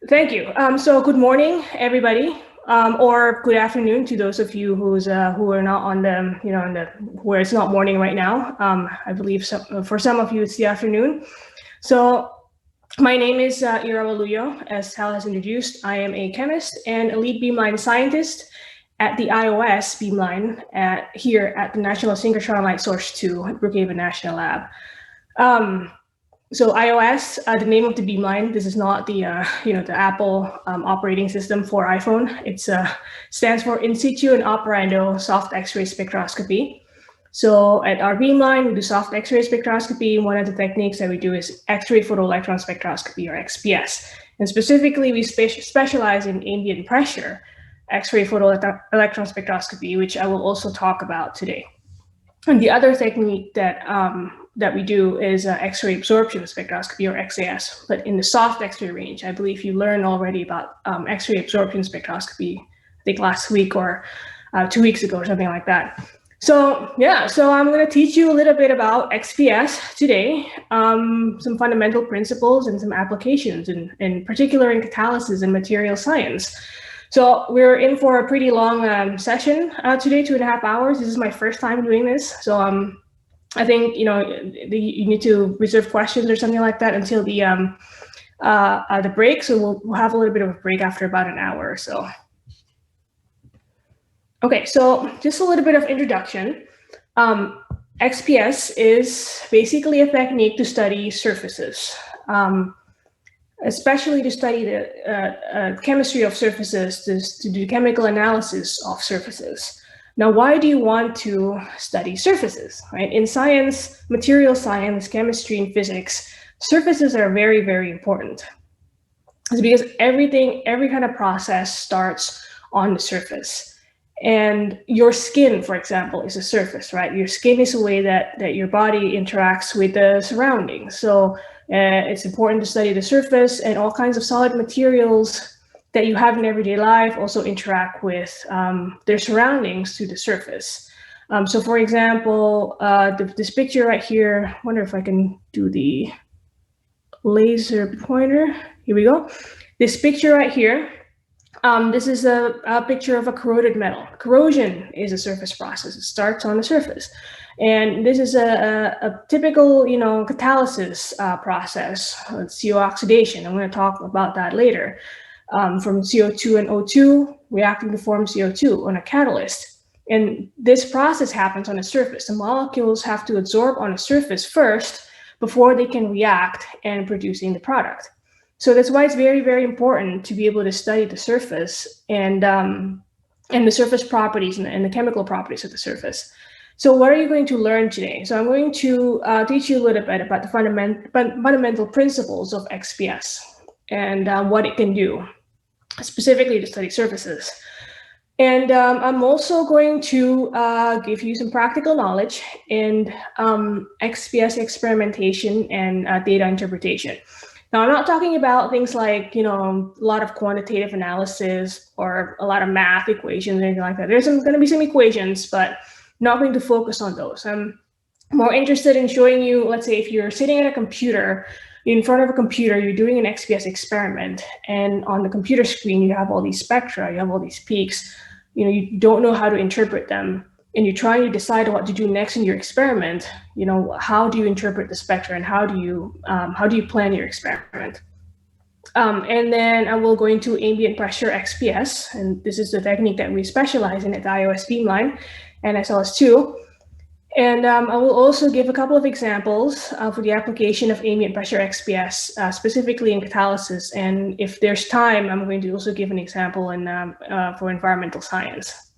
Thank you. So good morning, everybody, or good afternoon to those of you who are not on the, where it's not morning right now. I believe for some of you it's the afternoon. So my name is Ira Waluyo, as Hal has introduced. I am a chemist and a lead beamline scientist at the iOS beamline here at the National Synchrotron Light Source 2 at Brookhaven National Lab. So iOS, the name of the beamline. This is not the the Apple operating system for iPhone. It stands for In Situ and Operando Soft X-ray Spectroscopy. So at our beamline, we do soft X-ray spectroscopy. One of the techniques that we do is X-ray Photoelectron Spectroscopy, or XPS. And specifically, we specialize in ambient pressure X-ray Photoelectron Spectroscopy, which I will also talk about today. And the other technique that we do is X-ray absorption spectroscopy, or XAS, but in the soft X-ray range. I believe you learned already about X-ray absorption spectroscopy, I think last week or 2 weeks ago or something like that. So yeah, so I'm going to teach you a little bit about XPS today, some fundamental principles and some applications, in particular in catalysis and material science. So we're in for a pretty long session today, 2.5 hours. This is my first time doing this, so I think you need to reserve questions or something like that until the break. So we'll have a little bit of a break after about an hour or so. Okay, so just a little bit of introduction. XPS is basically a technique to study surfaces, especially to study the chemistry of surfaces, to do chemical analysis of surfaces. Now, why do you want to study surfaces, right? In science, material science, chemistry, and physics, surfaces are very, very important. It's because every kind of process starts on the surface. And your skin, for example, is a surface, right? Your skin is a way that your body interacts with the surroundings. So it's important to study the surface, and all kinds of solid materials that you have in everyday life also interact with their surroundings to the surface. So for example, this picture right here, I wonder if I can do the laser pointer. Here we go. This picture right here, this is a picture of a corroded metal. Corrosion is a surface process. It starts on the surface. And this is a typical, catalysis process, CO oxidation. I'm going to talk about that later. From CO2 and O2 reacting to form CO2 on a catalyst. And this process happens on a surface. The molecules have to absorb on a surface first before they can react and producing the product. So that's why it's very, very important to be able to study the surface and the surface properties and the chemical properties of the surface. So what are you going to learn today? So I'm going to teach you a little bit about the fundamental principles of XPS and what it can do, specifically to study surfaces. And I'm also going to give you some practical knowledge in XPS experimentation and data interpretation. Now, I'm not talking about things like, a lot of quantitative analysis or a lot of math equations or anything like that. There's going to be some equations, but not going to focus on those. I'm more interested in showing you, let's say, if you're sitting at a computer, in front of a computer, you're doing an XPS experiment, and on the computer screen, you have all these spectra, you have all these peaks, you don't know how to interpret them, and you're trying to decide what to do next in your experiment. How do you interpret the spectra, and how do you plan your experiment? And then I will go into ambient pressure XPS, and this is the technique that we specialize in at the iOS beamline and SLS2. And I will also give a couple of examples for the application of ambient pressure XPS, specifically in catalysis. And if there's time, I'm going to also give an example for environmental science.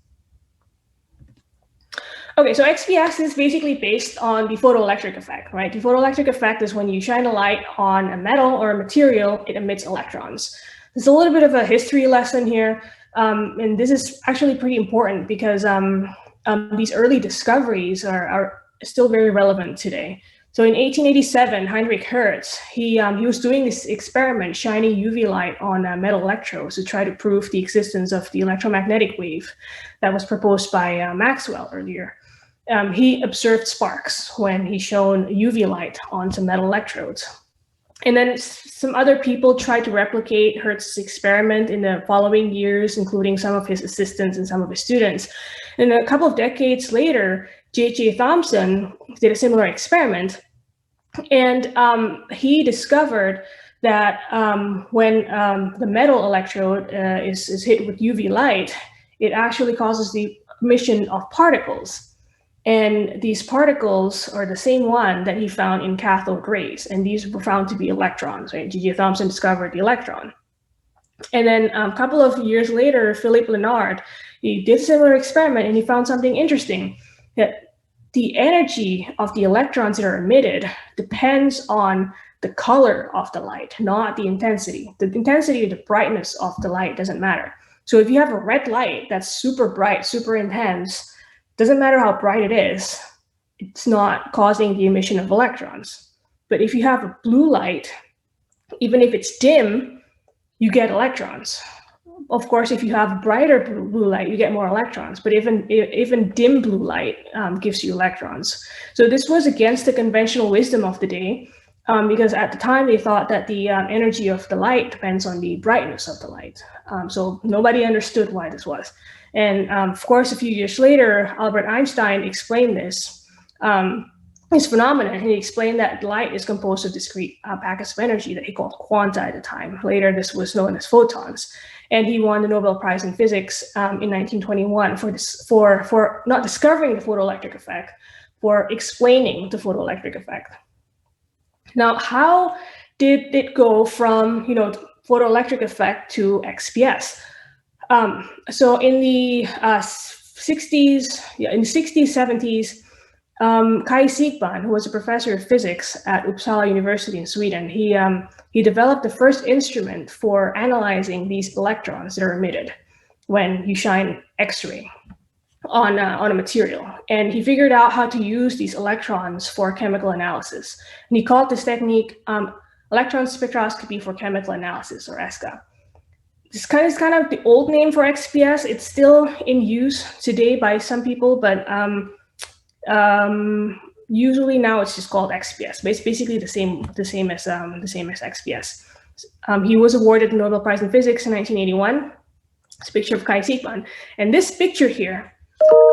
Okay, so XPS is basically based on the photoelectric effect, right? The photoelectric effect is when you shine a light on a metal or a material, it emits electrons. There's a little bit of a history lesson here. And this is actually pretty important because these early discoveries are still very relevant today. So in 1887, Heinrich Hertz, he was doing this experiment, shining UV light on metal electrodes to try to prove the existence of the electromagnetic wave that was proposed by Maxwell earlier. He observed sparks when he shone UV light on some metal electrodes. And then some other people tried to replicate Hertz's experiment in the following years, including some of his assistants and some of his students. And a couple of decades later, J.J. Thomson did a similar experiment. And he discovered that when the metal electrode is hit with UV light, it actually causes the emission of particles. And these particles are the same one that he found in cathode rays. And these were found to be electrons, right? J.J. Thomson discovered the electron. And then a couple of years later, Philippe Lenard, he did a similar experiment and he found something interesting, that the energy of the electrons that are emitted depends on the color of the light, not the intensity. The intensity or the brightness of the light doesn't matter. So if you have a red light that's super bright, super intense, doesn't matter how bright it is, it's not causing the emission of electrons. But if you have a blue light, even if it's dim, you get electrons. Of course, if you have brighter blue light, you get more electrons, but even dim blue light gives you electrons. So this was against the conventional wisdom of the day, because at the time they thought that the energy of the light depends on the brightness of the light. So nobody understood why this was. And of course, a few years later, Albert Einstein explained this phenomenon, and he explained that light is composed of discrete packets of energy that he called quanta at the time. Later, this was known as photons. And he won the Nobel Prize in Physics in 1921 for not discovering the photoelectric effect, for explaining the photoelectric effect. Now, how did it go from photoelectric effect to XPS? So in the 60s, 70s, Kai Siegban, who was a professor of physics at Uppsala University in Sweden, he developed the first instrument for analyzing these electrons that are emitted when you shine X-ray on a material. And he figured out how to use these electrons for chemical analysis. And he called this technique Electron Spectroscopy for Chemical Analysis, or ESCA. This is kind of the old name for XPS. It's still in use today by some people, but usually now it's just called XPS. But it's basically the same as XPS. He was awarded the Nobel Prize in Physics in 1981. It's a picture of Kai Siegban, and this picture here,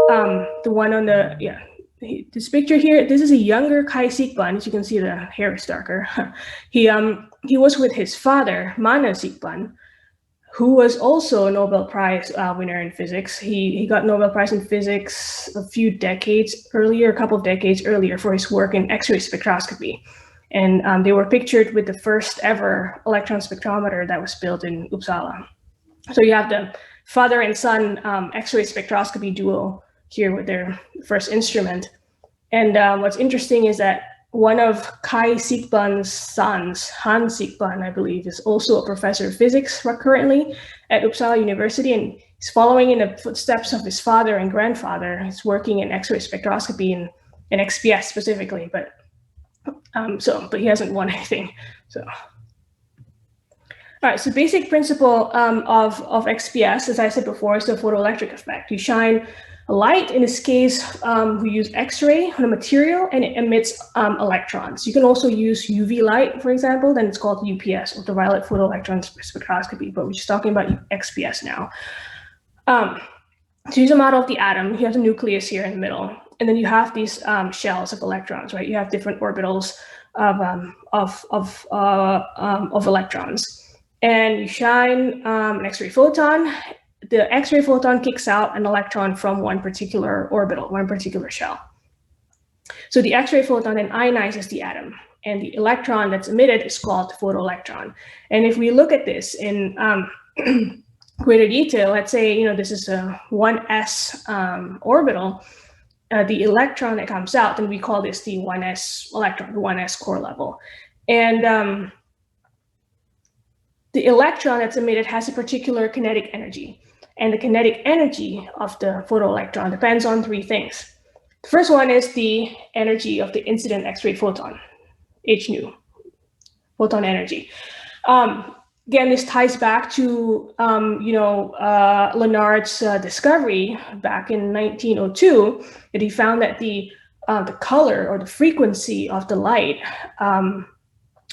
the one on the this picture here, this is a younger Kai Siegban. As you can see, the hair is darker. He was with his father, Mana Siegban, who was also a Nobel Prize winner in physics. He got Nobel Prize in Physics a couple of decades earlier for his work in X-ray spectroscopy. And they were pictured with the first ever electron spectrometer that was built in Uppsala. So you have the father and son X-ray spectroscopy duo here with their first instrument. And what's interesting is that one of Kai Siegban's sons, Hans Siegban, I believe, is also a professor of physics currently at Uppsala University, and he's following in the footsteps of his father and grandfather. He's working in X-ray spectroscopy and XPS specifically, but he hasn't won anything. So, all right. So, basic principle of XPS, as I said before, is the photoelectric effect. You shine a light. In this case, we use X-ray on a material, and it emits electrons. You can also use UV light, for example, then it's called UPS, ultraviolet photoelectron spectroscopy, but we're just talking about XPS now. So use a model of the atom. You have the nucleus here in the middle, and then you have these shells of electrons, right? You have different orbitals of electrons, and you shine an X-ray photon. The X-ray photon kicks out an electron from one particular orbital, one particular shell. So the X-ray photon then ionizes the atom, and the electron that's emitted is called the photoelectron. And if we look at this in greater detail, let's say this is a 1s orbital, the electron that comes out, then we call this the 1s electron, the 1s core level. And the electron that's emitted has a particular kinetic energy. And the kinetic energy of the photoelectron depends on three things. The first one is the energy of the incident X-ray photon, h nu, photon energy. Again, this ties back to Lenard's discovery back in 1902, that he found that the color or the frequency of the light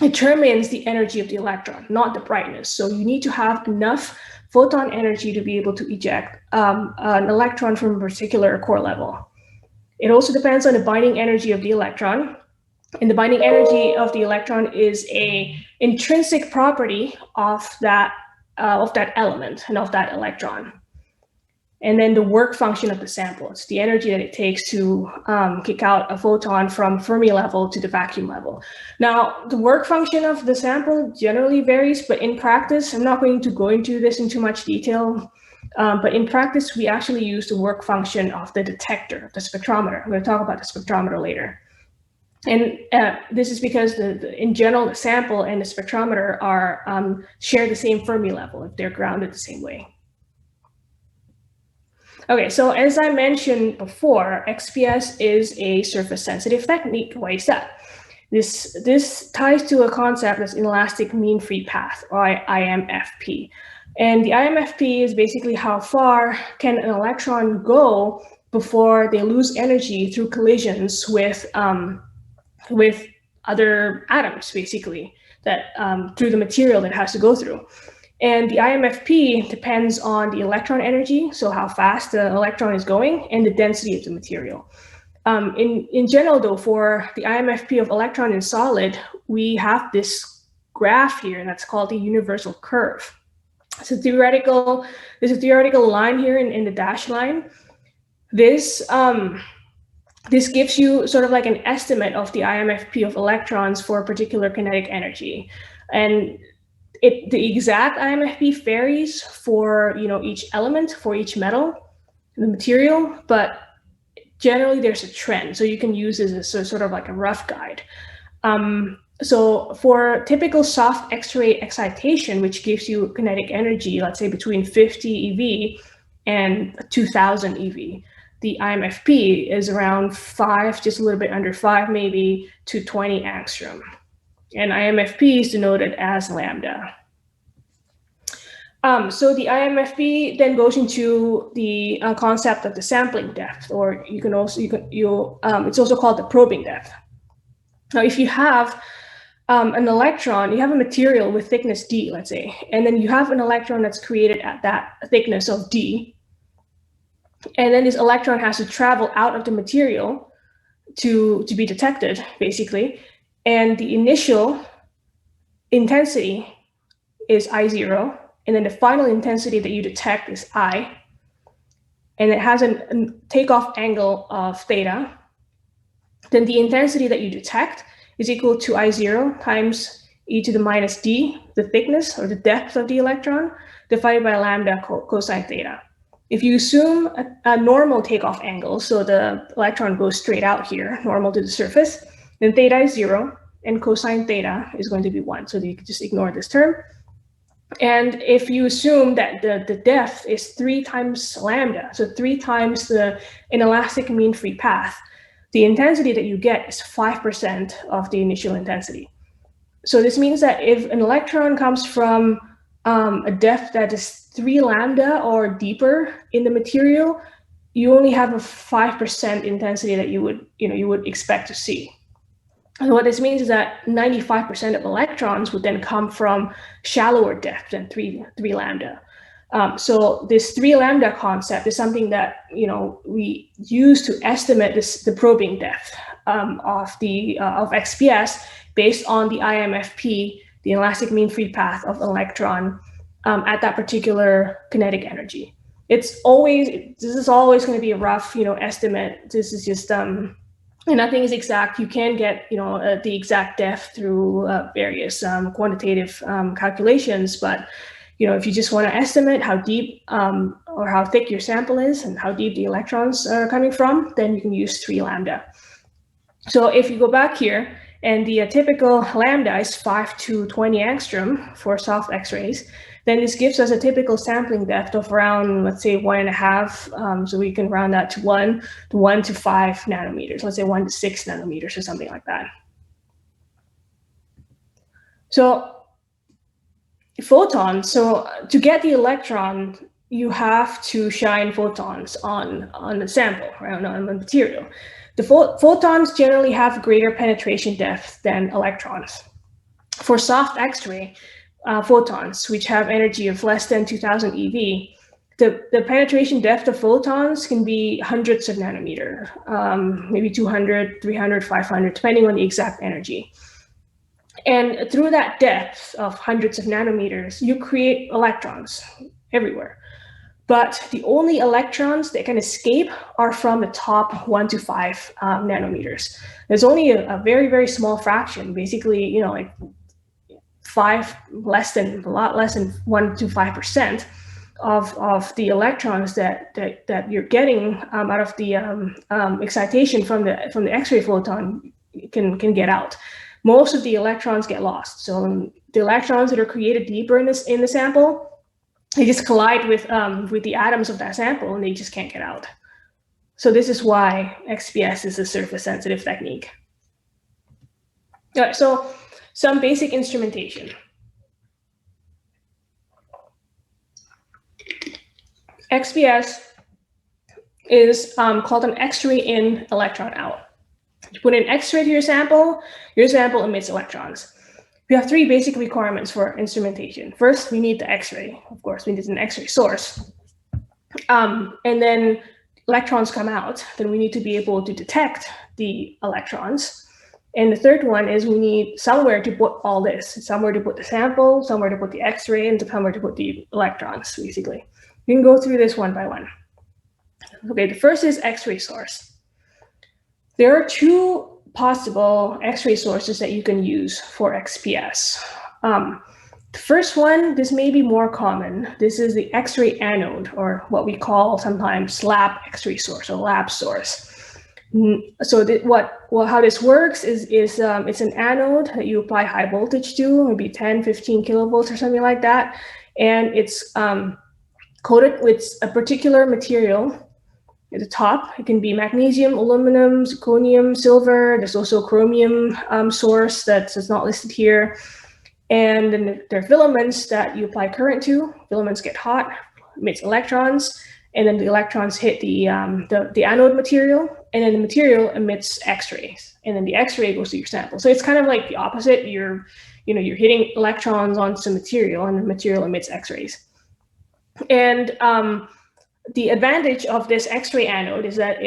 determines the energy of the electron, not the brightness. So you need to have enough photon energy to be able to eject an electron from a particular core level. It also depends on the binding energy of the electron. And the binding energy of the electron is an intrinsic property of that element and of that electron. And then the work function of the sample, it's the energy that it takes to kick out a photon from Fermi level to the vacuum level. Now, the work function of the sample generally varies, but in practice, I'm not going to go into this in too much detail, but in practice, we actually use the work function of the detector, the spectrometer. I'm going to talk about the spectrometer later. And this is because in general, the sample and the spectrometer are share the same Fermi level if they're grounded the same way. Okay, so as I mentioned before, XPS is a surface-sensitive technique. Why is that? This ties to a concept that's inelastic mean free path, or IMFP. And the IMFP is basically how far can an electron go before they lose energy through collisions with other atoms, basically, that through the material that it has to go through. And the IMFP depends on the electron energy, so how fast the electron is going, and the density of the material. In general, though, for the IMFP of electron in solid, we have this graph here that's called the universal curve. So there's a theoretical line here in the dashed line. This gives you sort of like an estimate of the IMFP of electrons for a particular kinetic energy. And the exact IMFP varies for each element, for each metal, the material, but generally there's a trend. So you can use this as sort of like a rough guide. So for typical soft X-ray excitation, which gives you kinetic energy, let's say between 50 eV and 2000 eV, the IMFP is around 5, just a little bit under 5 maybe, to 20 angstrom. And IMFP is denoted as lambda. So the IMFP then goes into the concept of the sampling depth, or it's also called the probing depth. Now, if you have an electron, you have a material with thickness d, let's say, and then you have an electron that's created at that thickness of d, and then this electron has to travel out of the material to be detected, basically, and the initial intensity is I0, and then the final intensity that you detect is I, and it has a takeoff angle of theta, then the intensity that you detect is equal to I0 times e to the minus d, the thickness or the depth of the electron, divided by lambda cosine theta. If you assume a normal takeoff angle, so the electron goes straight out here, normal to the surface, then theta is 0, and cosine theta is going to be 1. So you can just ignore this term. And if you assume that the depth is 3 times lambda, so 3 times the inelastic mean free path, the intensity that you get is 5% of the initial intensity. So this means that if an electron comes from a depth that is 3 lambda or deeper in the material, you only have a 5% intensity that you would expect to see. And what this means is that 95% of electrons would then come from shallower depth than 3 lambda. So this 3 lambda concept is something that we use to estimate the probing depth of XPS based on the IMFP, the inelastic mean free path of electron at that particular kinetic energy. This is always going to be a rough estimate. This is just nothing is exact. You can get the exact depth through various quantitative calculations, but if you just want to estimate how deep or how thick your sample is and how deep the electrons are coming from, then you can use 3 lambda. So if you go back here, and the typical lambda is 5 to 20 angstrom for soft X-rays, then this gives us a typical sampling depth of around, let's say, 1.5. So we can round that to 1 to 5 nanometers. Let's say 1 to 6 nanometers or something like that. So photons. So to get the electron, you have to shine photons on the sample, right, on the material. The photons generally have greater penetration depth than electrons. For soft X-ray photons, which have energy of less than 2000 eV, the penetration depth of photons can be hundreds of nanometer, maybe 200, 300, 500, depending on the exact energy. And through that depth of hundreds of nanometers, you create electrons everywhere. But the only electrons that can escape are from the top 1 to 5 nanometers. There's only a very, very small fraction, basically, you know, like a lot less than 1 to 5% of the electrons that you're getting out of the excitation from the X-ray photon can get out. Most of the electrons get lost. So the electrons that are created deeper in the sample, they just collide with the atoms of that sample, and they just can't get out. So this is why XPS is a surface-sensitive technique. All right, so some basic instrumentation. XPS is called an X-ray in, electron out. You put an X-ray to your sample emits electrons. We have 3 basic requirements for instrumentation. First, we need the X-ray. Of course, we need an X-ray source. And then electrons come out. Then we need to be able to detect the electrons. And the third one is we need somewhere to put all this, somewhere to put the sample, somewhere to put the X-ray, and somewhere to put the electrons, basically. We can go through this one by one. Okay, the first is X-ray source. There are 2 possible X-ray sources that you can use for XPS. The first one, this may be more common. This is the X-ray anode, or what we call sometimes lab X-ray source or lab source. So how this works is it's an anode that you apply high voltage to, maybe 10, 15 kilovolts or something like that. And it's coated with a particular material at the top. It can be magnesium, aluminum, zirconium, silver. There's also chromium source that's not listed here. And then there are filaments that you apply current to. Filaments get hot, emits electrons, and then the electrons hit the anode material, and then the material emits X-rays, and then the X-ray goes to your sample. So it's kind of like the opposite. You're hitting electrons onto some material, and the material emits X-rays. And the advantage of this X-ray anode is that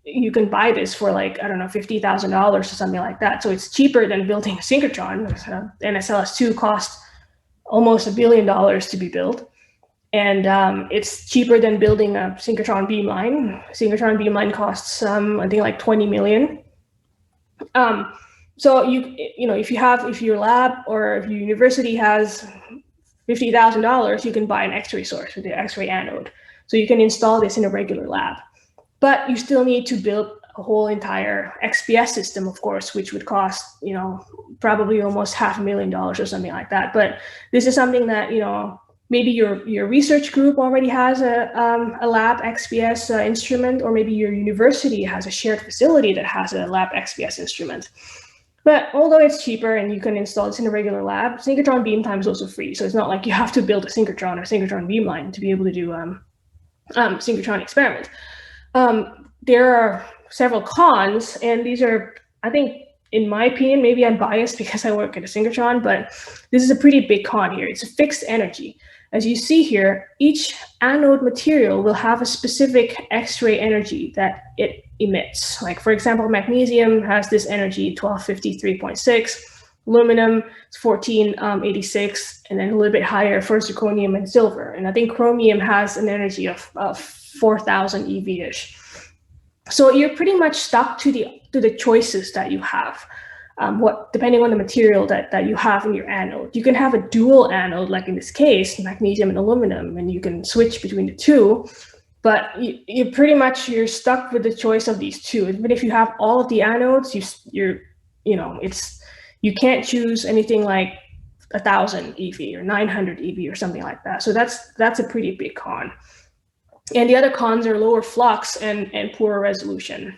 you can buy this for like, I don't know, $50,000 or something like that. So it's cheaper than building a synchrotron. NSLS2 cost almost $1 billion to be built. And it's cheaper than building a synchrotron beamline. Synchrotron beamline costs, I think, like 20 million. So if your lab or if your university has $50,000, you can buy an X-ray source with the X-ray anode. So you can install this in a regular lab. But you still need to build a whole entire XPS system, of course, which would cost, probably almost $500,000 or something like that. But this is something that, maybe your research group already has a lab XPS instrument, or maybe your university has a shared facility that has a lab XPS instrument. But although it's cheaper and you can install this in a regular lab, synchrotron beam time is also free. So it's not like you have to build a synchrotron or synchrotron beamline to be able to do synchrotron experiment. There are several cons, and these are, I think, in my opinion, maybe I'm biased because I work at a synchrotron, but this is a pretty big con here. It's a fixed energy. As you see here, each anode material will have a specific X-ray energy that it emits. Like, for example, magnesium has this energy, 1253.6, aluminum is 1486, and then a little bit higher for zirconium and silver. And I think chromium has an energy of 4000 EV-ish. So you're pretty much stuck to the choices that you have. Depending on the material that you have in your anode. You can have a dual anode, like in this case, magnesium and aluminum, and you can switch between the two, but you're stuck with the choice of these two. Even if you have all of the anodes, you can't choose anything like 1000 EV or 900 EV or something like that. So that's a pretty big con. And the other cons are lower flux and poorer resolution.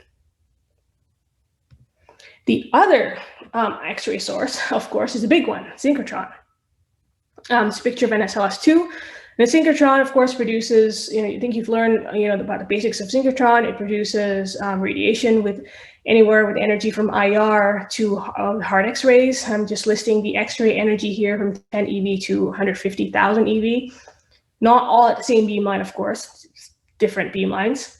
The other X-ray source, of course, is a big one, synchrotron. It's a picture of NSLS2. The synchrotron, of course, produces, I think you've learned, about the basics of synchrotron. It produces radiation with anywhere with energy from IR to hard X-rays. I'm just listing the X-ray energy here from 10 eV to 150,000 eV. Not all at the same beamline, of course, different beamlines.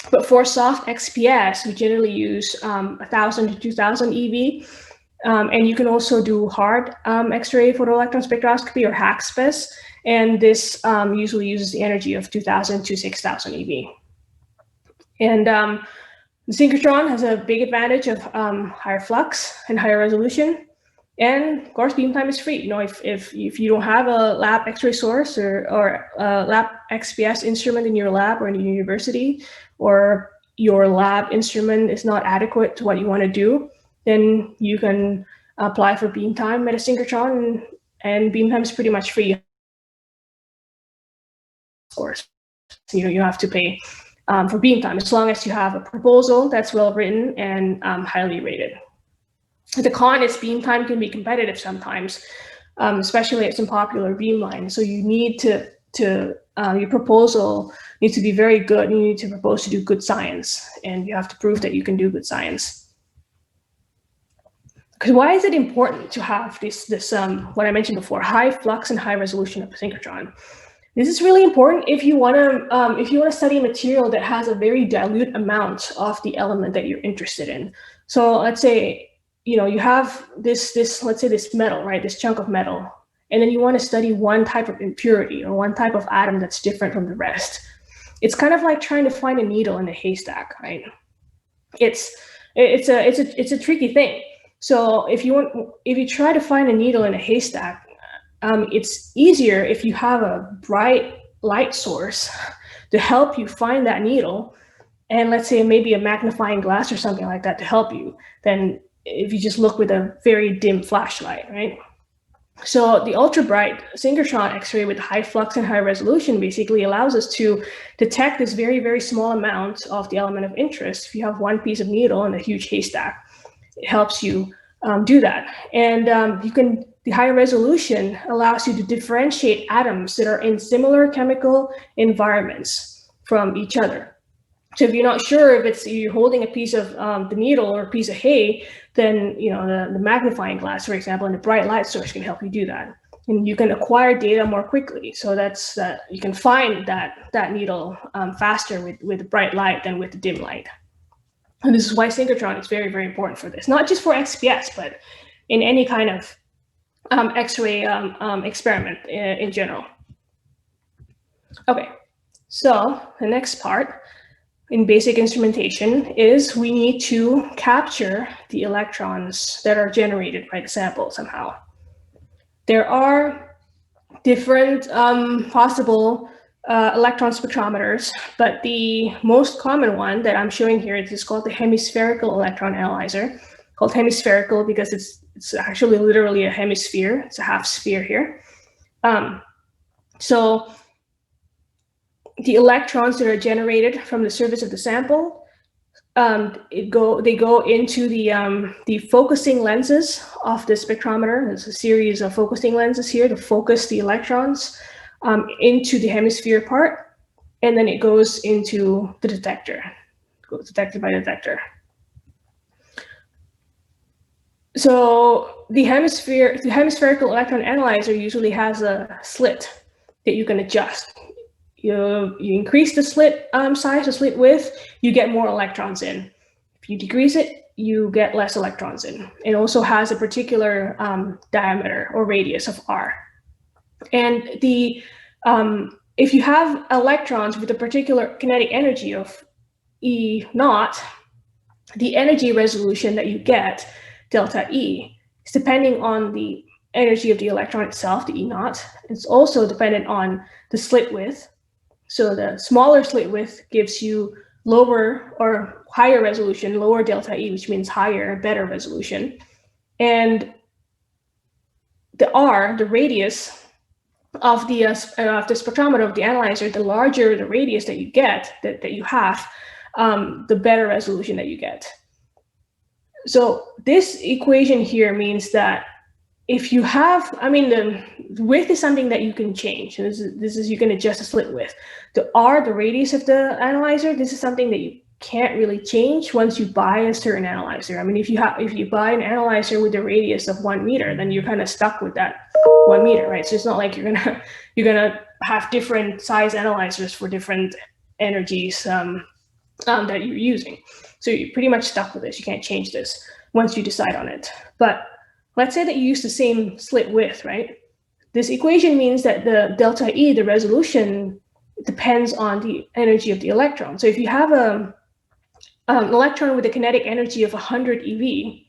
But for soft XPS, we generally use 1,000 to 2,000 eV. And you can also do hard X-ray photoelectron spectroscopy or HAXPS. And this usually uses the energy of 2,000 to 6,000 eV. And the synchrotron has a big advantage of higher flux and higher resolution. And of course, beam time is free. If you don't have a lab X-ray source or a lab XPS instrument in your lab or in your university, or your lab instrument is not adequate to what you want to do, then you can apply for beam time at a synchrotron, and beam time is pretty much free. Of course, you have to pay for beam time as long as you have a proposal that's well written and highly rated. The con is beam time can be competitive sometimes, especially at some popular beamlines. So you need to your proposal needs to be very good. You need to propose to do good science, and you have to prove that you can do good science. Because why is it important to have this what I mentioned before, high flux and high resolution of a synchrotron? This is really important if you want to study material that has a very dilute amount of the element that you're interested in. So let's say you have this let's say this metal, right? This chunk of metal, and then you want to study one type of impurity or one type of atom that's different from the rest. It's kind of like trying to find a needle in a haystack, right? It's a tricky thing. So if you try to find a needle in a haystack, it's easier if you have a bright light source to help you find that needle, and let's say maybe a magnifying glass or something like that to help you, than if you just look with a very dim flashlight, right? So the ultra bright synchrotron X-ray with high flux and high resolution basically allows us to detect this very, very small amount of the element of interest. If you have one piece of needle in a huge haystack, it helps you do that. And the higher resolution allows you to differentiate atoms that are in similar chemical environments from each other. So if you're not sure if you're holding a piece of the needle or a piece of hay, then the magnifying glass, for example, and the bright light source can help you do that. And you can acquire data more quickly. So that's you can find that needle faster with the bright light than with the dim light. And this is why synchrotron is very, very important for this, not just for XPS, but in any kind of X-ray experiment in general. Okay, so the next part in basic instrumentation is we need to capture the electrons that are generated by the sample somehow. There are different possible electron spectrometers, but the most common one that I'm showing here is called the hemispherical electron analyzer, called hemispherical because it's actually literally a hemisphere. It's a half sphere here. So the electrons that are generated from the surface of the sample, they go into the focusing lenses of the spectrometer. There's a series of focusing lenses here to focus the electrons into the hemisphere part, and then it goes into the detector. It goes detected by the detector. So the hemispherical electron analyzer usually has a slit that you can adjust. You increase the slit size, the slit width, you get more electrons in. If you decrease it, you get less electrons in. It also has a particular diameter or radius of R. And if you have electrons with a particular kinetic energy of E0, the energy resolution that you get, delta E, is depending on the energy of the electron itself, the E0. It's also dependent on the slit width. So the smaller slit width gives you lower or higher resolution, lower delta E, which means higher, better resolution. And the R, the radius of the spectrometer of the analyzer, the larger the radius that you get, that you have, the better resolution that you get. So this equation here means that if you have, I mean, the width is something that you can change. This is you can adjust the slit width. The R, the radius of the analyzer, this is something that you can't really change once you buy a certain analyzer. I mean, if you buy an analyzer with a radius of 1 meter, then you're kind of stuck with that 1 meter, right? So it's not like you're gonna have different size analyzers for different energies that you're using. So you're pretty much stuck with this. You can't change this once you decide on it. But let's say that you use the same slit width, right? This equation means that the delta E, the resolution, depends on the energy of the electron. So if you have an electron with a kinetic energy of 100 eV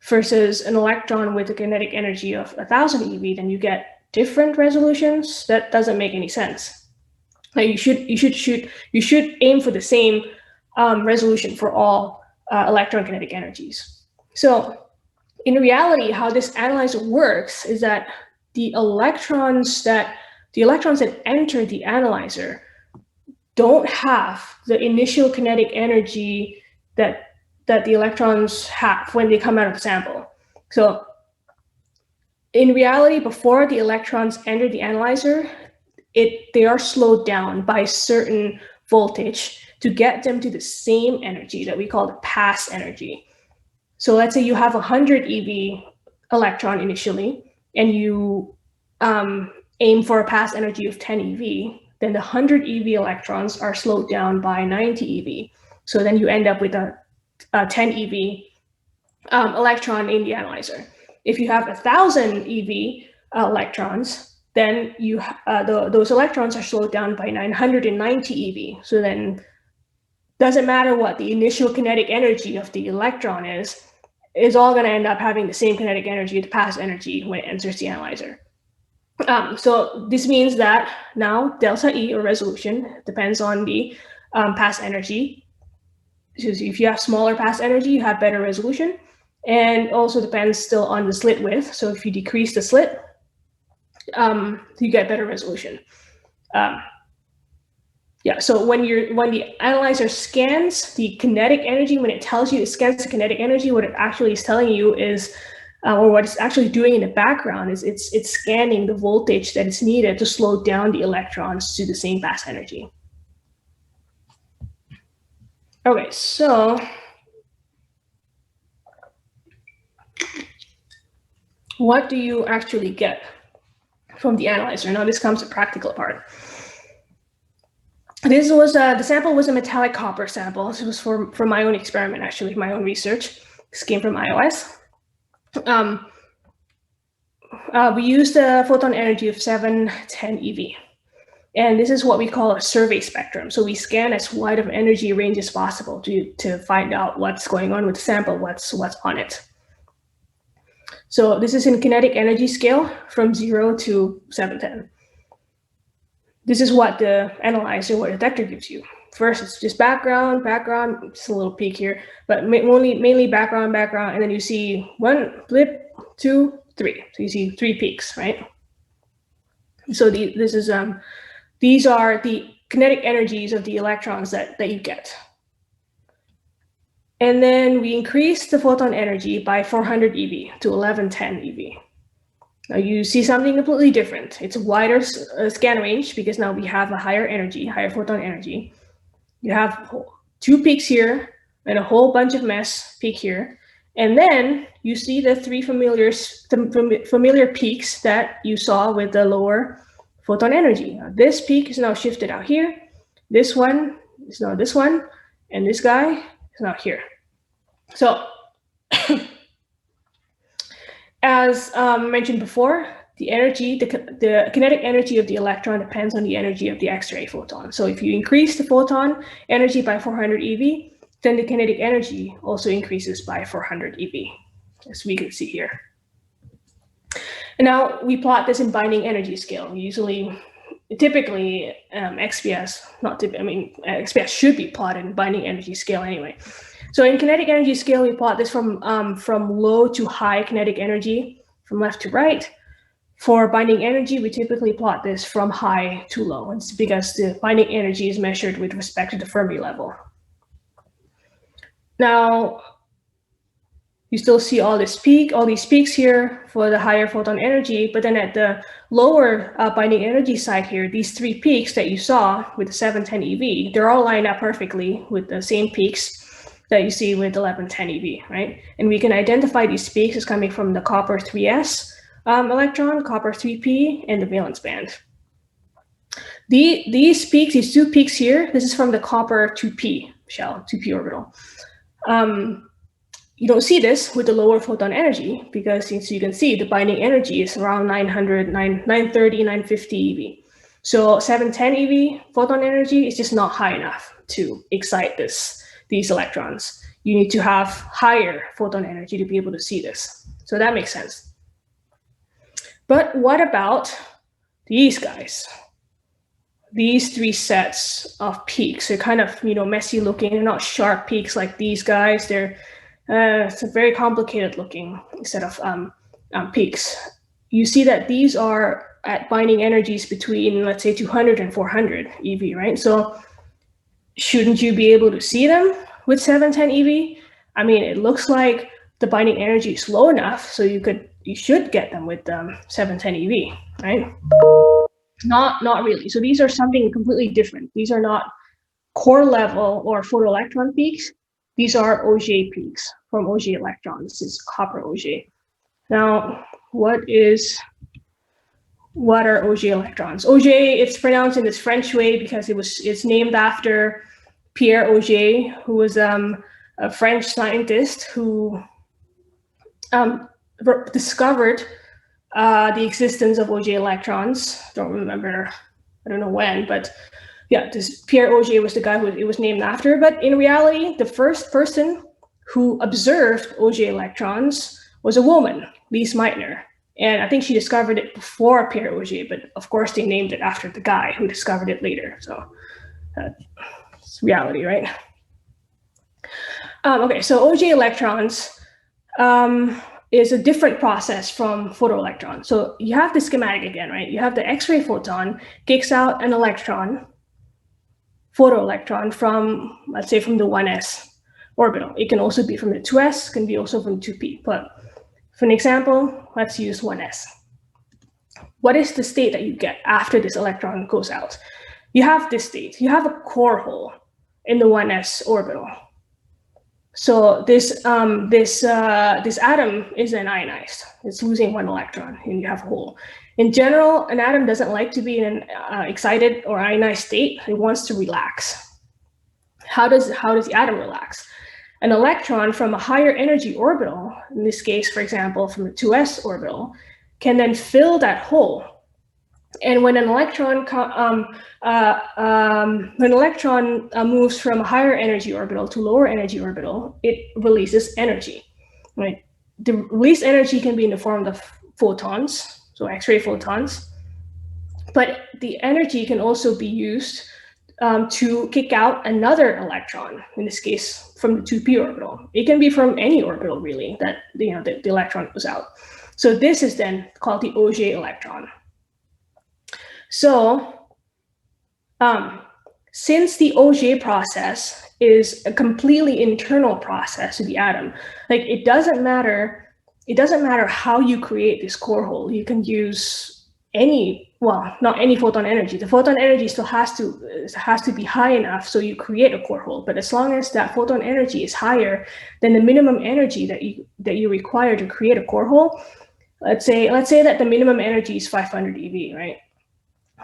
versus an electron with a kinetic energy of 1000 eV, then you get different resolutions. That doesn't make any sense. Like you should aim for the same resolution for all electron kinetic energies. So in reality, how this analyzer works is that the electrons that enter the analyzer don't have the initial kinetic energy that the electrons have when they come out of the sample. So in reality, before the electrons enter the analyzer, they are slowed down by a certain voltage to get them to the same energy that we call the pass energy. So let's say you have 100 eV electron initially, and you aim for a pass energy of 10 eV, then the 100 eV electrons are slowed down by 90 eV. So then you end up with a 10 eV electron in the analyzer. If you have 1000 eV electrons, then those electrons are slowed down by 990 eV. So then doesn't matter what the initial kinetic energy of the electron is all going to end up having the same kinetic energy, the pass energy, when it enters the analyzer. So this means that now delta E, or resolution, depends on the pass energy. So if you have smaller pass energy, you have better resolution, and also depends still on the slit width. So if you decrease the slit, you get better resolution. Yeah, so when the analyzer scans the kinetic energy, when it tells you it scans the kinetic energy, what it actually is telling you is, or what it's actually doing in the background is it's scanning the voltage that is needed to slow down the electrons to the same pass energy. Okay, so what do you actually get from the analyzer? Now this comes to the practical part. This was the sample was a metallic copper sample. This was for my own experiment, actually, my own research. This came from iOS. We used a photon energy of 710 eV. And this is what we call a survey spectrum. So we scan as wide of energy range as possible to find out what's going on with the sample, what's on it. So this is in kinetic energy scale from 0 to 710. This is what the analyzer, what detector gives you. First, it's just background, just a little peak here, but mainly background, and then you see 1 blip, 2, 3. So you see 3 peaks, right? So these are the kinetic energies of the electrons that you get. And then we increase the photon energy by 400 eV to 1110 eV. Now you see something completely different. It's a wider scan range because now we have a higher energy, higher photon energy. You have 2 peaks here and a whole bunch of mess peak here. And then you see the 3 familiar peaks that you saw with the lower photon energy. Now, this peak is now shifted out here. This one is now this one, and this guy is now here. So as mentioned before, the energy, the kinetic energy of the electron depends on the energy of the X-ray photon. So if you increase the photon energy by 400 eV, then the kinetic energy also increases by 400 eV, as we can see here. And now we plot this in binding energy scale. Typically, XPS, XPS should be plotted in binding energy scale anyway. So in kinetic energy scale, we plot this from low to high kinetic energy, from left to right. For binding energy, we typically plot this from high to low. It's because the binding energy is measured with respect to the Fermi level. Now, You still see all these peaks here for the higher photon energy, but then at the lower binding energy side here, these 3 peaks that you saw with the 710 eV, they're all lined up perfectly with the same peaks that you see with 1110 eV, right? And we can identify these peaks as coming from the copper 3s electron, copper 3p, and the valence band. These peaks, these 2 peaks here, this is from the copper 2p shell, 2p orbital. You don't see this with the lower photon energy because, since you can see, the binding energy is around 900, 930, 950 eV. So 710 eV photon energy is just not high enough to excite these electrons. You need to have higher photon energy to be able to see this. So that makes sense. But what about these guys? These 3 sets of peaks, they're kind of, messy looking. They're not sharp peaks like these guys. They're it's a very complicated looking set of peaks. You see that these are at binding energies between, let's say, 200 and 400 eV, right? So shouldn't you be able to see them with 710 eV? I mean, it looks like the binding energy is low enough, so you should get them with 710 eV, right? Not really. So these are something completely different. These are not core level or photoelectron peaks. These are Auger peaks from Auger electrons. This is copper Auger. Now, what are Auger electrons? Auger, it's pronounced in this French way because it's named after Pierre Auger, who was a French scientist who discovered the existence of Auger electrons. Don't remember, I don't know when, but yeah, this Pierre Auger was the guy who it was named after. But in reality, the first person who observed Auger electrons was a woman, Lise Meitner. And I think she discovered it before Pierre Auger, but of course they named it after the guy who discovered it later. So it's reality, right? Okay, so Auger electrons is a different process from photoelectron. So you have the schematic again, right? You have the X-ray photon kicks out an electron, photoelectron from, let's say, from the 1s orbital. It can also be from the 2s, can be also from 2p. But for an example, let's use 1s. What is the state that you get after this electron goes out? You have this state. You have a core hole in the 1s orbital. So this atom is then ionized. It's losing 1 electron, and you have a hole. In general, an atom doesn't like to be in an excited or ionized state. It wants to relax. How does the atom relax? An electron from a higher energy orbital, in this case, for example, from the 2s orbital, can then fill that hole. And when an electron moves from a higher energy orbital to lower energy orbital, it releases energy. Right? The released energy can be in the form of photons, so X-ray photons, but the energy can also be used to kick out another electron. In this case, from the 2p orbital. It can be from any orbital really that the electron was out. So this is then called the Auger electron. So since the Auger process is a completely internal process to the atom, like it doesn't matter how you create this core hole. You can use not any photon energy. The photon energy still has to be high enough so you create a core hole. But as long as that photon energy is higher than the minimum energy that you require to create a core hole, let's say that the minimum energy is 500 eV, right?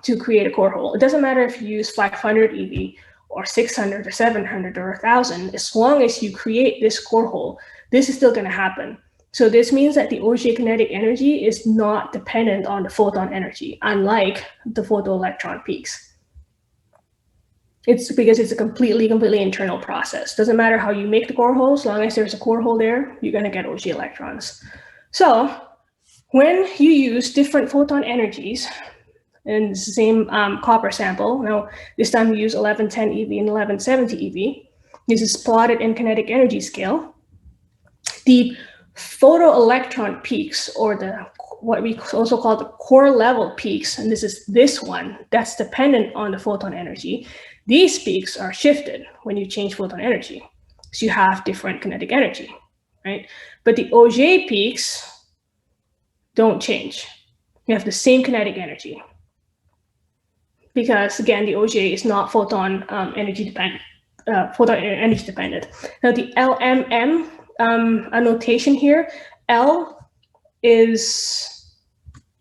To create a core hole. It doesn't matter if you use 500 eV or 600 or 700 or 1000, as long as you create this core hole, this is still going to happen. So this means that the Auger kinetic energy is not dependent on the photon energy, unlike the photoelectron peaks. It's because it's a completely internal process. Doesn't matter how you make the core hole, as long as there's a core hole there, you're going to get Auger electrons. So when you use different photon energies, in the same copper sample. Now, this time we use 1110 eV and 1170 eV. This is plotted in kinetic energy scale. The photoelectron peaks, or what we also call the core level peaks, and this is this one, that's dependent on the photon energy. These peaks are shifted when you change photon energy. So you have different kinetic energy, right? But the Auger peaks don't change. You have the same kinetic energy. Because again, the Auger is not photon energy dependent. Photon energy dependent. Now the LMM annotation here, L is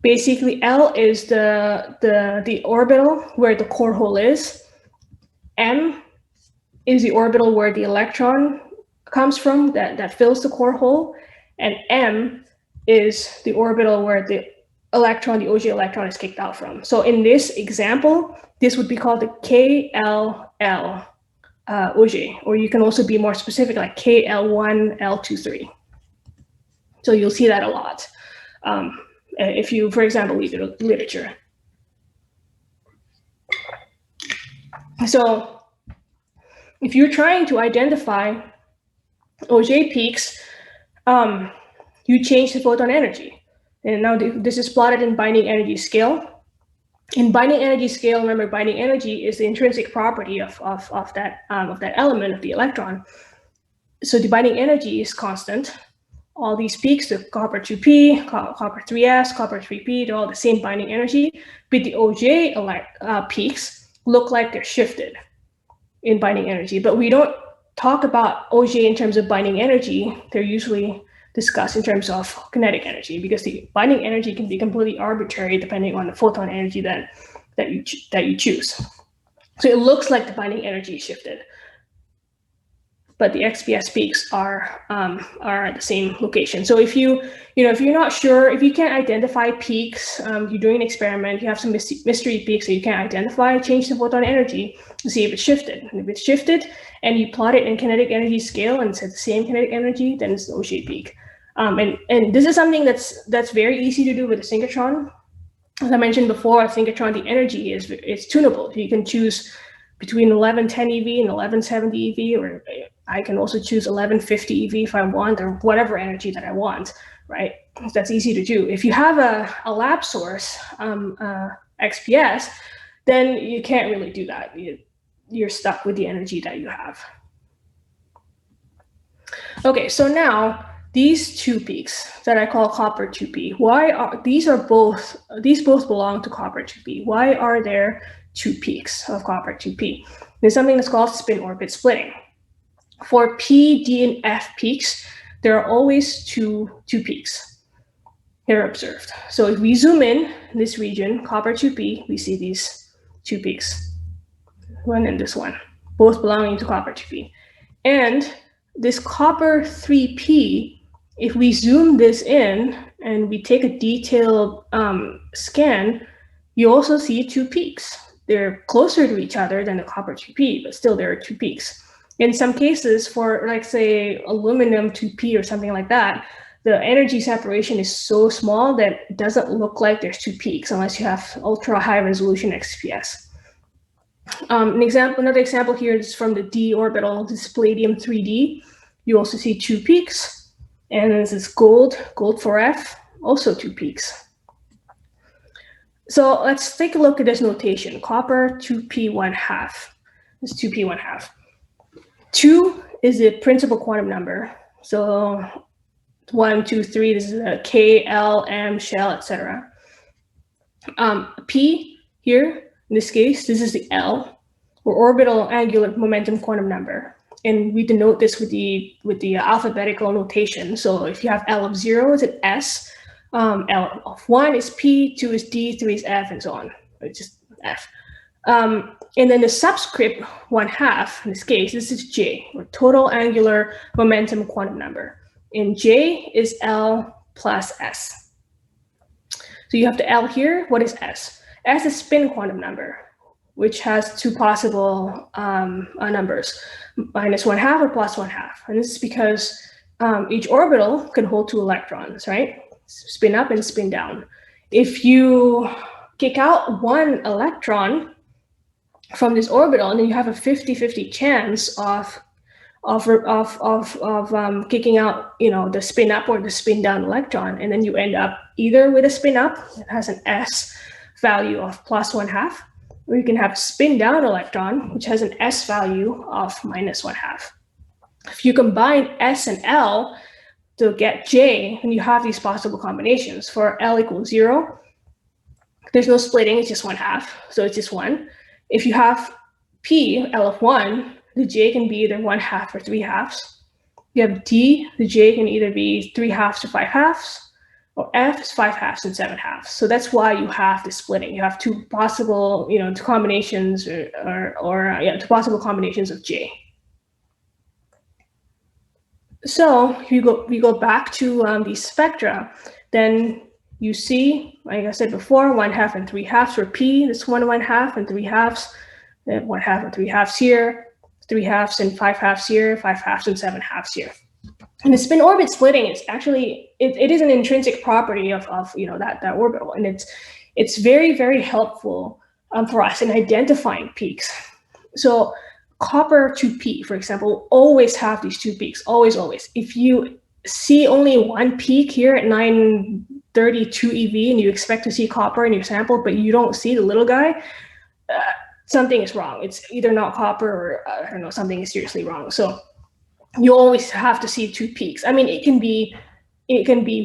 basically the orbital where the core hole is. M is the orbital where the electron comes from that fills the core hole, and M is the orbital where the electron, the Auger electron, is kicked out from. So in this example, this would be called the KLL Auger, or you can also be more specific, like KL1, L23. So you'll see that a lot if you, for example, read the literature. So if you're trying to identify Auger peaks, you change the photon energy. And now this is plotted in binding energy scale. In binding energy scale, remember, binding energy is the intrinsic property of that element of the electron. So the binding energy is constant. All these peaks, the copper 2p, copper 3s, copper 3p, they're all the same binding energy. But the Auger peaks look like they're shifted in binding energy. But we don't talk about Auger in terms of binding energy. They're usually discussed in terms of kinetic energy, because the binding energy can be completely arbitrary depending on the photon energy that you choose. So it looks like the binding energy is shifted, but the XPS peaks are at the same location. So if you're not sure, if you can't identify peaks, you're doing an experiment, you have some mystery peaks that you can't identify, change the photon energy to see if it's shifted. And if it's shifted and you plot it in kinetic energy scale and it's at the same kinetic energy, then it's the Auger peak. And this is something that's very easy to do with a synchrotron. As I mentioned before, a synchrotron, the energy is tunable. You can choose between 1110 EV and 1170 EV, or I can also choose 1150 EV if I want, or whatever energy that I want, right? That's easy to do. If you have a lab source, XPS, then you can't really do that. You're stuck with the energy that you have. Okay, so now these two peaks that I call copper 2p, these both belong to copper 2p. Why are there two peaks of copper 2p? There's something that's called spin orbit splitting. For P, D, and F peaks, there are always two peaks. They're observed. So if we zoom in this region, copper 2p, we see these two peaks, one and this one, both belonging to copper 2p. And this copper 3p, if we zoom this in and we take a detailed scan, you also see two peaks. They're closer to each other than the copper 2p, but still there are two peaks. In some cases, for like say aluminum 2p or something like that, the energy separation is so small that it doesn't look like there's two peaks unless you have ultra high resolution XPS. Another example here is from the D orbital, this palladium 3D. You also see two peaks. And this is gold 4F, also two peaks. So let's take a look at this notation, copper 2p 1/2. This 2p 1/2. 2 is the principal quantum number. So 1, 2, 3, this is a K, L, M, shell, etc. P here, in this case, this is the L, or orbital angular momentum quantum number. And we denote this with the alphabetical notation. So if you have L of 0, it's an S. L of 1 is P, 2 is D, 3 is F, and so on. It's just F. And then the subscript 1/2, in this case, this is J, or total angular momentum quantum number. And J is L plus S. So you have the L here. What is S? S is spin quantum number, which has two possible numbers, -1/2 or +1/2. And this is because each orbital can hold two electrons, right? Spin up and spin down. If you kick out one electron from this orbital, and then you have a 50-50 chance of kicking out, the spin up or the spin down electron, and then you end up either with a spin up that has an S value of +1/2, or you can have a spin down electron which has an S value of -1/2. If you combine S and L, to get J, and you have these possible combinations. For L equals 0, there's no splitting, it's just 1/2, so it's just 1. If you have P, L of 1, the J can be either 1/2 or 3/2. You have D, the J can either be 3/2 to 5/2, or F is 5/2 and 7/2. So that's why you have the splitting. You have two possible, two combinations two possible combinations of J. So if we go back to the spectra, then you see, like I said before, 1/2 and 3/2 for P. This 1/1/2 and 3/2, 1/2 and 3/2 here, 3/2 and 5/2 here, 5/2 and 7/2 here. And the spin orbit splitting is actually it is an intrinsic property of that orbital, and it's very, very helpful for us in identifying peaks. So copper 2p, for example, always have these 2 peaks, always. If you see only one peak here at 932 eV and you expect to see copper in your sample, but you don't see the little guy, something is wrong. It's either not copper or I don't know, something is seriously wrong. So you always have to see 2 peaks. I mean, it can be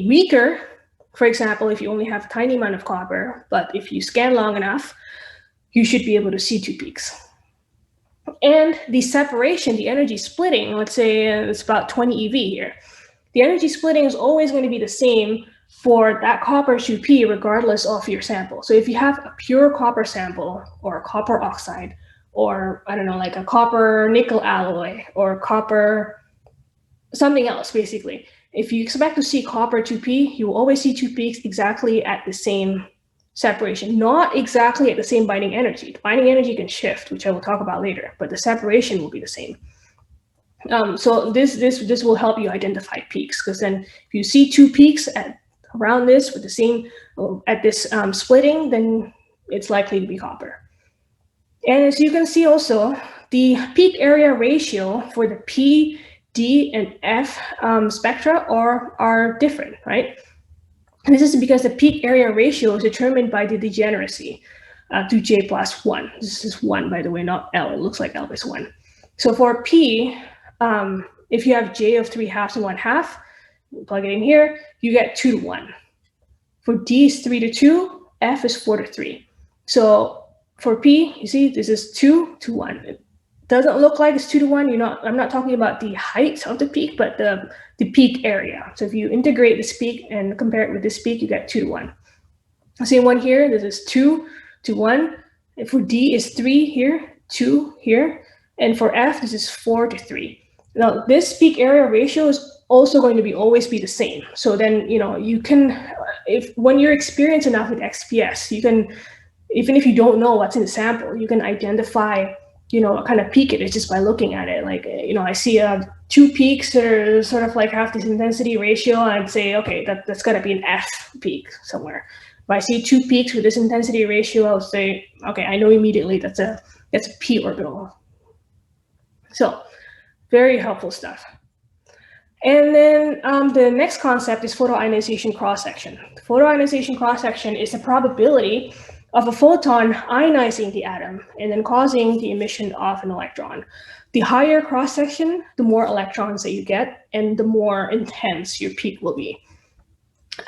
weaker, for example, if you only have a tiny amount of copper, but if you scan long enough, you should be able to see 2 peaks. And the separation, the energy splitting, let's say it's about 20 eV here. The energy splitting is always going to be the same for that copper 2p regardless of your sample. So if you have a pure copper sample or a copper oxide, or I don't know, like a copper nickel alloy or copper something else, basically, if you expect to see copper 2p, you will always see 2 peaks exactly at the same separation, not exactly at the same binding energy. The binding energy can shift, which I will talk about later, but the separation will be the same. So this will help you identify peaks, because then if you see 2 peaks around this with the same at this splitting, then it's likely to be copper. And as you can see also, the peak area ratio for the P, D, and F spectra are different, right? And this is because the peak area ratio is determined by the degeneracy to J plus 1. This is 1, by the way, not L. It looks like L is 1. So for P, if you have J of 3/2 and 1/2, you plug it in here, you get 2 to 1. For D is 3 to 2, F is 4 to 3. So for P, you see, this is 2 to 1. It doesn't look like it's 2 to 1. I'm not talking about the height of the peak, but the peak area. So if you integrate this peak and compare it with this peak, you get 2 to 1. Same one here, this is 2 to 1. And for D is 3 here, 2 here. And for F, this is 4 to 3. Now, this peak area ratio is also going to always be the same. So then, you can, when you're experienced enough with XPS, you can, even if you don't know what's in the sample, you can identify, what kind of peak it is just by looking at it. Like, I see 2 peaks that are sort of like have this intensity ratio, and I'd say, okay, that's got to be an F peak somewhere. If I see 2 peaks with this intensity ratio, I'll say, okay, I know immediately that's a P orbital. So very helpful stuff. And then the next concept is photoionization cross-section. Photoionization cross-section is the probability of a photon ionizing the atom and then causing the emission of an electron. The higher cross-section, the more electrons that you get, and the more intense your peak will be.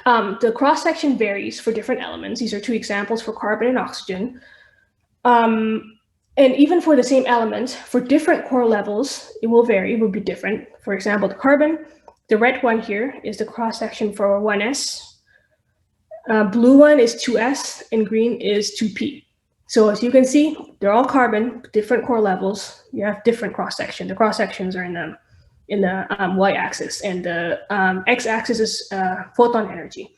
The cross-section varies for different elements. These are 2 examples for carbon and oxygen. And even for the same element, for different core levels, it will vary, it will be different. For example, the carbon, the red one here is the cross-section for 1s. Blue one is 2s, and green is 2p. So as you can see, they're all carbon, different core levels. You have different cross-section. The cross-sections are in the y-axis, and the x-axis is photon energy.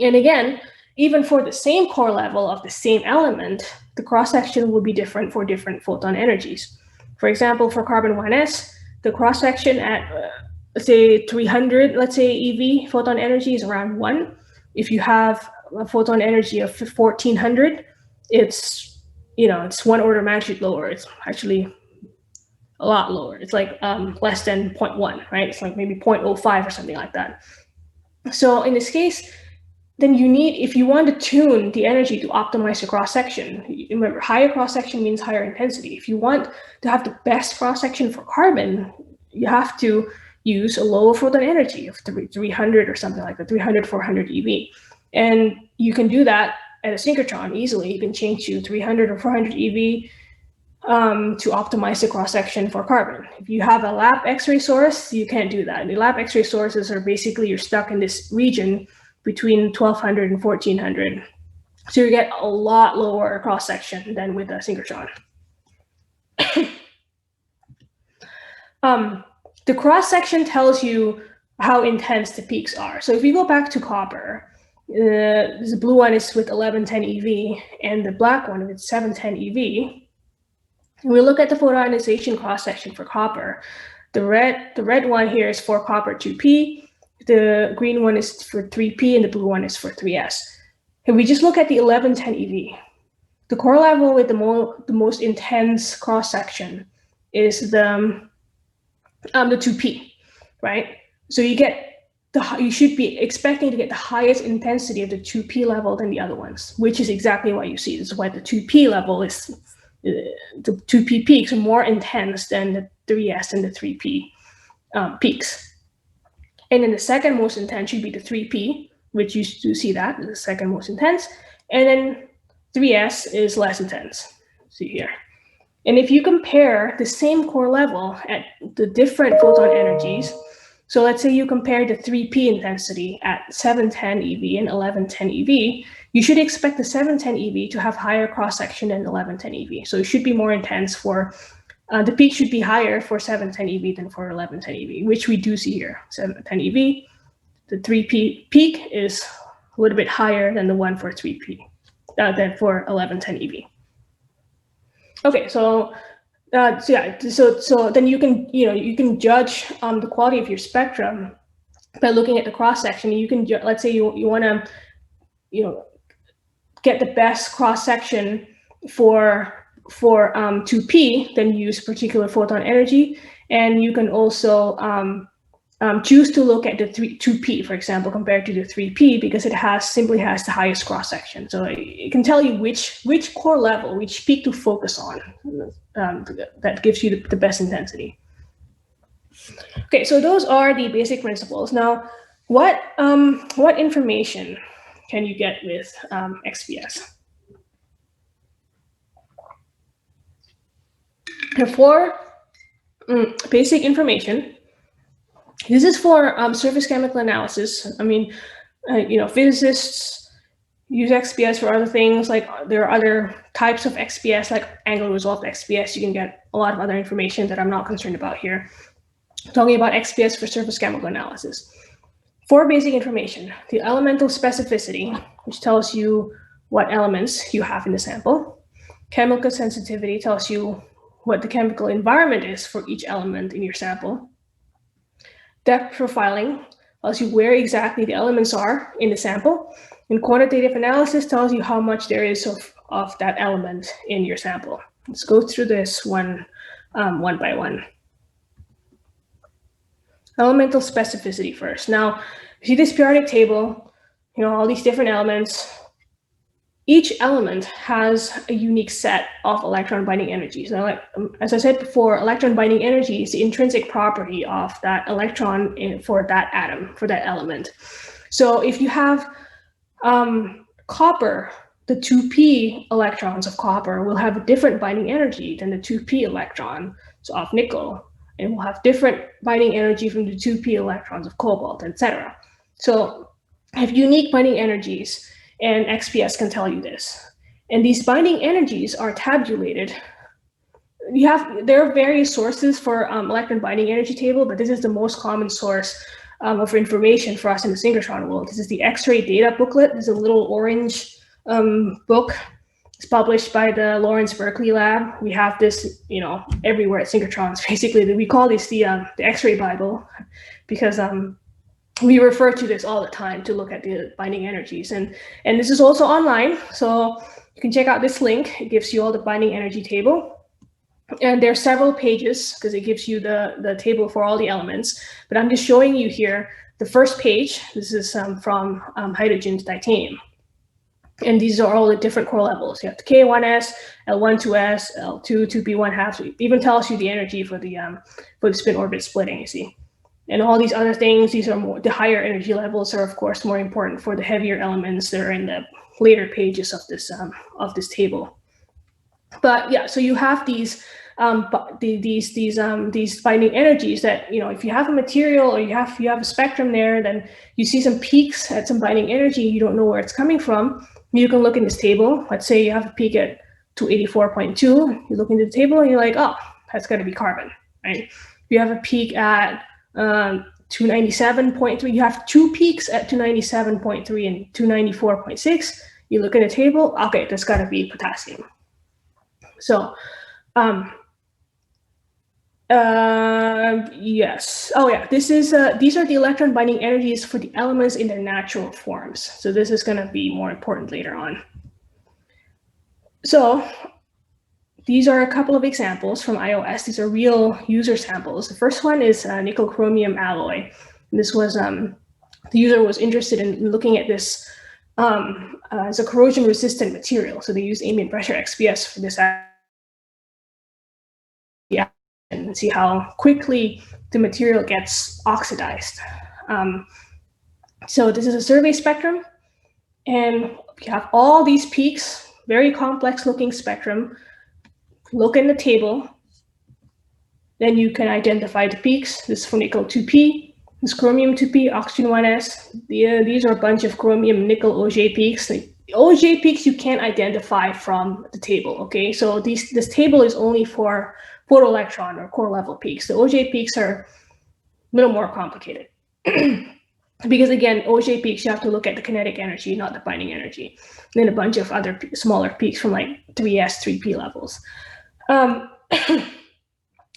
And again, even for the same core level of the same element, the cross-section will be different for different photon energies. For example, for carbon 1s, the cross-section at, let's say 300, let's say EV photon energy is around 1. If you have a photon energy of 1400, it's 1 order of magnitude lower. It's actually a lot lower. It's like less than 0.1, right? It's like maybe 0.05 or something like that. So in this case, then if you want to tune the energy to optimize the cross-section, remember, higher cross-section means higher intensity. If you want to have the best cross-section for carbon, you have to use a lower photon energy of 300 or something like that, 300, 400 eV. And you can do that at a synchrotron easily. You can change to 300 or 400 eV to optimize the cross-section for carbon. If you have a lab X-ray source, you can't do that. And the lab X-ray sources are basically, you're stuck in this region between 1200 and 1400. So you get a lot lower cross-section than with a synchrotron. The cross-section tells you how intense the peaks are. So if you go back to copper, the blue one is with 1110 eV, and the black one with 710 eV. And we look at the photoionization cross-section for copper. The red one here is for copper 2p, the green one is for 3p, and the blue one is for 3s. And we just look at the 1110 eV. The core level with the most intense cross-section is the 2p, right? So you should be expecting to get the highest intensity of the 2p level than the other ones, which is exactly what you see. This is why the 2p level is, the 2p peaks are more intense than the 3s and the 3p peaks. And then the second most intense should be the 3p, which you do see that is the second most intense. And then 3s is less intense, see here. And if you compare the same core level at the different photon energies, so let's say you compare the 3p intensity at 710 eV and 1110 eV, you should expect the 710 eV to have higher cross-section than 1110 eV. So it should be more intense for, the peak should be higher for 710 eV than for 1110 eV, which we do see here, 710 eV. The 3p peak is a little bit higher than the one for 3p, than for 1110 eV. Okay, so so then you can judge the quality of your spectrum by looking at the cross section. You can, let's say you want to get the best cross section for 2p, then use particular photon energy, and you can also choose to look at the 2p, for example, compared to the 3p, because it simply has the highest cross section. So it can tell you which core level, which peak to focus on, that gives you the best intensity. Okay, so those are the basic principles. Now, what information can you get with XPS? For basic information, this is for surface chemical analysis. I mean, physicists use XPS for other things. Like there are other types of XPS, like angle resolved XPS. You can get a lot of other information that I'm not concerned about here. I'm talking about XPS for surface chemical analysis. For basic information, the elemental specificity, which tells you what elements you have in the sample. Chemical sensitivity tells you what the chemical environment is for each element in your sample. Depth profiling tells you where exactly the elements are in the sample. And quantitative analysis tells you how much there is of that element in your sample. Let's go through this one by one. Elemental specificity first. Now, you see this periodic table, all these different elements. Each element has a unique set of electron binding energies. Now, as I said before, electron binding energy is the intrinsic property of that electron for that atom, for that element. So if you have copper, the 2p electrons of copper will have a different binding energy than the 2p electrons of nickel, and will have different binding energy from the 2p electrons of cobalt, etc. So I have unique binding energies, and XPS can tell you this. And these binding energies are tabulated. There are various sources for electron binding energy table, but this is the most common source of information for us in the synchrotron world. This is the X-ray data booklet. This is a little orange book. It's published by the Lawrence Berkeley lab. We have this, everywhere at synchrotrons. Basically, we call this the X-ray Bible, because we refer to this all the time to look at the binding energies. And this is also online, so you can check out this link. It gives you all the binding energy table. And there are several pages, because it gives you the table for all the elements. But I'm just showing you here the first page. This is from hydrogen to titanium. And these are all the different core levels. You have the K1s, L1, 2s, L2, 2p1/2. So it even tells you the energy for the spin orbit splitting, you see. And all these other things, these are more, the higher energy levels are of course more important for the heavier elements that are in the later pages of this table. But yeah, so you have these binding energies that, you know, if you have a material or you have a spectrum there, then you see some peaks at some binding energy, you don't know where it's coming from. You can look in this table. Let's say you have a peak at 284.2. You look into the table and you're like, oh, that's got to be carbon, right? You have a peak at 297.3. You have two peaks at 297.3 and 294.6. You look at the table, okay, that's got to be potassium. So, yes. Oh yeah, this is these are the electron binding energies for the elements in their natural forms. So this is going to be more important later on. So these are a couple of examples from iOS. These are real user samples. The first one is nickel chromium alloy. And this was the user was interested in looking at this as a corrosion resistant material. So they used ambient pressure XPS for this. Yeah, and see how quickly the material gets oxidized. So this is a survey spectrum, and you have all these peaks, very complex looking spectrum. Look in the table, then you can identify the peaks. This is for nickel 2p, this chromium 2p, oxygen 1s. These are a bunch of chromium nickel OJ peaks. The OJ peaks you can't identify from the table, okay? So this table is only for photoelectron or core level peaks. The OJ peaks are a little more complicated. Because again, OJ peaks, you have to look at the kinetic energy, not the binding energy. And then a bunch of other smaller peaks from like 3s, 3p levels.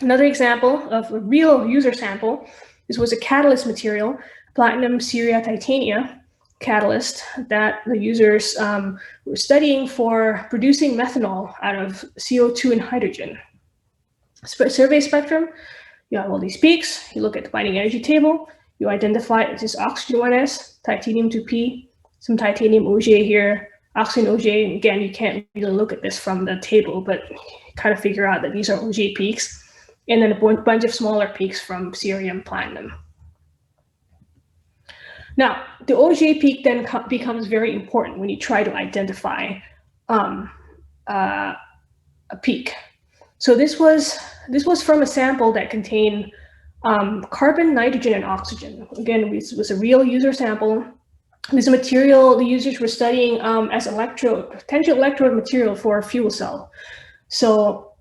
Another example of a real user sample, this was a catalyst material, platinum ceria titania catalyst that the users were studying for producing methanol out of CO2 and hydrogen. Survey spectrum, you have all these peaks, you look at the binding energy table, you identify this is oxygen 1s, titanium 2p, some titanium OJ here, oxygen OJ, and again, you can't really look at this from the table, but kind of figure out that these are OJ peaks, and then a bunch of smaller peaks from cerium platinum. Now, the OJ peak then becomes very important when you try to identify a peak. So this was from a sample that contained carbon, nitrogen, and oxygen. Again, this was a real user sample. This material the users were studying as potential electrode material for a fuel cell. So,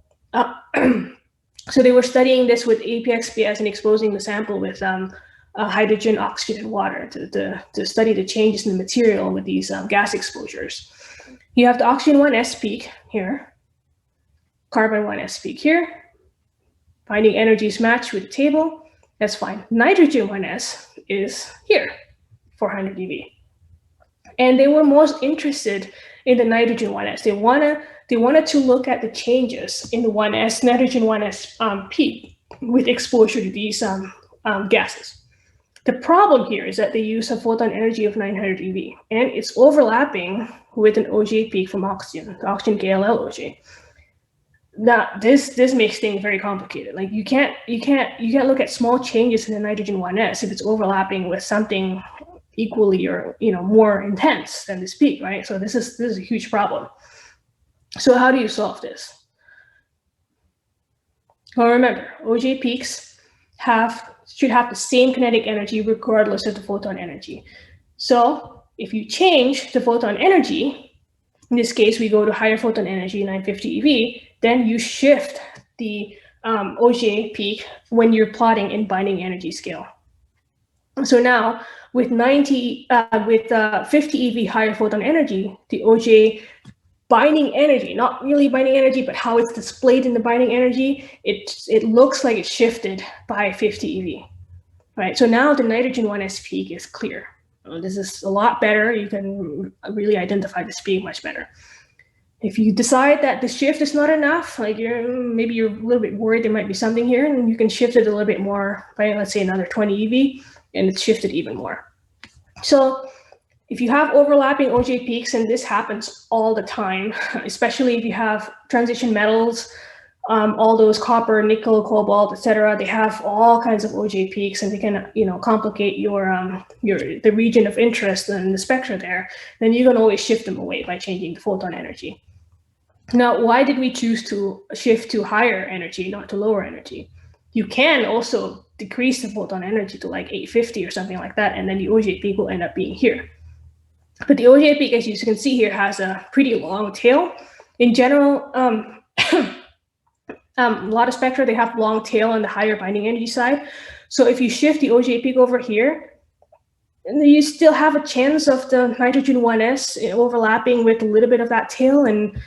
so they were studying this with APXPS and exposing the sample with hydrogen, oxygen, and water to study the changes in the material with these gas exposures. You have the oxygen 1s peak here. Carbon 1s peak here. Binding energies match with the table. That's fine. Nitrogen 1s is here, 400 eV. And they were most interested in the nitrogen 1s. They wanted to look at the changes in the 1s, nitrogen 1s peak with exposure to these gases. The problem here is that they use a photon energy of 900 eV, and it's overlapping with an OJ peak from oxygen, the oxygen KLL OJ. Now, this makes things very complicated. Like you can't look at small changes in the nitrogen 1s if it's overlapping with something equally or more intense than this peak, right? So this is a huge problem. So how do you solve this? Well, remember, OJ peaks should have the same kinetic energy regardless of the photon energy. So if you change the photon energy, in this case, we go to higher photon energy, 950 eV, then you shift the OJ peak when you're plotting in binding energy scale. So now with 50 eV higher photon energy, the OJ binding energy, not really binding energy, but how it's displayed in the binding energy, it looks like it's shifted by 50 eV, right? So now the nitrogen 1s peak is clear. This is a lot better. You can really identify this peak much better. If you decide that the shift is not enough, like maybe you're a little bit worried there might be something here, and you can shift it a little bit more by, let's say, another 20 eV, and it's shifted even more. So if you have overlapping OJ peaks, and this happens all the time, especially if you have transition metals, all those copper, nickel, cobalt, etc. They have all kinds of OJ peaks, and they can, complicate the region of interest and the spectra there. Then you can always shift them away by changing the photon energy. Now, why did we choose to shift to higher energy, not to lower energy? You can also decrease the photon energy to like 850 or something like that, and then the OJ peak will end up being here. But the OJ peak, as you can see here, has a pretty long tail. In general, a lot of spectra, they have long tail on the higher binding energy side. So if you shift the OJ peak over here, you still have a chance of the nitrogen 1s overlapping with a little bit of that tail, and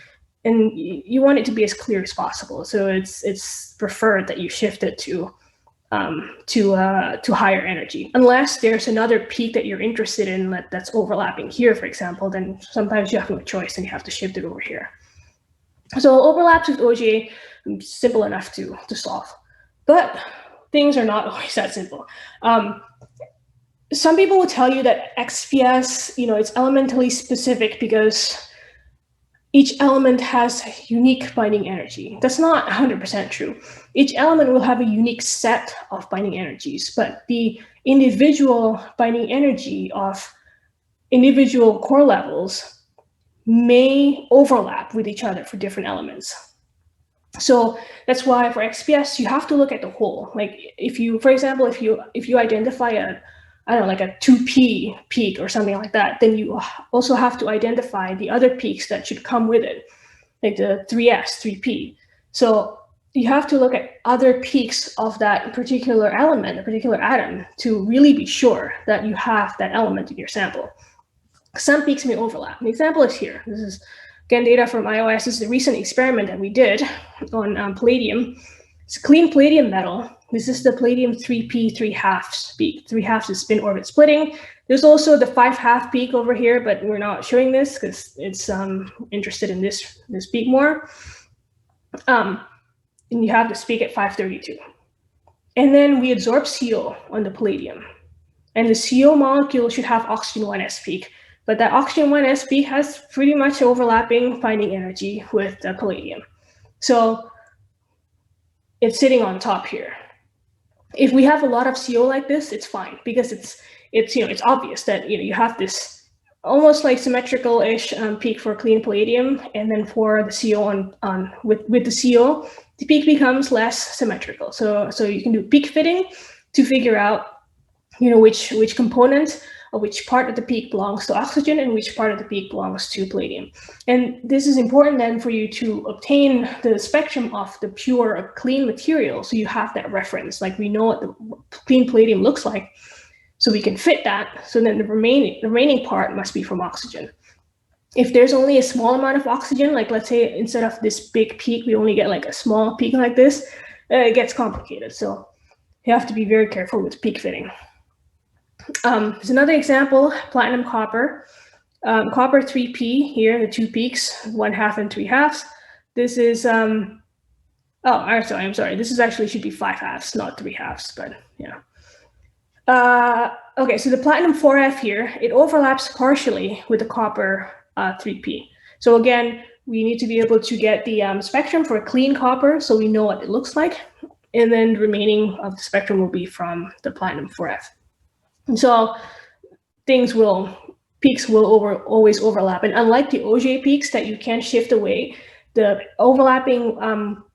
you want it to be as clear as possible. So it's preferred that you shift it to higher energy, unless there's another peak that you're interested in that's overlapping here, for example. Then sometimes you have no choice and you have to shift it over here. So overlaps with OJ, simple enough to solve, but things are not always that simple. Some people will tell you that XPS, it's elementally specific because each element has unique binding energy. That's not 100% true. Each element will have a unique set of binding energies, but the individual binding energy of individual core levels may overlap with each other for different elements. So that's why for XPS, you have to look at the whole. Like if you, for example, if you identify like a 2p peak or something like that, then you also have to identify the other peaks that should come with it, like the 3s, 3p. So you have to look at other peaks of that particular element, a particular atom, to really be sure that you have that element in your sample. Some peaks may overlap. The example is here. This is, again, data from iOS. This is a recent experiment that we did on palladium. It's a clean palladium metal. This is the palladium 3p 3/2 peak. 3/2 is spin orbit splitting. There's also the 5/2 peak over here, but we're not showing this because it's interested in this peak more. And you have this peak at 532. And then we absorb CO on the palladium. And the CO molecule should have oxygen 1s peak. But that oxygen 1s peak has pretty much overlapping binding energy with the palladium. So it's sitting on top here. If we have a lot of CO like this, it's fine because it's obvious that you have this almost like symmetrical-ish peak for clean palladium, and then for the CO with the CO, the peak becomes less symmetrical. So you can do peak fitting to figure out which component or which part of the peak belongs to oxygen and which part of the peak belongs to palladium. And this is important then for you to obtain the spectrum of the pure or clean material, so you have that reference. Like we know what the clean palladium looks like, so we can fit that. So then the remaining part must be from oxygen. If there's only a small amount of oxygen, like let's say instead of this big peak, we only get like a small peak like this, it gets complicated. So you have to be very careful with peak fitting. There's another example, platinum copper. Copper 3p here, the two peaks, 1/2 and 3/2. This is, I'm sorry. This is actually should be 5/2, not 3/2, but yeah. Okay, so the platinum 4f here, it overlaps partially with the copper 3p. So again, we need to be able to get the spectrum for clean copper so we know what it looks like. And then the remaining of the spectrum will be from the platinum 4f. And so peaks will always overlap. And unlike the OJ peaks that you can shift away, the overlapping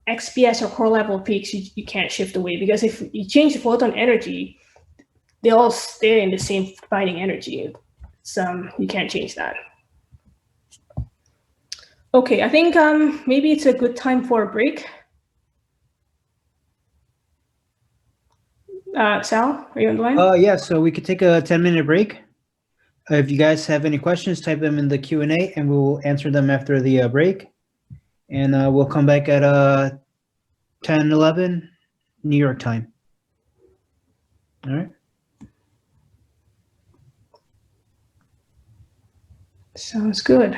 XPS or core level peaks, you can't shift away, because if you change the photon energy, they all stay in the same binding energy. So you can't change that. Okay, I think maybe it's a good time for a break. Sal, are you on the line? Yeah, so we could take a 10-minute break. If you guys have any questions, type them in the Q&A and we'll answer them after the break. And we'll come back at 10:11 New York time. All right. Sounds good.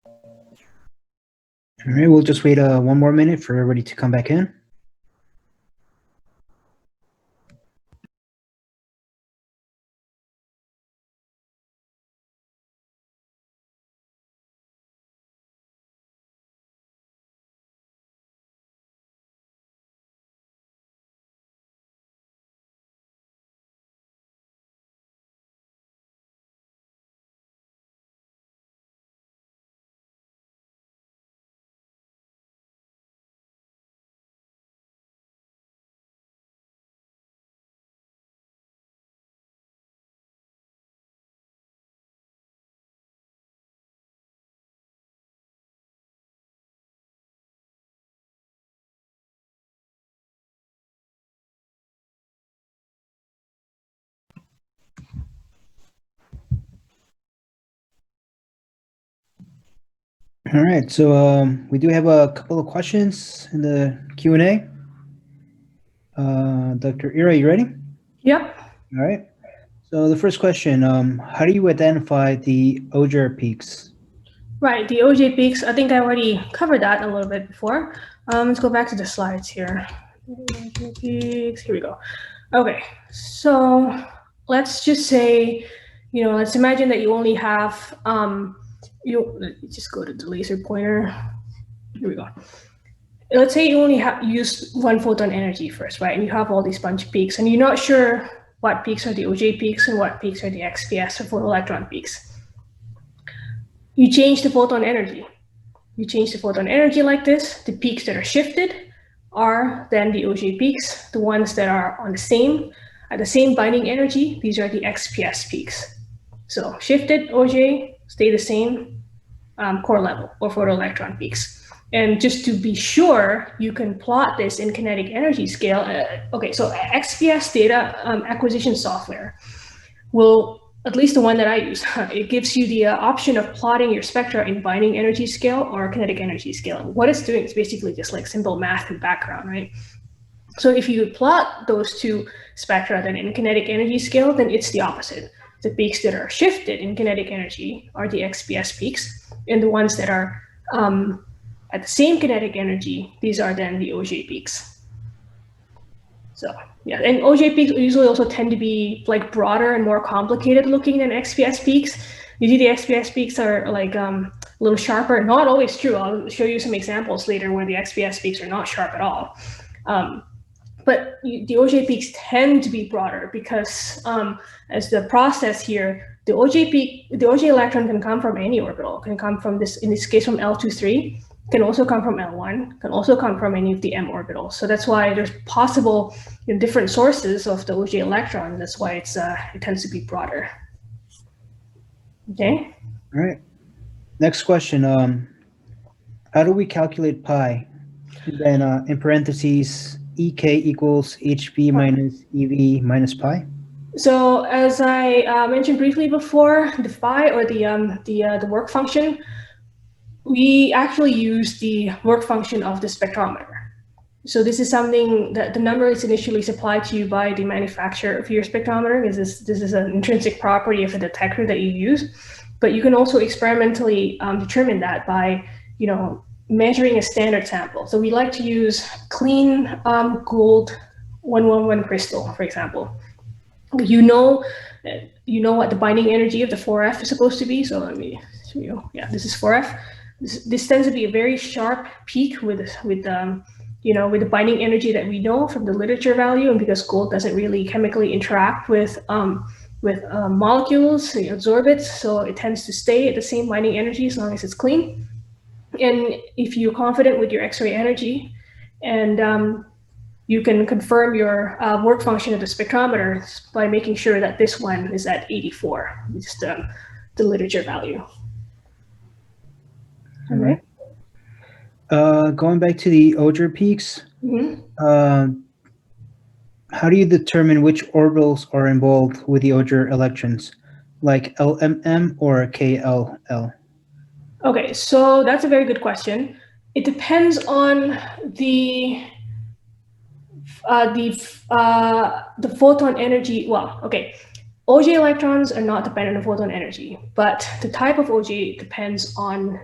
All right, we'll just wait one more minute for everybody to come back in. All right, so we do have a couple of questions in the Q&A. Dr. Ira, you ready? Yep. All right. So the first question, how do you identify the Ogre peaks? Right, the OJ peaks, I think I already covered that a little bit before. Let's go back to the slides here. OJ peaks, here we go. Okay, so let's just say, let's imagine that you only have, let me just go to the laser pointer. Here we go. Let's say you only have used one photon energy first, right? And you have all these bunch of peaks, and you're not sure what peaks are the OJ peaks and what peaks are the XPS or photoelectron peaks. You change the photon energy. You change the photon energy like this. The peaks that are shifted are then the OJ peaks. The ones that are on at the same binding energy, these are the XPS peaks. So shifted OJ stay the same core level or photoelectron peaks. And just to be sure, you can plot this in kinetic energy scale. Okay, so XPS data acquisition software will, at least the one that I use, it gives you the option of plotting your spectra in binding energy scale or kinetic energy scale. And what it's doing is basically just like simple math in background, right? So if you plot those two spectra then in kinetic energy scale, then it's the opposite. The peaks that are shifted in kinetic energy are the XPS peaks, and the ones that are at the same kinetic energy, these are then the OJ peaks. So yeah, and OJ peaks usually also tend to be like broader and more complicated looking than XPS peaks. Usually the XPS peaks are like a little sharper. Not always true. I'll show you some examples later where the XPS peaks are not sharp at all. But the OJ peaks tend to be broader because as the process here, the OJ electron can come from any orbital. Can come from this, in this case, from L23. Can also come from L1, can also come from any of the M orbitals. So that's why there's possible different sources of the OJ electron. That's why it tends to be broader. Okay. All right. Next question. How do we calculate pi? And then in parentheses, EK equals HV minus EV minus pi. So as I mentioned briefly before, the phi or the work function, we actually use the work function of the spectrometer. So this is something that the number is initially supplied to you by the manufacturer of your spectrometer, because this is an intrinsic property of a detector that you use. But you can also experimentally determine that by, measuring a standard sample. So we like to use clean gold 111 crystal, for example. You know what the binding energy of the 4F is supposed to be. So let me show you. Yeah, this is 4F. This tends to be a very sharp peak with the binding energy that we know from the literature value, and because gold doesn't really chemically interact with molecules, it absorbs it, so it tends to stay at the same binding energy as long as it's clean. And if you're confident with your X-ray energy, and you can confirm your work function of the spectrometer by making sure that this one is at 84, which is the literature value. All right. Going back to the Ogre peaks, how do you determine which orbitals are involved with the Ogre electrons, like LMM or KLL? Okay, so that's a very good question. It depends on the photon energy. Well, okay, OJ electrons are not dependent on photon energy, but the type of OJ depends on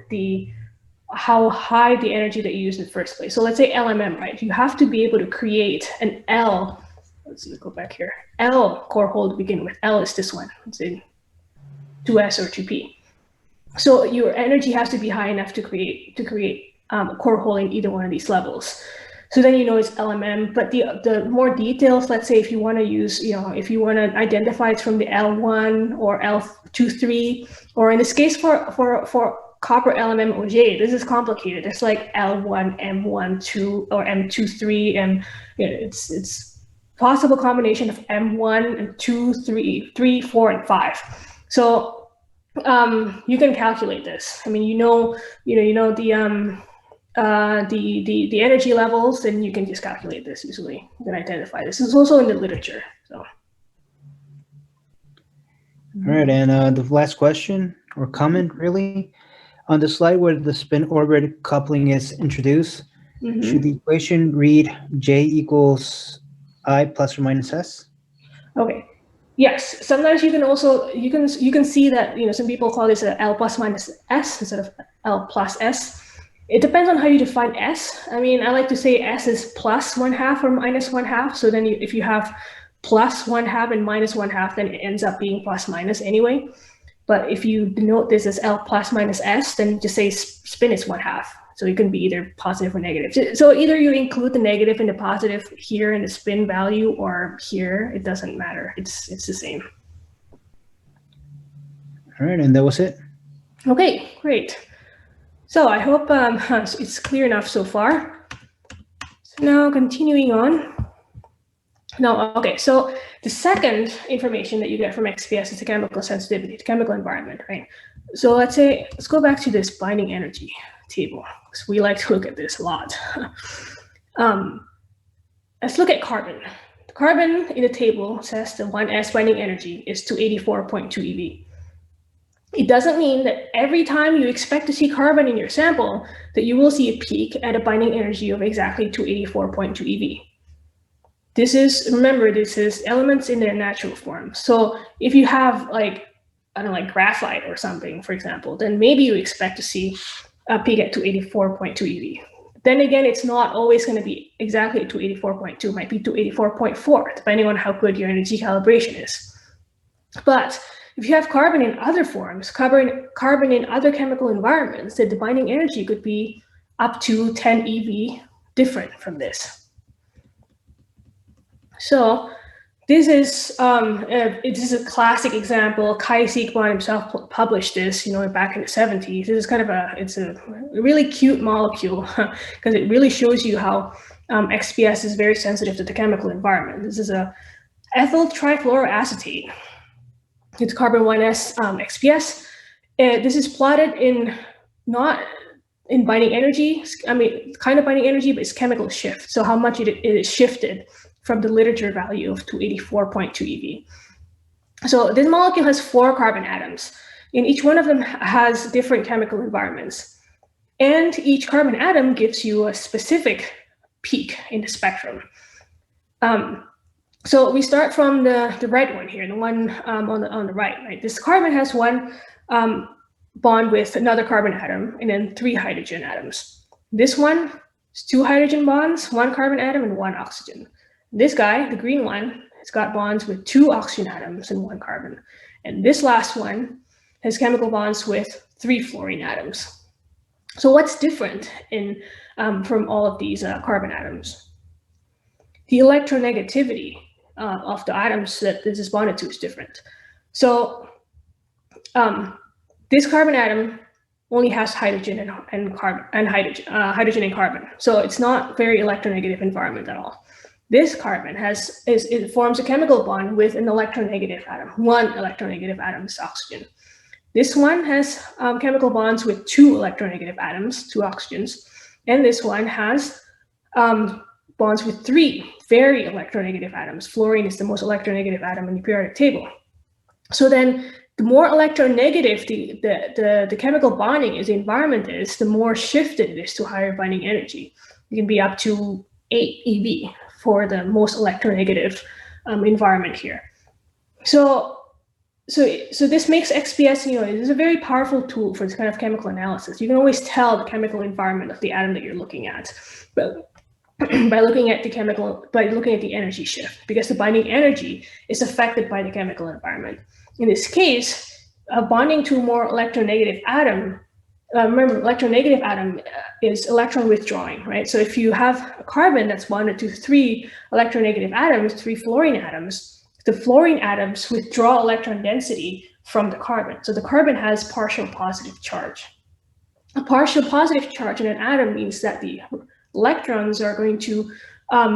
how high the energy that you use in the first place. So let's say LMM, right? You have to be able to create an L. Let's see, go back here. L core hole to begin with. L is this one. Let's say 2s or 2p. So your energy has to be high enough to create a core hole in either one of these levels. So then you know it's LMM, but the more details, let's say if you want to use, if you want to identify it from the L1 or L23, or in this case for copper LMM OJ, this is complicated. It's like L1, M1, 2, or M23, and it's possible combination of M1 and 2, 3, 4, and 5. So you can calculate this. I mean, you know the energy levels, and you can just calculate this easily. You can identify this. It's also in the literature. So. All right, and the last question or comment, really, on the slide where the spin-orbit coupling is introduced, should the equation read J equals I plus or minus S? Okay. Yes. Sometimes you can also you can see that some people call this a L plus minus S instead of L plus S. It depends on how you define S. I mean, I like to say S is plus 1/2 or minus 1/2. So then if you have plus 1/2 and minus 1/2, then it ends up being plus minus anyway. But if you denote this as L plus minus S, then just say spin is 1/2. So it can be either positive or negative. So either you include the negative and the positive here in the spin value, or here, it doesn't matter. It's the same. All right, and that was it. Okay, great. So I hope it's clear enough so far. So now continuing on. Now, okay, so the second information that you get from XPS is the chemical sensitivity, the chemical environment, right? So let's go back to this binding energy table, because we like to look at this a lot. Let's look at carbon. The carbon in the table says the 1s binding energy is 284.2 eV. It doesn't mean that every time you expect to see carbon in your sample that you will see a peak at a binding energy of exactly 284.2 eV. Remember, this is elements in their natural form. So if you have like graphite or something, for example, then maybe you expect to see a peak at 284.2 eV. Then again, it's not always going to be exactly 284.2, it might be 284.4, depending on how good your energy calibration is. But if you have carbon in other forms, carbon in other chemical environments, then the binding energy could be up to 10 eV different from this. So this is a classic example. Kai Siegmann himself published this, back in the 70s. This is it's a really cute molecule because it really shows you how XPS is very sensitive to the chemical environment. This is a ethyl trifluoroacetate. It's carbon 1s XPS. This is plotted not in binding energy. I mean, kind of binding energy, but it's chemical shift. So how much it is shifted from the literature value of 284.2 eV. So this molecule has 4 carbon atoms, and each one of them has different chemical environments. And each carbon atom gives you a specific peak in the spectrum. So we start from the red one here, the one on the right. This carbon has one bond with another carbon atom, and then 3 hydrogen atoms. This one is 2 hydrogen bonds, 1 carbon atom, and 1 oxygen. This guy, the green one, has got bonds with 2 oxygen atoms and 1 carbon. And this last one has chemical bonds with 3 fluorine atoms. So what's different from all of these carbon atoms? The electronegativity of the atoms that this is bonded to is different. So this carbon atom only has hydrogen and hydrogen and carbon. So it's not very electronegative environment at all. This carbon it forms a chemical bond with an electronegative atom. 1 electronegative atom is oxygen. This one has chemical bonds with 2 electronegative atoms, 2 oxygens, and this one has bonds with 3 very electronegative atoms. Fluorine is the most electronegative atom in the periodic table. So then the more electronegative the chemical bonding is, the environment is, the more shifted it is to higher binding energy. It can be up to 8 eV for the most electronegative environment here. So so this makes XPS, it is a very powerful tool for this kind of chemical analysis. You can always tell the chemical environment of the atom that you're looking at, but by looking at the energy shift, because the binding energy is affected by the chemical environment. In this case, bonding to a more electronegative atom. Remember, electronegative atom is electron withdrawing, right? So if you have a carbon that's bonded to 3 electronegative atoms, 3 fluorine atoms, the fluorine atoms withdraw electron density from the carbon. So the carbon has partial positive charge. A partial positive charge in an atom means that the electrons are going to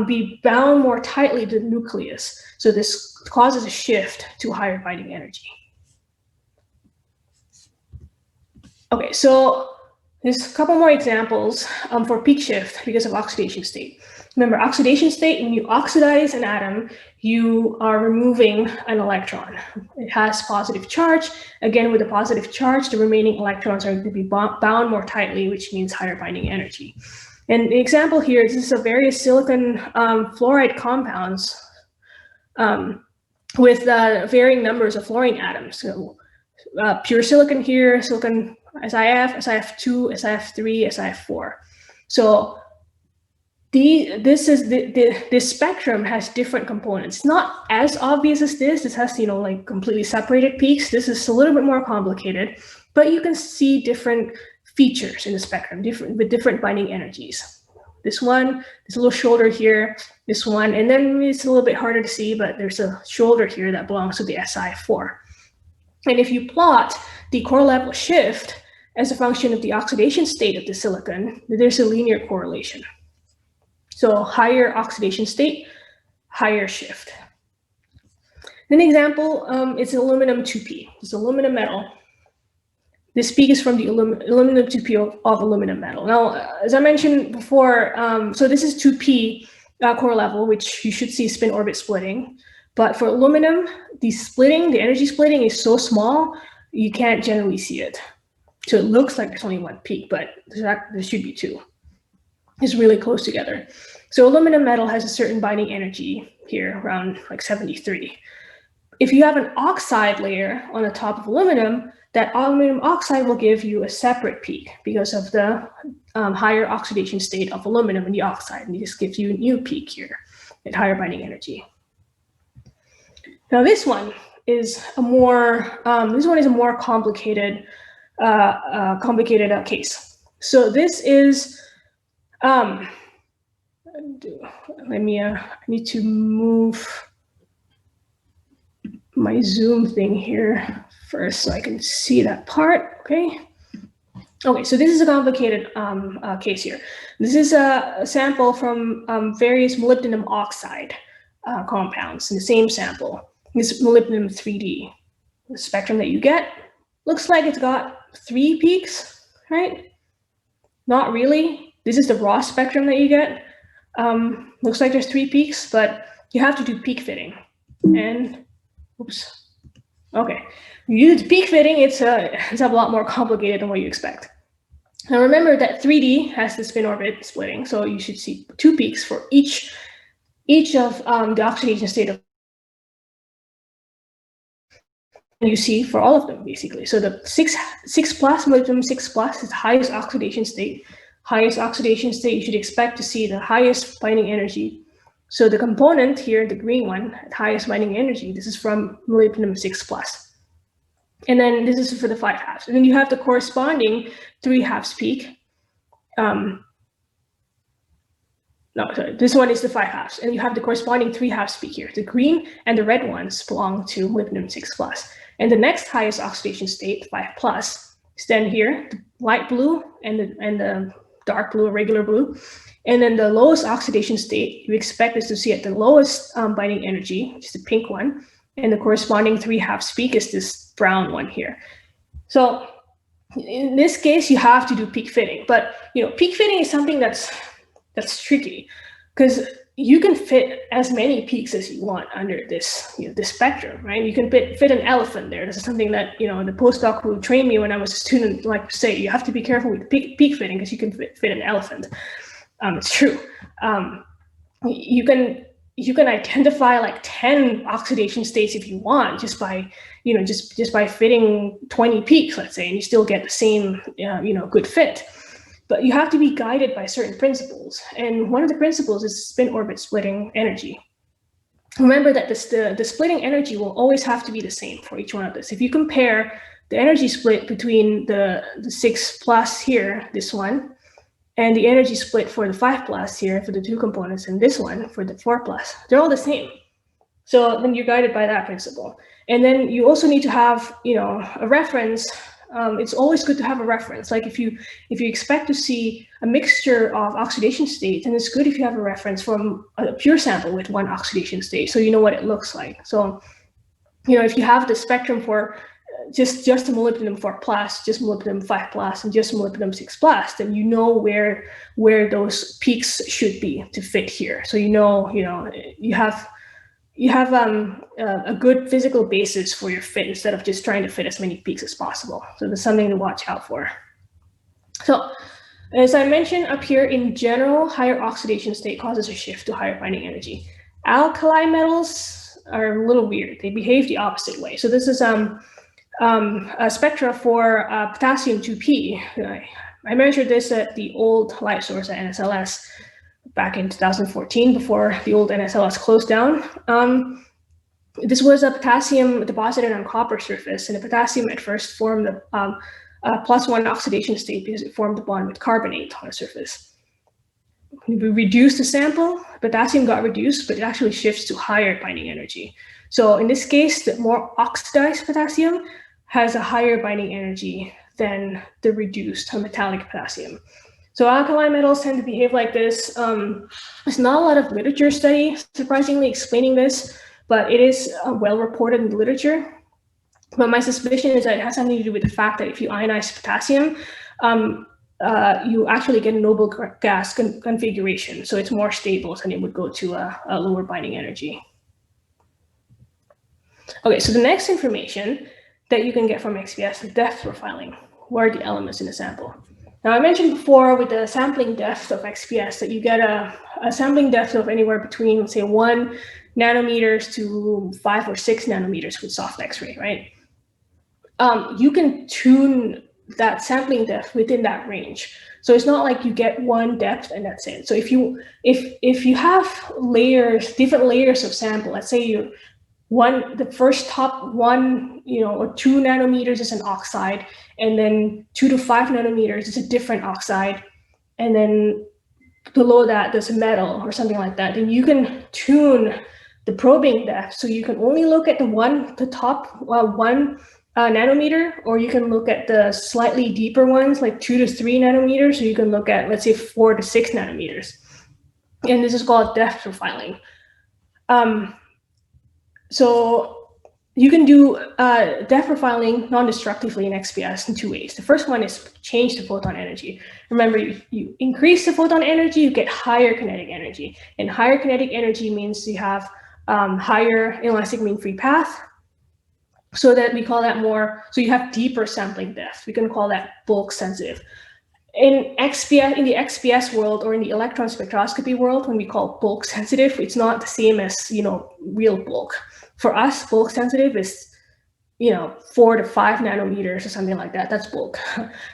be bound more tightly to the nucleus. So this causes a shift to higher binding energy. Okay, so there's a couple more examples for peak shift because of oxidation state. Remember, oxidation state, when you oxidize an atom, you are removing an electron. It has positive charge. Again, with a positive charge, the remaining electrons are going to be bound more tightly, which means higher binding energy. And the example here, this is a various silicon fluoride compounds with varying numbers of fluorine atoms. So pure silicon here, silicon SiF, SiF2, SiF3, SiF4. So this spectrum has different components. It's not as obvious as this. This has, like completely separated peaks. This is a little bit more complicated, but you can see different features in the spectrum, with different binding energies. This one, there's a little shoulder here, this one, and then it's a little bit harder to see, but there's a shoulder here that belongs to the SiF4. And if you plot the core level shift as a function of the oxidation state of the silicon, there's a linear correlation. So higher oxidation state, higher shift. An example is aluminum 2P. It's aluminum metal. This peak is from the aluminum 2P of aluminum metal. Now, as I mentioned before, so this is 2P core level, which you should see spin orbit splitting. But for aluminum, the energy splitting is so small, you can't generally see it. So it looks like there's only one peak, but there should be 2. It's really close together. So aluminum metal has a certain binding energy here, around like 73. If you have an oxide layer on the top of aluminum, that aluminum oxide will give you a separate peak because of the higher oxidation state of aluminum in the oxide. And this gives you a new peak here at higher binding energy. Now this one is a more complicated case. So this is I need to move my Zoom thing here first so I can see that part. Okay, so this is a complicated case here. This is a sample from various molybdenum oxide compounds in the same sample. This molybdenum 3D. The spectrum that you get looks like it's got 3 peaks, right? Not really. This is the raw spectrum that you get. Looks like there's 3 peaks, but you have to do peak fitting. And, oops. Okay, you use peak fitting, it's a lot more complicated than what you expect. Now remember that 3D has the spin orbit splitting, so you should see 2 peaks for each of the oxidation state of. You see for all of them basically. So the 6+ molybdenum 6+ is the highest oxidation state. Highest oxidation state, you should expect to see the highest binding energy. So the component here, the green one, at highest binding energy, this is from molybdenum 6+. And then this is for the 5/2. And then you have the corresponding 3/2 peak. No, sorry, this one is the 5/2. And you have the corresponding 3/2 peak here. The green and the red ones belong to molybdenum 6+. And the next highest oxidation state, 5+, is then here, the light blue and the dark blue, regular blue. And then the lowest oxidation state, you expect us to see at the lowest binding energy, which is the pink one. And the corresponding 3/2 peak is this brown one here. So in this case, you have to do peak fitting. But peak fitting is something that's tricky because you can fit as many peaks as you want under this this spectrum, right? You can fit an elephant there. This is something that the postdoc who trained me when I was a student like to say. You have to be careful with peak fitting because you can fit an elephant. It's true. You can you can identify like 10 oxidation states if you want, just by, just by fitting 20 peaks, let's say, and you still get the same, good fit. But you have to be guided by certain principles. And one of the principles is spin orbit splitting energy. Remember that the splitting energy will always have to be the same for each one of this. If you compare the energy split between the 6+ here, this one, and the energy split for the 5+ here for the 2 components, and this one for the 4+, they're all the same. So then you're guided by that principle. And then you also need to have, a reference. It's always good to have a reference. Like if you expect to see a mixture of oxidation states, then it's good if you have a reference from a pure sample with one oxidation state, so you know what it looks like. So, if you have the spectrum for just the molybdenum 4+, just molybdenum 5+, and just molybdenum 6+, then you know where those peaks should be to fit here. So you have a good physical basis for your fit instead of just trying to fit as many peaks as possible. So there's something to watch out for. So as I mentioned up here, in general, higher oxidation state causes a shift to higher binding energy. Alkali metals are a little weird. They behave the opposite way. So this is a spectra for potassium 2p. I measured this at the old light source at NSLS back in 2014, before the old NSLS closed down. This was a potassium deposited on copper surface, and the potassium at first formed a +1 oxidation state because it formed a bond with carbonate on the surface. When we reduced the sample, potassium got reduced, but it actually shifts to higher binding energy. So in this case, the more oxidized potassium has a higher binding energy than the reduced metallic potassium. So alkali metals tend to behave like this. There's not a lot of literature study, surprisingly, explaining this, but it is well reported in the literature. But my suspicion is that it has something to do with the fact that if you ionize potassium, you actually get a noble gas configuration. So it's more stable than it would go to a lower binding energy. Okay, so the next information that you can get from XPS is depth profiling. What are the elements in the sample? Now, I mentioned before with the sampling depth of XPS that you get a sampling depth of anywhere between, say, 1 nanometers to 5 or 6 nanometers with soft X-ray, right? You can tune that sampling depth within that range. So it's not like you get one depth and that's it. So if you have layers, different layers of sample, let's say the first top 1, or 2 nanometers is an oxide, and then 2 to 5 nanometers is a different oxide, and then below that there's a metal or something like that, then you can tune the probing depth. So you can only look at the top 1 nanometer, or you can look at the slightly deeper ones, like 2 to 3 nanometers. So you can look at, let's say, 4 to 6 nanometers. And this is called depth profiling. So you can do depth profiling non-destructively in XPS in 2 ways. The first one is change the photon energy. Remember, you increase the photon energy, you get higher kinetic energy. And higher kinetic energy means you have higher inelastic mean free path. So that we call that so you have deeper sampling depth. We can call that bulk sensitive. In the XPS world, or in the electron spectroscopy world, when we call bulk sensitive, it's not the same as real bulk. For us, bulk sensitive is 4 to 5 nanometers or something like that. That's bulk.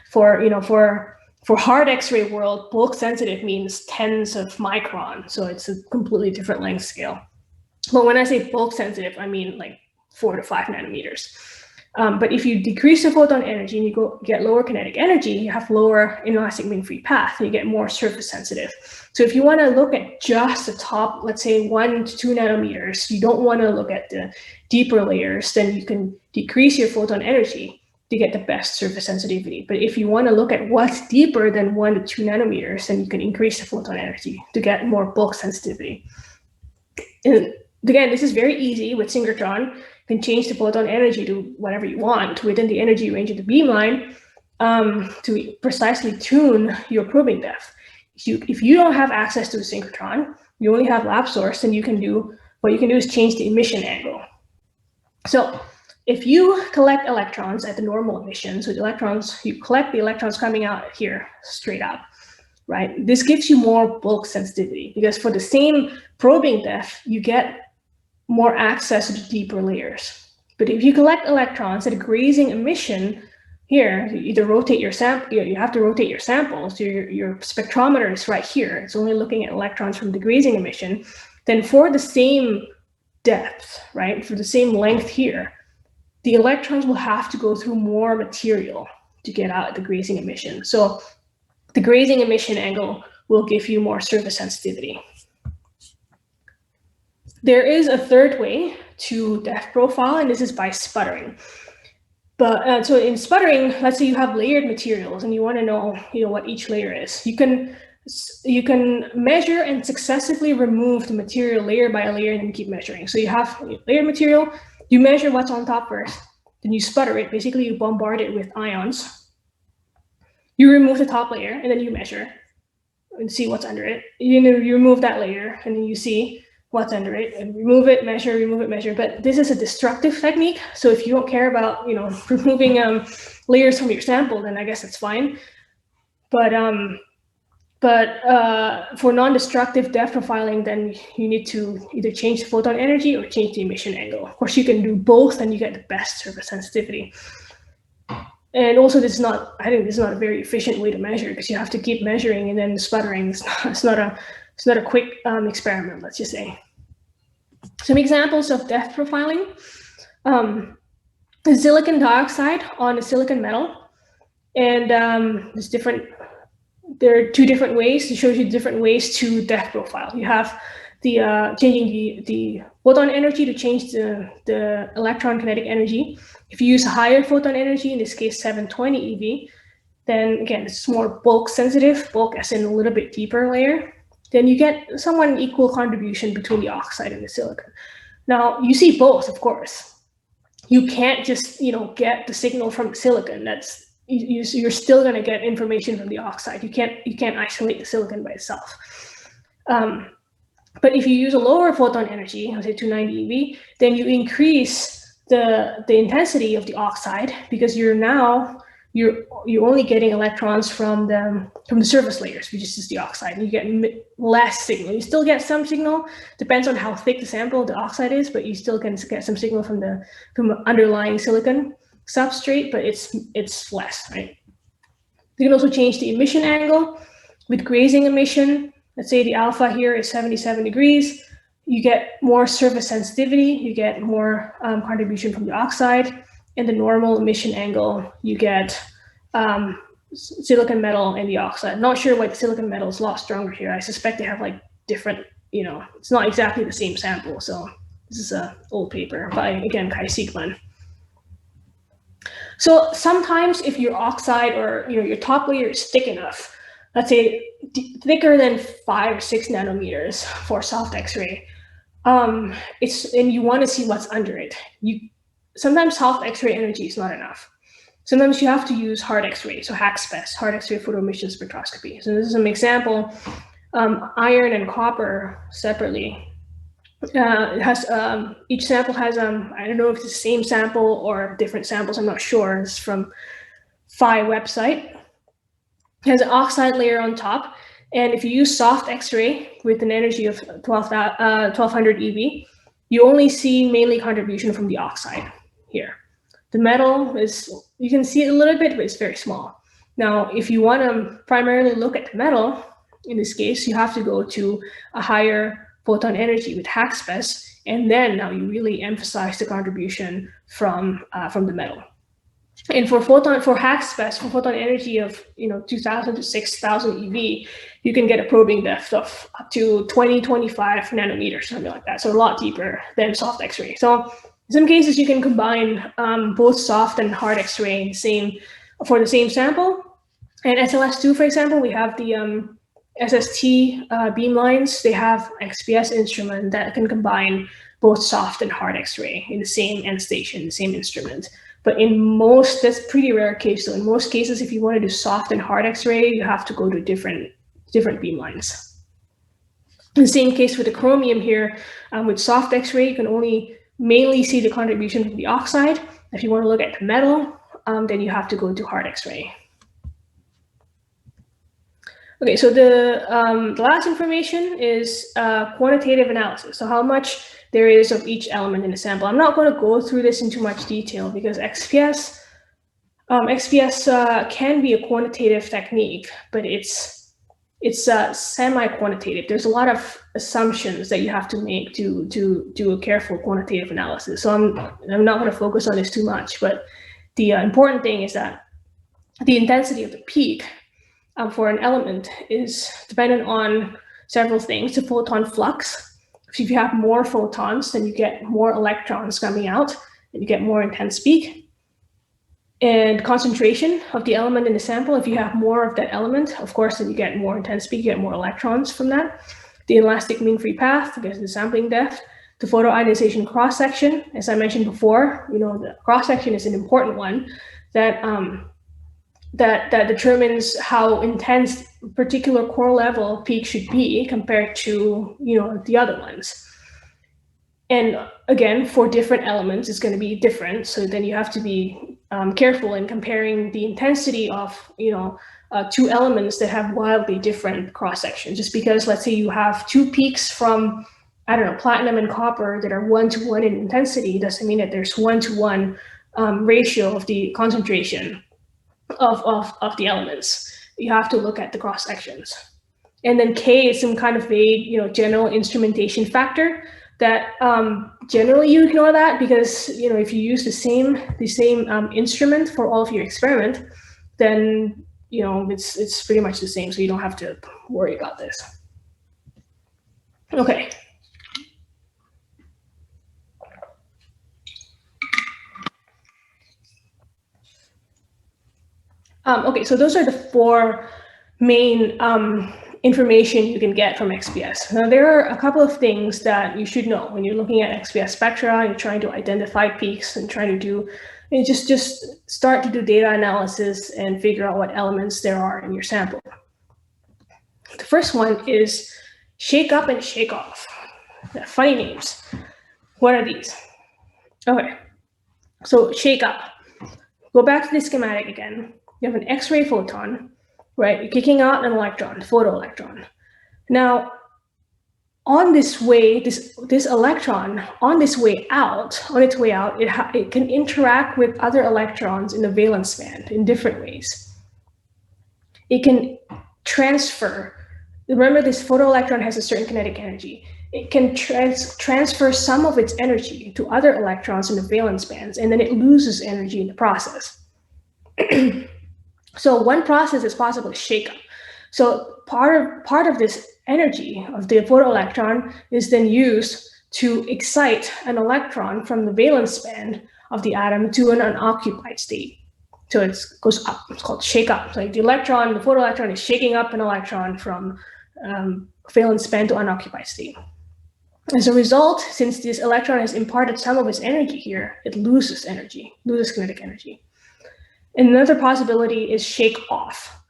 For hard X-ray world, bulk sensitive means tens of micron, so it's a completely different length scale. But when I say bulk sensitive, I mean like 4 to 5 nanometers. But if you decrease the photon energy and you get lower kinetic energy, you have lower inelastic mean free path, and you get more surface sensitive. So if you want to look at just the top, let's say 1 to 2 nanometers, you don't want to look at the deeper layers, then you can decrease your photon energy to get the best surface sensitivity. But if you want to look at what's deeper than 1 to 2 nanometers, then you can increase the photon energy to get more bulk sensitivity. And again, this is very easy with synchrotron. You can change the photon energy to whatever you want within the energy range of the beamline to precisely tune your probing depth. If you don't have access to a synchrotron, you only have lab source, then what you can do is change the emission angle. So if you collect electrons at the normal emission, so you collect the electrons coming out here straight up, right? This gives you more bulk sensitivity because for the same probing depth, you get more access to the deeper layers. But if you collect electrons at a grazing emission, here, you either rotate your sample, you have to rotate your sample, so your spectrometer is right here. It's only looking at electrons from the grazing emission. Then for the same depth, right, for the same length here, the electrons will have to go through more material to get out the grazing emission. So the grazing emission angle will give you more surface sensitivity. There is a third way to depth profile, and this is by sputtering. But so in sputtering, let's say you have layered materials and you want to know, what each layer is. You can measure and successively remove the material layer by layer and keep measuring. So you have layered material, you measure what's on top first, then you sputter it. Basically, you bombard it with ions. You remove the top layer and then you measure and see what's under it. You remove that layer and then you see what's under it and remove it, measure. But this is a destructive technique. So if you don't care about, removing layers from your sample, then I guess it's fine. But for non-destructive depth profiling, then you need to either change the photon energy or change the emission angle. Of course, you can do both and you get the best surface sensitivity. And also, I think this is not a very efficient way to measure because you have to keep measuring and then sputtering. It's not a quick experiment, let's just say. Some examples of depth profiling. Silicon dioxide on a silicon metal. And there are two different ways. It shows you different ways to depth profile. You have the changing the photon energy to change the electron kinetic energy. If you use higher photon energy, in this case 720 eV, then again, it's more bulk sensitive, bulk as in a little bit deeper layer. Then you get somewhat an equal contribution between the oxide and the silicon. Now, you see both, of course. You can't just get the signal from the silicon. You're still going to get information from the oxide. You can't isolate the silicon by itself. But if you use a lower photon energy, let's say 290 eV, then you increase the intensity of the oxide because you're only getting electrons from the surface layers, which is just the oxide, and you get less signal. You still get some signal, depends on how thick the sample the oxide is, but you still can get some signal from the underlying silicon substrate, but it's less, right? You can also change the emission angle with grazing emission. Let's say the alpha here is 77 degrees. You get more surface sensitivity, you get more contribution from the oxide, and the normal emission angle, you get silicon metal and the oxide. Not sure why the silicon metal is a lot stronger here. I suspect they have different, it's not exactly the same sample. So this is an old paper by, again, Kai Siegmann. So sometimes if your oxide or your top layer is thick enough, let's say thicker than 5 or 6 nanometers for soft X-ray, and you want to see what's under it. Sometimes soft X-ray energy is not enough. Sometimes you have to use hard X-ray, so HXPS, hard X-ray photoemission spectroscopy. So this is an example. Iron and copper separately. Each sample has I don't know if it's the same sample or different samples. I'm not sure. It's from Phi website. It has an oxide layer on top, and if you use soft X-ray with an energy of 1200 eV, you only see mainly contribution from the oxide here. The metal you can see it a little bit, but it's very small. Now, if you want to primarily look at the metal, in this case, you have to go to a higher photon energy with HXPS, and then now you really emphasize the contribution from the metal. And for HXPS, for photon energy of 2000 to 6000 eV, you can get a probing depth of up to 20-25 nanometers, something like that. So a lot deeper than soft X-ray. So in some cases, you can combine both soft and hard X-ray for the same sample. And SLS2, for example, we have the SST beamlines. They have XPS instrument that can combine both soft and hard X-ray in the same end station, the same instrument. But that's a pretty rare case. So in most cases, if you want to do soft and hard X-ray, you have to go to different beamlines. The same case with the chromium here. With soft X-ray, you can only mainly see the contribution from the oxide. If you want to look at the metal, then you have to go to hard X-ray. Okay, so the last information is quantitative analysis. So how much there is of each element in the sample. I'm not going to go through this in too much detail because XPS can be a quantitative technique, but it's semi-quantitative. There's a lot of assumptions that you have to make to do a careful quantitative analysis. So I'm not going to focus on this too much, but the important thing is that the intensity of the peak for an element is dependent on several things. The photon flux. If you have more photons, then you get more electrons coming out, and you get more intense peak. And concentration of the element in the sample. If you have more of that element, of course, then you get more intense peak, you get more electrons from that. The inelastic mean free path, because the sampling depth. The photoionization cross-section, as I mentioned before, the cross-section is an important one that that determines how intense a particular core level peak should be compared to the other ones. And again, for different elements, it's going to be different. So then you have to be careful in comparing the intensity of two elements that have wildly different cross sections. Just because, let's say, you have two peaks from, I don't know, platinum and copper that are 1-to-1 in intensity, doesn't mean that there's 1-to-1 ratio of the concentration of the elements. You have to look at the cross sections. And then K is some kind of vague, general instrumentation factor that generally you ignore that because if you use the same instrument for all of your experiment, then it's pretty much the same, so you don't have to worry about this. Okay. Okay, so those are the four main information you can get from XPS. Now, there are a couple of things that you should know when you're looking at XPS spectra, you're trying to identify peaks and trying to just start to do data analysis and figure out what elements there are in your sample. The first one is shake up and shake off. Funny names. What are these? Okay, so shake up. Go back to the schematic again. You have an X-ray photon, right? You're kicking out an electron, the photoelectron. Now, on this way, this electron, on its way out, it can interact with other electrons in the valence band in different ways. It can transfer. Remember, this photoelectron has a certain kinetic energy. It can transfer some of its energy to other electrons in the valence bands, and then it loses energy in the process. So one process is possible to shake up. So part of this energy of the photoelectron is then used to excite an electron from the valence band of the atom to an unoccupied state. So it goes up. It's called shake up. So like the photoelectron is shaking up an electron from valence band to unoccupied state. As a result, since this electron has imparted some of its energy here, it loses energy, loses kinetic energy. And another possibility is shake off.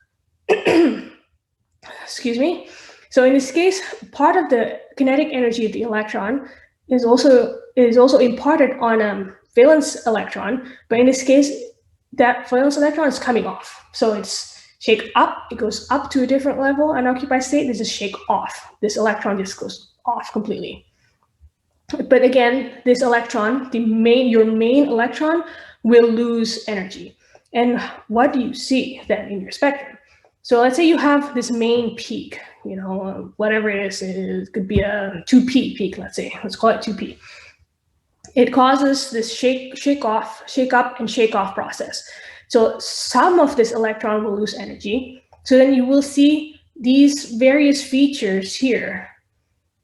Excuse me. So in this case, part of the kinetic energy of the electron is also imparted on a valence electron, but in this case, that valence electron is coming off. So it's shake up, it goes up to a different level, unoccupied state. This is shake off. This electron just goes off completely. But again, this electron, your main electron, will lose energy. And what do you see then in your spectrum? So let's say you have this main peak, whatever it is, it could be a 2p peak, let's say. Let's call it 2p. It causes this shake up, and shake off process. So some of this electron will lose energy. So then you will see these various features here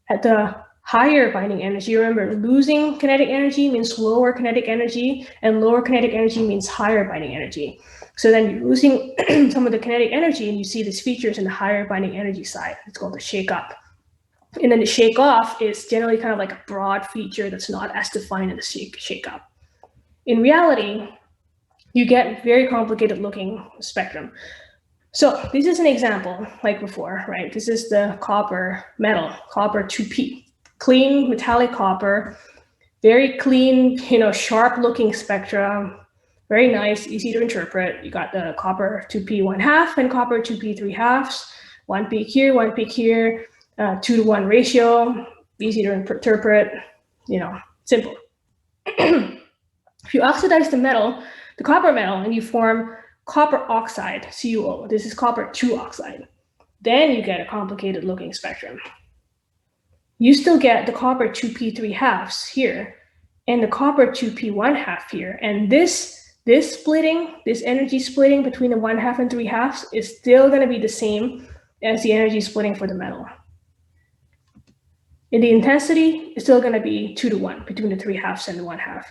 at the higher binding energy. Remember, losing kinetic energy means lower kinetic energy, and lower kinetic energy means higher binding energy. So then you're losing some of the kinetic energy, and you see these features in the higher binding energy side. It's called the shake up. And then the shake off is generally kind of like a broad feature that's not as defined as the shake up. In reality, you get very complicated looking spectrum. So this is an example like before, right? This is the copper 2p. Clean metallic copper, very clean, sharp looking spectra, very nice, easy to interpret. You got the copper 2p 1/2 and copper 2p 3/2. one peak here, 2-to-1 ratio, easy to interpret, simple. If you oxidize the metal, the copper metal, and you form copper oxide, CuO, this is copper 2 oxide, then you get a complicated looking spectrum. You still get the copper 2p3 halves here and the copper 2p1 half here. And this splitting, this energy splitting between the 1/2 and 3/2 is still going to be the same as the energy splitting for the metal. And the intensity is still going to be 2-to-1 between the 3/2 and the 1/2.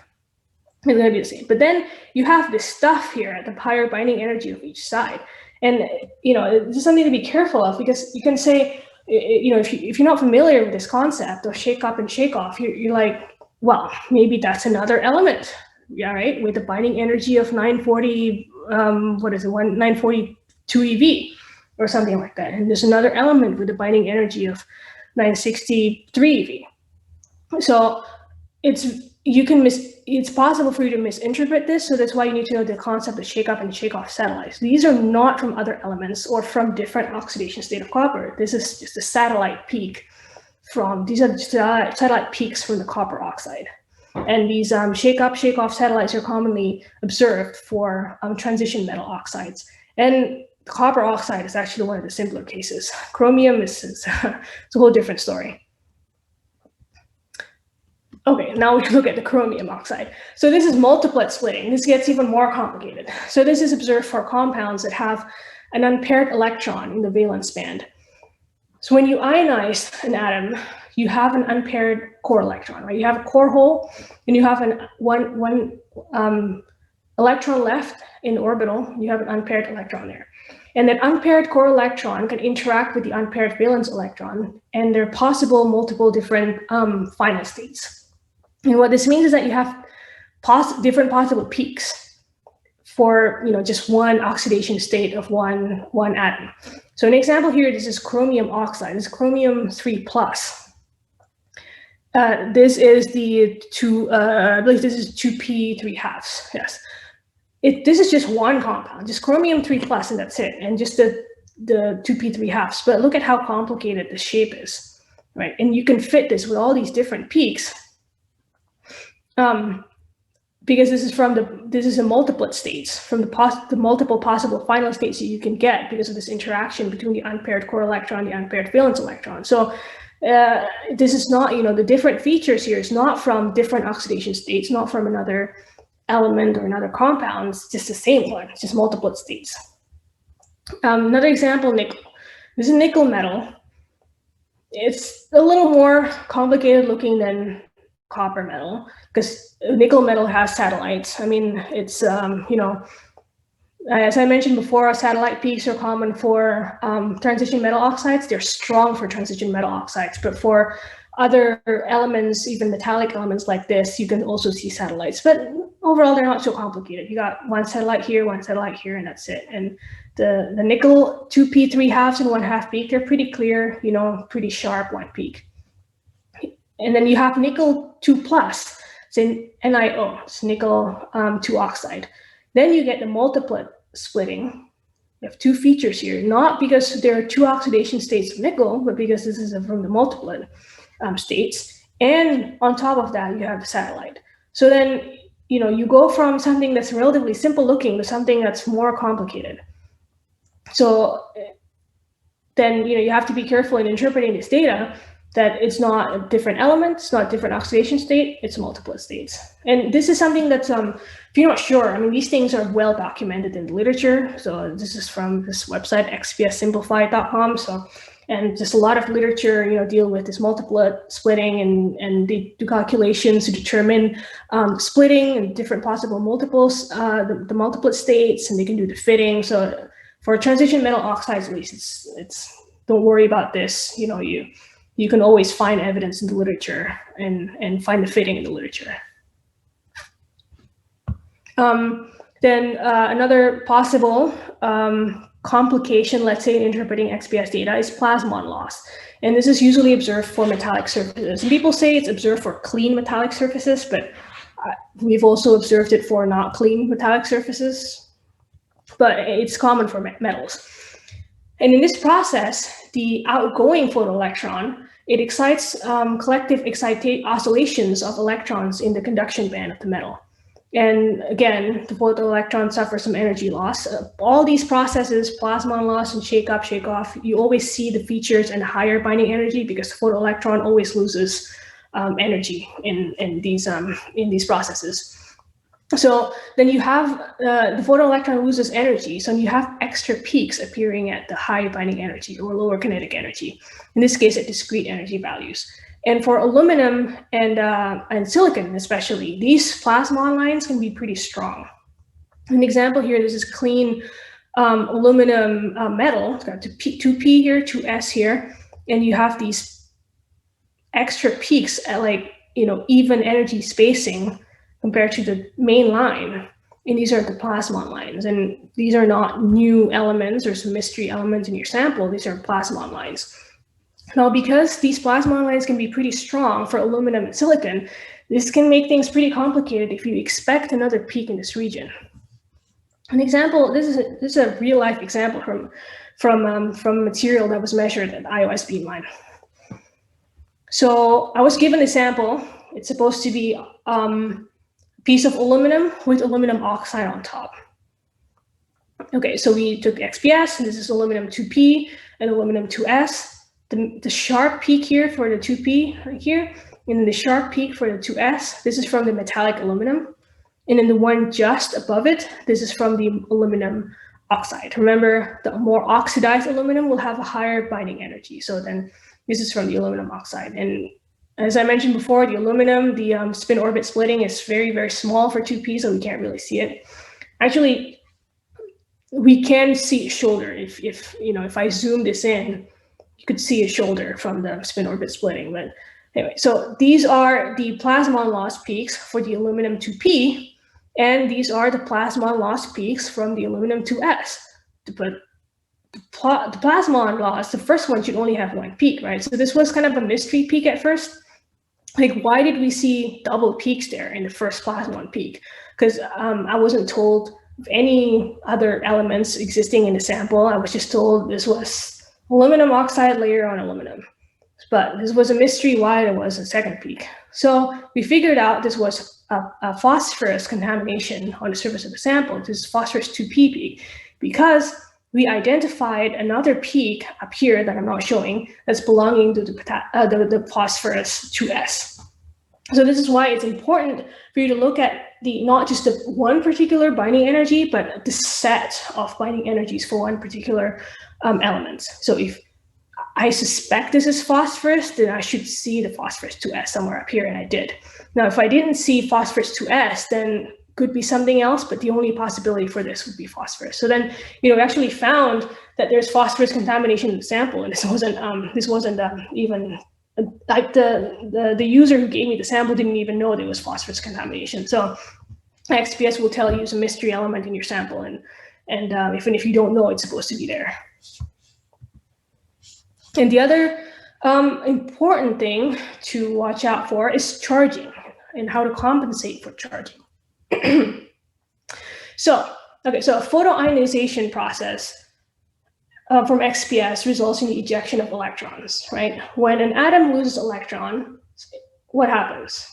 It's going to be the same. But then you have this stuff here at the higher binding energy of each side. And, this is something to be careful of, because you can say, if you're not familiar with this concept of shake up and shake off, you're like, well, maybe that's another element, yeah, right? With the binding energy of 940, 942 eV or something like that. And there's another element with the binding energy of 963 eV. So it's possible for you to misinterpret this. So that's why you need to know the concept of shake up and shake off satellites. These are not from other elements or from different oxidation state of copper. This is just a satellite peak these are satellite peaks from the copper oxide. And these shake up, shake off satellites are commonly observed for transition metal oxides. And copper oxide is actually one of the simpler cases. Chromium is it's a whole different story. Okay, now we look at the chromium oxide. So this is multiplet splitting. This gets even more complicated. So this is observed for compounds that have an unpaired electron in the valence band. So when you ionize an atom, you have an unpaired core electron, right? You have a core hole, and you have one electron left in the orbital. You have an unpaired electron there. And that unpaired core electron can interact with the unpaired valence electron, and there are possible multiple different final states. And what this means is that you have different possible peaks for just one oxidation state of one atom. So an example here, this is chromium oxide. This is chromium 3+. This is the I believe this is 2p3/2. Yes. This is just one compound, just chromium 3+, and that's it, and just the 2p3/2. But look at how complicated the shape is, right? And you can fit this with all these different peaks. Because this is a multiplet states from the multiple possible final states that you can get because of this interaction between the unpaired core electron and the unpaired valence electron. So this is not, the different features here is not from different oxidation states, not from another element or another compound. It's just the same one. It's just multiplet states. Another example, nickel. This is nickel metal. It's a little more complicated looking than copper metal, because nickel metal has satellites. I mean, it's, as I mentioned before, satellite peaks are common for transition metal oxides. They're strong for transition metal oxides, but for other elements, even metallic elements like this, you can also see satellites. But overall, they're not so complicated. You got one satellite here, and that's it. And the nickel 2p3/2 and 1/2 peak, they're pretty clear, pretty sharp one peak. And then you have nickel 2+, it's in NiO, it's nickel 2 oxide. Then you get the multiplet splitting. You have two features here, not because there are two oxidation states of nickel, but because this is from the multiplet states. And on top of that, you have the satellite. So then, you go from something that's relatively simple looking to something that's more complicated. So then, you have to be careful in interpreting this data, that it's not a different element, it's not a different oxidation state, it's multiplet states. And this is something that's, if you're not sure, I mean, these things are well documented in the literature. So this is from this website, xpssimplified.com. So, and just a lot of literature, deal with this multiplet splitting, and they do calculations to determine splitting and different possible multiples, the multiplet states, and they can do the fitting. So for transition metal oxides, at least, it's don't worry about this, you can always find evidence in the literature and find the fitting in the literature. Then another possible complication, let's say, in interpreting XPS data is plasmon loss. And this is usually observed for metallic surfaces. And people say it's observed for clean metallic surfaces, but we've also observed it for not clean metallic surfaces. But it's common for metals. And in this process, the outgoing photoelectron, it excites collective oscillations of electrons in the conduction band of the metal. And again, the photoelectron suffers some energy loss. All these processes, Plasmon loss and shake up, shake off, you always see the features and higher binding energy because the photoelectron always loses energy in these processes. So then you have the photoelectron loses energy, so you have extra peaks appearing at the high binding energy or lower kinetic energy. In this case, at discrete energy values. And for aluminum and silicon especially, these plasmon lines can be pretty strong. An example here, this is clean aluminum metal. It's got 2P here, 2S here, and you have these extra peaks at like, even energy spacing compared to the main line. And these are the plasmon lines. And these are not new elements or some mystery elements in your sample. These are plasmon lines. Now, because these plasmon lines can be pretty strong for aluminum and silicon, this can make things pretty complicated if you expect another peak in this region. An example, this is a real life example from material that was measured at iOS beamline. So I was given a sample. It's supposed to be piece of aluminum with aluminum oxide on top. Okay, so we took the XPS, and this is aluminum 2P and aluminum 2S. The sharp peak here for the 2P right here, and then the sharp peak for the 2S, this is from the metallic aluminum. And then the one just above it, this is from the aluminum oxide. Remember, the more oxidized aluminum will have a higher binding energy. So then this is from the aluminum oxide. And as I mentioned before, the aluminum, the spin orbit splitting is very, very small for 2P, so we can't really see it. Actually, we can see a shoulder. If I zoom this in, you could see a shoulder from the spin orbit splitting. But anyway, so these are the Plasmon loss peaks for the aluminum 2P, and these are the Plasmon loss peaks from the aluminum 2S. But the Plasmon loss, the first one should only have one peak, right? So this was kind of a mystery peak at first. Like, why did we see double peaks there in the first Plasmon peak? Because I wasn't told of any other elements existing in the sample. I was just told this was aluminum oxide layer on aluminum. But this was a mystery why there was a second peak. So we figured out this was a phosphorus contamination on the surface of the sample. This is phosphorus 2P peak, because we identified another peak up here that I'm not showing that's belonging to the phosphorus 2S. So this is why it's important for you to look at not just the one particular binding energy, but the set of binding energies for one particular element. So if I suspect this is phosphorus, then I should see the phosphorus 2S somewhere up here, and I did. Now, if I didn't see phosphorus 2S, then could be something else, but the only possibility for this would be phosphorus. So then, we actually found that there's phosphorus contamination in the sample, and this wasn't even like the user who gave me the sample didn't even know there was phosphorus contamination. So XPS will tell you it's a mystery element in your sample, and even if you don't know it's supposed to be there. And the other important thing to watch out for is charging and how to compensate for charging. So a photoionization process from XPS results in the ejection of electrons, right? When an atom loses electron, what happens?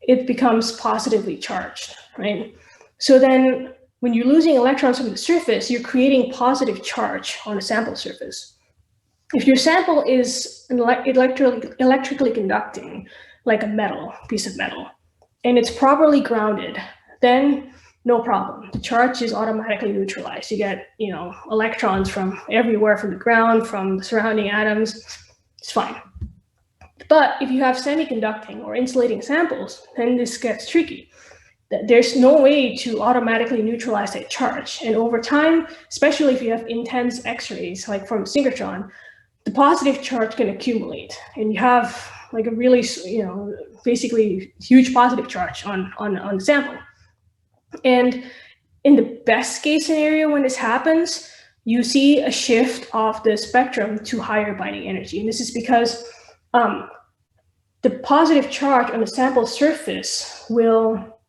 It becomes positively charged, right? So then when you're losing electrons from the surface, you're creating positive charge on the sample surface. If your sample is electrically conducting, like a piece of metal, and it's properly grounded, then no problem. The charge is automatically neutralized. You get, electrons from everywhere, from the ground, from the surrounding atoms. It's fine. But if you have semiconducting or insulating samples, then this gets tricky. There's no way to automatically neutralize that charge. And over time, especially if you have intense X-rays, like from synchrotron, the positive charge can accumulate, and you have like a really, basically huge positive charge on the sample. And in the best case scenario, when this happens, you see a shift of the spectrum to higher binding energy. And this is because the positive charge on the sample surface will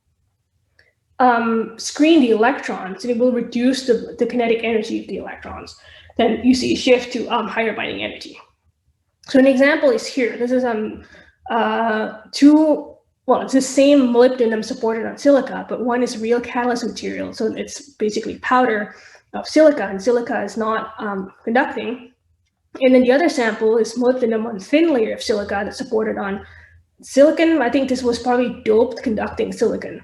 screen the electrons, and it will reduce the kinetic energy of the electrons. then you see a shift to higher binding energy. So an example is here. This is it's the same molybdenum supported on silica, but one is real catalyst material. So it's basically powder of silica, and silica is not conducting. And then the other sample is molybdenum on thin layer of silica that's supported on silicon. I think this was probably doped conducting silicon.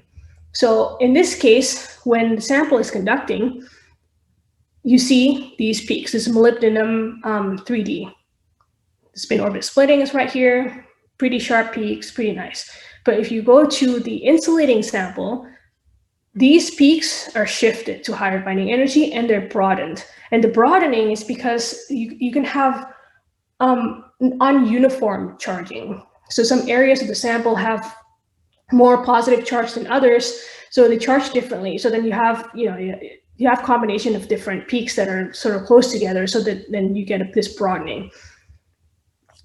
So in this case, when the sample is conducting, you see these peaks. This is molybdenum 3D. The spin orbit splitting is right here. Pretty sharp peaks, pretty nice. But if you go to the insulating sample, these peaks are shifted to higher binding energy and they're broadened. And the broadening is because you can have ununiform charging. So some areas of the sample have more positive charge than others, so they charge differently. So then you have, you have combination of different peaks that are sort of close together, so that then you get this broadening.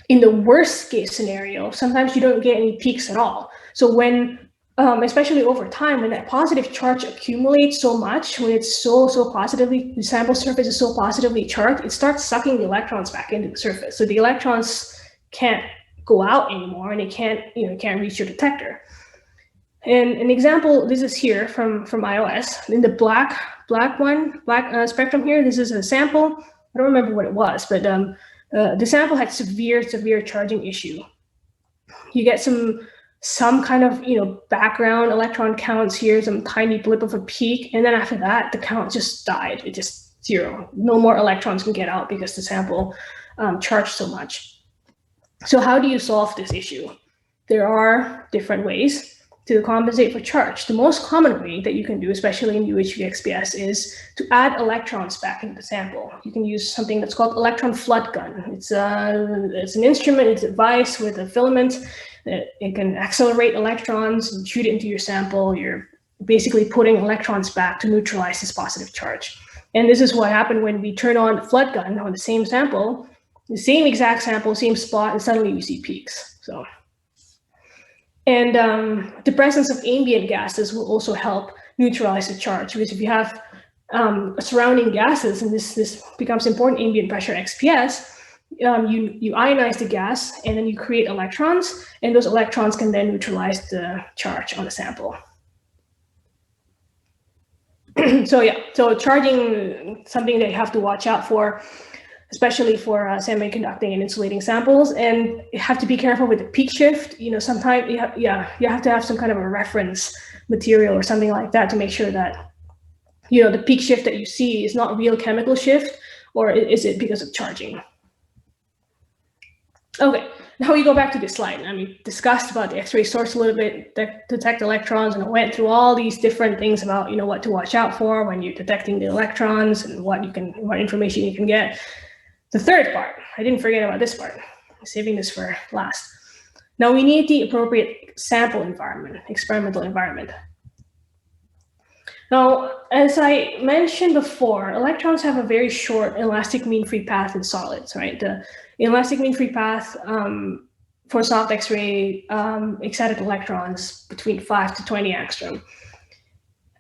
In the worst case scenario, sometimes you don't get any peaks at all. So when, especially over time, when that positive charge accumulates so much, when it's so positively, the sample surface is so positively charged, it starts sucking the electrons back into the surface. So the electrons can't go out anymore, and it can't reach your detector. And an example, this is here from iOS. In the black spectrum here, this is a sample. I don't remember what it was, but the sample had severe charging issue. You get some kind of background electron counts here, some tiny blip of a peak, and then after that the count just died. It just zero. No more electrons can get out because the sample charged so much. So how do you solve this issue? There are different ways to compensate for charge. The most common way that you can do, especially in UHV XPS, is to add electrons back into the sample. You can use something that's called Electron Flood Gun. It's an instrument, it's a device with a filament that it can accelerate electrons and shoot it into your sample. You're basically putting electrons back to neutralize this positive charge. And this is what happened when we turn on the flood gun on the same sample, the same exact sample, same spot, and suddenly you see peaks. And the presence of ambient gases will also help neutralize the charge, because if you have surrounding gases, and this becomes important, ambient pressure XPS, you ionize the gas and then you create electrons, and those electrons can then neutralize the charge on the sample. So charging, something that you have to watch out for, especially for semiconducting and insulating samples, and you have to be careful with the peak shift. Sometimes you have to have some kind of a reference material or something like that to make sure that the peak shift that you see is not real chemical shift, or is it because of charging. Okay, now we go back to this slide. We discussed about the X-ray source a little bit, detect electrons, and I went through all these different things about what to watch out for when you're detecting the electrons and what information you can get. The third part, I didn't forget about this part. I'm saving this for last. Now we need the appropriate sample environment, experimental environment. Now, as I mentioned before, electrons have a very short elastic mean free path in solids, right? The elastic mean free path for soft X-ray excited electrons between 5 to 20 angstrom.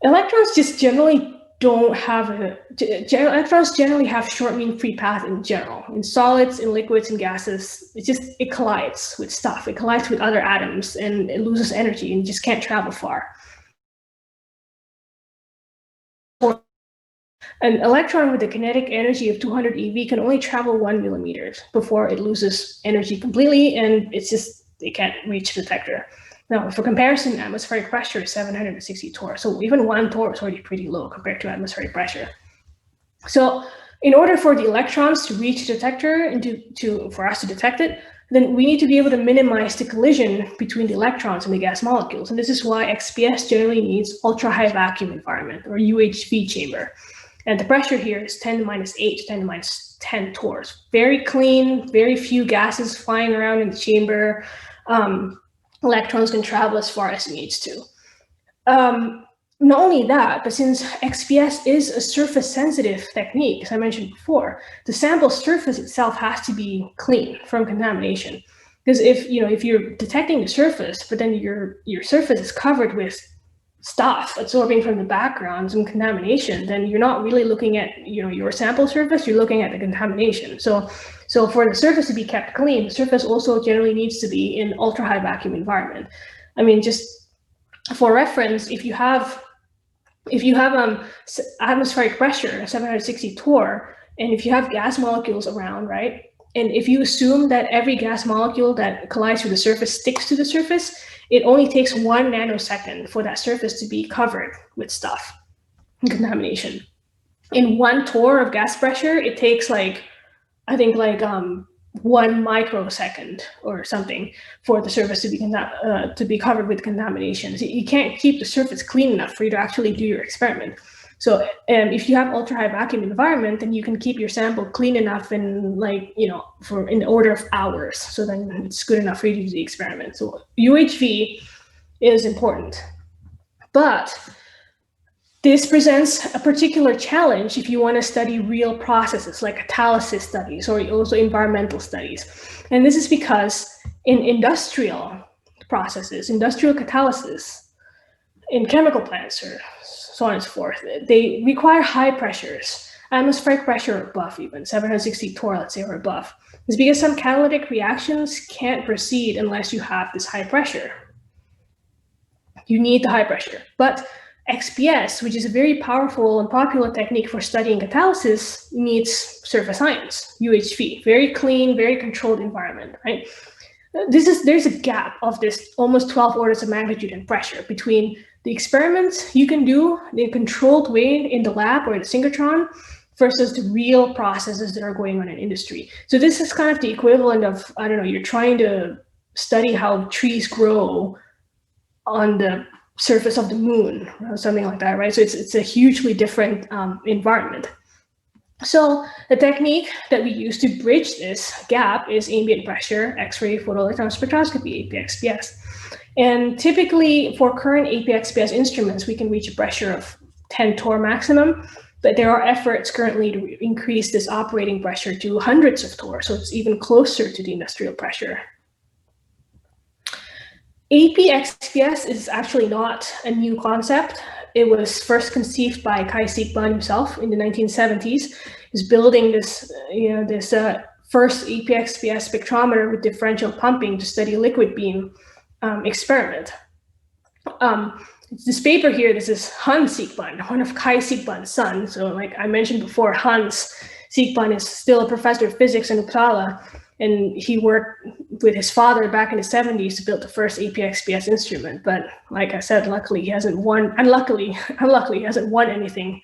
Electrons just generally electrons generally have short mean free path in general. In solids, in liquids, and gases, it collides with stuff. It collides with other atoms and it loses energy and just can't travel far. An electron with a kinetic energy of 200 eV can only travel 1 millimeter before it loses energy completely, and it can't reach the detector. Now, for comparison, atmospheric pressure is 760 torr. So even 1 torr is already pretty low compared to atmospheric pressure. So in order for the electrons to reach the detector and for us to detect it, then we need to be able to minimize the collision between the electrons and the gas molecules. And this is why XPS generally needs ultra-high vacuum environment, or UHV chamber. And the pressure here is 10 to the minus 8 to 10 to the minus 10 torrs. Very clean, very few gases flying around in the chamber. Electrons can travel as far as it needs to. Not only that, but since XPS is a surface-sensitive technique, as I mentioned before, the sample surface itself has to be clean from contamination. Because if you're detecting the surface, but then your surface is covered with stuff absorbing from the background, some contamination, then you're not really looking at your sample surface, you're looking at the contamination. So for the surface to be kept clean, the surface also generally needs to be in ultra-high vacuum environment. I mean, just for reference, if you have atmospheric pressure 760 torr, and if you have gas molecules around, right? And if you assume that every gas molecule that collides with the surface sticks to the surface, it only takes 1 nanosecond for that surface to be covered with stuff and contamination. In 1 torr of gas pressure, it takes like, I think like 1 microsecond or something for the surface to be covered with contamination. So you can't keep the surface clean enough for you to actually do your experiment. So if you have ultra high vacuum environment, then you can keep your sample clean enough in in the order of hours. So then it's good enough for you to do the experiment. So UHV is important, but this presents a particular challenge if you want to study real processes like catalysis studies or also environmental studies. And this is because in industrial processes, industrial catalysis, in chemical plants or so on and so forth, they require high pressures, atmospheric pressure above even 760 torr, let's say, or above. It's because some catalytic reactions can't proceed unless you have this high pressure. You need the high pressure. But XPS, which is a very powerful and popular technique for studying catalysis, needs surface ions, UHV, very clean, very controlled environment, right? There's a gap of this almost 12 orders of magnitude in pressure between the experiments you can do in a controlled way in the lab or in the synchrotron versus the real processes that are going on in industry. So this is kind of the equivalent of, I don't know, you're trying to study how trees grow on the surface of the moon or something like that, right? So it's a hugely different environment. So the technique that we use to bridge this gap is ambient pressure X-ray photoelectron spectroscopy, APXPS. And typically for current APXPS instruments, we can reach a pressure of 10 torr maximum, but there are efforts currently to increase this operating pressure to hundreds of torr, so it's even closer to the industrial pressure. APXPS is actually not a new concept. It was first conceived by Kai-Sik Ban himself in the 1970s. He's building this, first APXPS spectrometer with differential pumping to study liquid beam experiment. This paper here, this is Hans Sikban, one of Kai-Sik Ban's sons. So like I mentioned before, Hans Sikban is still a professor of physics in Uppsala, and he worked with his father back in the 70s to build the first APXPS instrument. But like I said, luckily he hasn't won, unluckily he hasn't won anything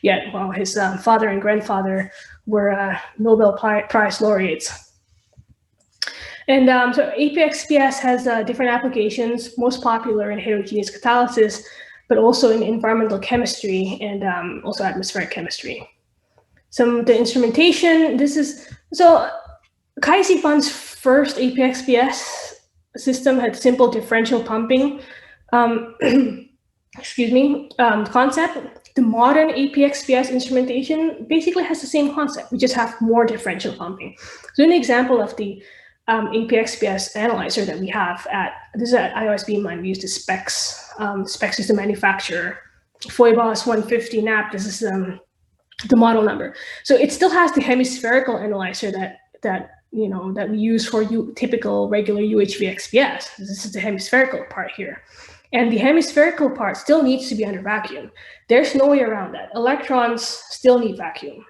yet. Well, his father and grandfather were Nobel Prize laureates. And so APXPS has different applications, most popular in heterogeneous catalysis, but also in environmental chemistry and also atmospheric chemistry. Some of the instrumentation, so Kai-Sik Ban's first APXPS system had simple differential pumping concept. The modern APXPS instrumentation basically has the same concept. We just have more differential pumping. So an example of the APXPS analyzer that we have this is at IOSB mine. We use the Specs. Specs is the manufacturer. Phoibos 150 NAP. This is the model number. So it still has the hemispherical analyzer that we use for typical regular UHV XPS. This is the hemispherical part here. And the hemispherical part still needs to be under vacuum. There's no way around that. Electrons still need vacuum.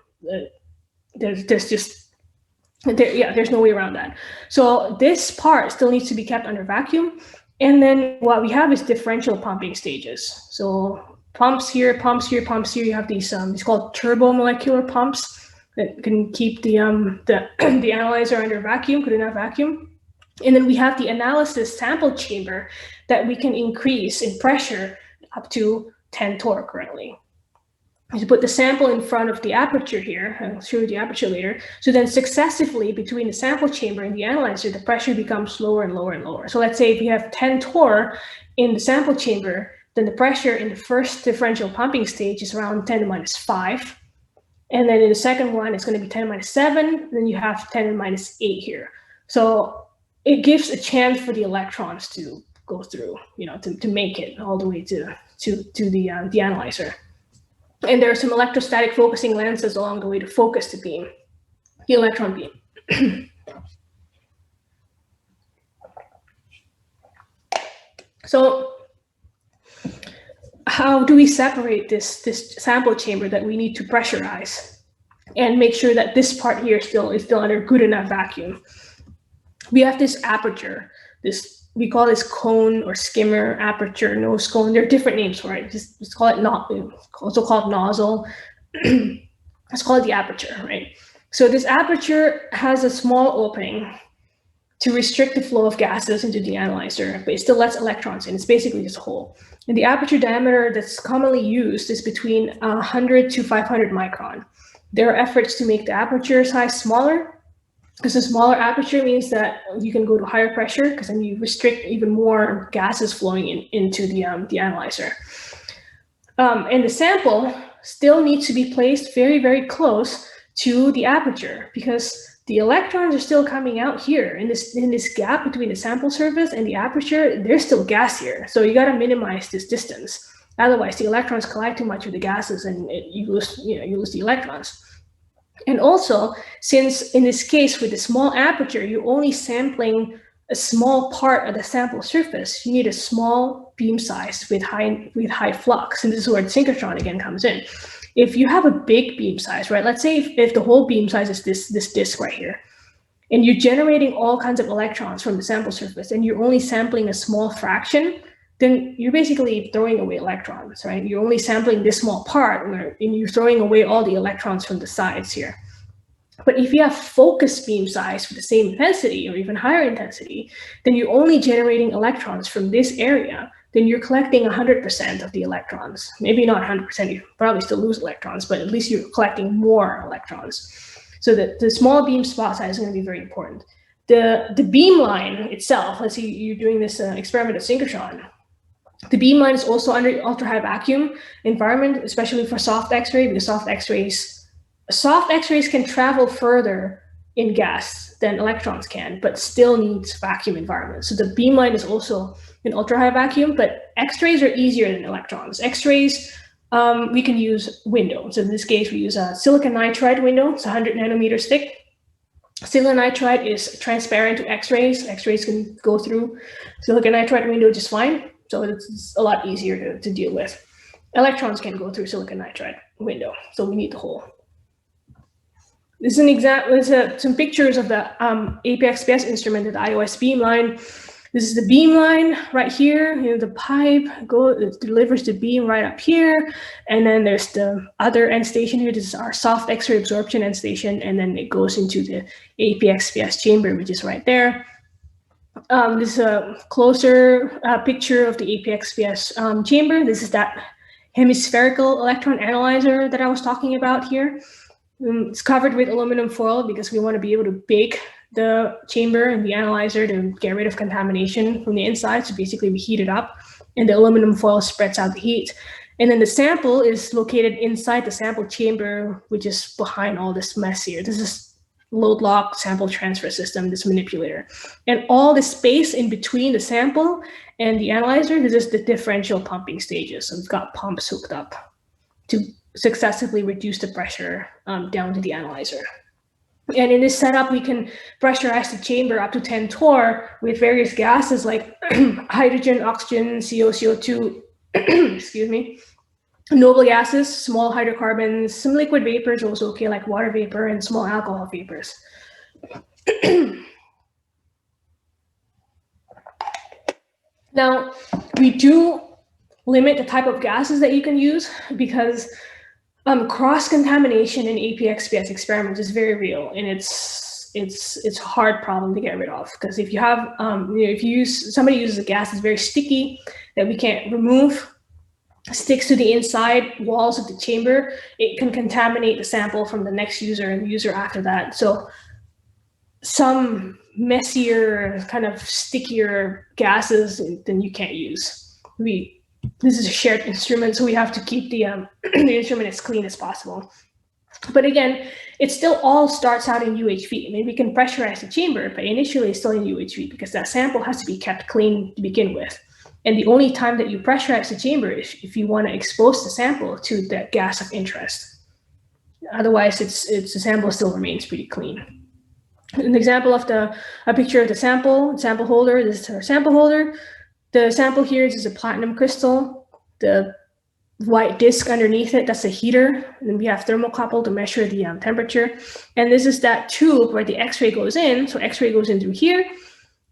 There's no way around that. So this part still needs to be kept under vacuum. And then what we have is differential pumping stages. So pumps here, pumps here, pumps here. You have these, it's called turbomolecular pumps that can keep the analyzer under vacuum, good enough vacuum. And then we have the analysis sample chamber that we can increase in pressure up to 10 torr currently. You put the sample in front of the aperture here. I'll show you the aperture later. So then successively between the sample chamber and the analyzer, the pressure becomes lower and lower and lower. So let's say if you have 10 torr in the sample chamber, then the pressure in the first differential pumping stage is around 10 to minus 5. And then in the second one, it's going to be 10 to minus 7. Then you have 10 to minus 8 here. So it gives a chance for the electrons to go through, to make it all the way to the analyzer. And there are some electrostatic focusing lenses along the way to focus the beam, the electron beam. So how do we separate this sample chamber that we need to pressurize and make sure that this part here is still under good enough vacuum? We have this aperture, we call this cone or skimmer, aperture, nose cone. There are different names for it. Just call it also called nozzle. Let's call it the aperture, right? So this aperture has a small opening to restrict the flow of gases into the analyzer, but it still lets electrons in. It's basically just a hole. And the aperture diameter that's commonly used is between 100 to 500 micron. There are efforts to make the aperture size smaller, because a smaller aperture means that you can go to higher pressure, because then you restrict even more gases flowing into the analyzer. And the sample still needs to be placed very, very close to the aperture, because the electrons are still coming out here in this gap between the sample surface and the aperture. There's still gas here, so you got to minimize this distance. Otherwise, the electrons collide too much with the gases, and you lose the electrons. And also, since in this case with the small aperture, you're only sampling a small part of the sample surface, you need a small beam size with high flux, and this is where the synchrotron again comes in. If you have a big beam size, right? Let's say if the whole beam size is this disk right here, and you're generating all kinds of electrons from the sample surface, and you're only sampling a small fraction, then you're basically throwing away electrons, right? You're only sampling this small part, and you're throwing away all the electrons from the sides here. But if you have focused beam size with the same intensity or even higher intensity, then you're only generating electrons from this area. Then you're collecting 100% of the electrons. Maybe not 100%, you probably still lose electrons, but at least you're collecting more electrons. So the small beam spot size is going to be very important. The beam line itself, let's say you're doing this experiment of synchrotron. The beam line is also under ultra-high vacuum environment, especially for soft X-ray, because soft X-rays can travel further in gas than electrons can, but still needs vacuum environment. So the beam line is also in ultra-high vacuum, but X-rays are easier than electrons. X-rays, we can use window. So in this case, we use a silicon nitride window. It's 100 nanometers thick. Silicon nitride is transparent to X-rays. X-rays can go through silicon nitride window just fine. So it's a lot easier to deal with. Electrons can go through silicon nitride window, so we need the hole. This is an example. Some pictures of the AP-XPS instrument at the iOS beam line. This is the beam line right here. The pipe delivers the beam right up here, and then there's the other end station here. This is our soft X-ray absorption end station, and then it goes into the AP-XPS chamber, which is right there. This is a closer picture of the AP-XPS chamber. This is that hemispherical electron analyzer that I was talking about here. It's covered with aluminum foil because we want to be able to bake the chamber and the analyzer to get rid of contamination from the inside. So basically we heat it up and the aluminum foil spreads out the heat. And then the sample is located inside the sample chamber, which is behind all this mess here. This is load lock sample transfer system, this manipulator. And all the space in between the sample and the analyzer, this is the differential pumping stages. So we've got pumps hooked up to successively reduce the pressure down to the analyzer. And in this setup, we can pressurize the chamber up to 10 torr with various gases like hydrogen, oxygen, CO, CO2, excuse me, noble gases, small hydrocarbons, some liquid vapors also okay, like water vapor and small alcohol vapors. Now, we do limit the type of gases that you can use because cross-contamination in AP-XPS experiments is very real, and it's a hard problem to get rid of, because if you have somebody uses a gas that's very sticky that we can't remove, sticks to the inside walls of the chamber, it can contaminate the sample from the next user and the user after that. So some messier, kind of stickier gases, then you can't use. This is a shared instrument, so we have to keep the instrument as clean as possible. But again, it still all starts out in UHV. I mean, we can pressurize the chamber, but initially it's still in UHV because that sample has to be kept clean to begin with. And the only time that you pressurize the chamber is if you want to expose the sample to the gas of interest. Otherwise, the sample still remains pretty clean. An example of a picture of the sample holder. This is our sample holder. The sample here is a platinum crystal. The white disc underneath it, that's a heater. And then we have thermocouple to measure the temperature. And this is that tube where the X-ray goes in. So X-ray goes in through here.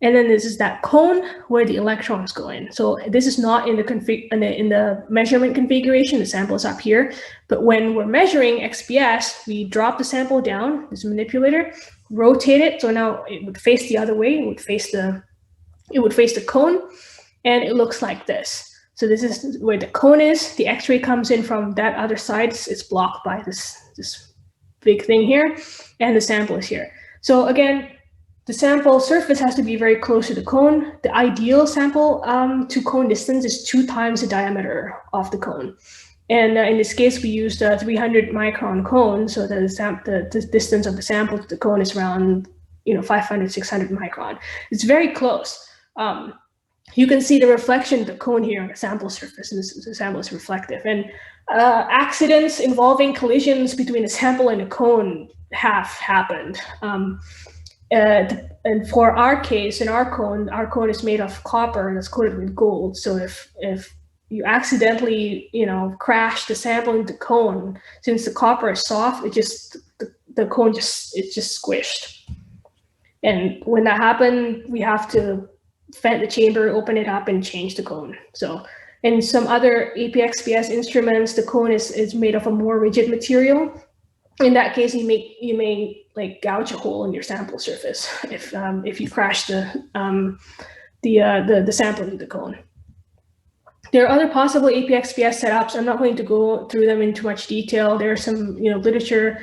And then this is that cone where the electrons go in. So this is not in the measurement configuration. The sample is up here. But when we're measuring XPS, we drop the sample down, this manipulator, rotate it. So now it would face the other way. It would face the cone, and it looks like this. So this is where the cone is. The X-ray comes in from that other side. It's blocked by this big thing here, and the sample is here. So again, the sample surface has to be very close to the cone. The ideal sample to cone distance is 2 times the diameter of the cone. And in this case, we used a 300 micron cone. So the distance of the sample to the cone is around 500, 600 micron. It's very close. You can see the reflection of the cone here on the sample surface, and the sample is reflective. And accidents involving collisions between the sample and the cone have happened. And for our case, in our cone is made of copper and it's coated with gold. So if you accidentally, crash the sample into the cone, since the copper is soft, the cone it's just squished. And when that happened, we have to vent the chamber, open it up, and change the cone. So in some other APXPS instruments, the cone is made of a more rigid material. In that case, you may like gouge a hole in your sample surface if you crash the sample into the cone. There are other possible APXPS setups. I'm not going to go through them in too much detail. There are some literature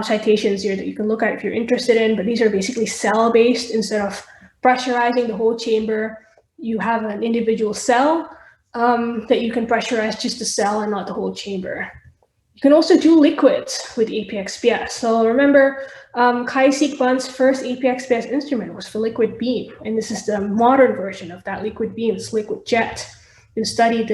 citations here that you can look at if you're interested in, but these are basically cell-based. Instead of pressurizing the whole chamber, you have an individual cell that you can pressurize just the cell and not the whole chamber. You can also do liquids with APXPS. So remember, Kai-Sik Bun's first APXPS instrument was for liquid beam, and this is the modern version of that liquid beam. It's liquid jet. You study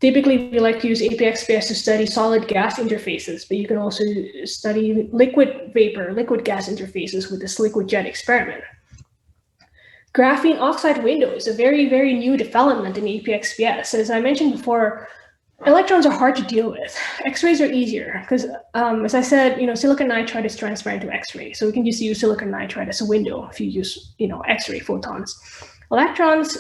typically we like to use APXPS to study solid gas interfaces, but you can also study liquid vapor, liquid gas interfaces with this liquid jet experiment. Graphene oxide window is a very, very new development in APXPS. As I mentioned before, electrons are hard to deal with. X-rays are easier because, as I said, silicon nitride is transparent to X-ray, so we can just use silicon nitride as a window if you use, X-ray photons. Electrons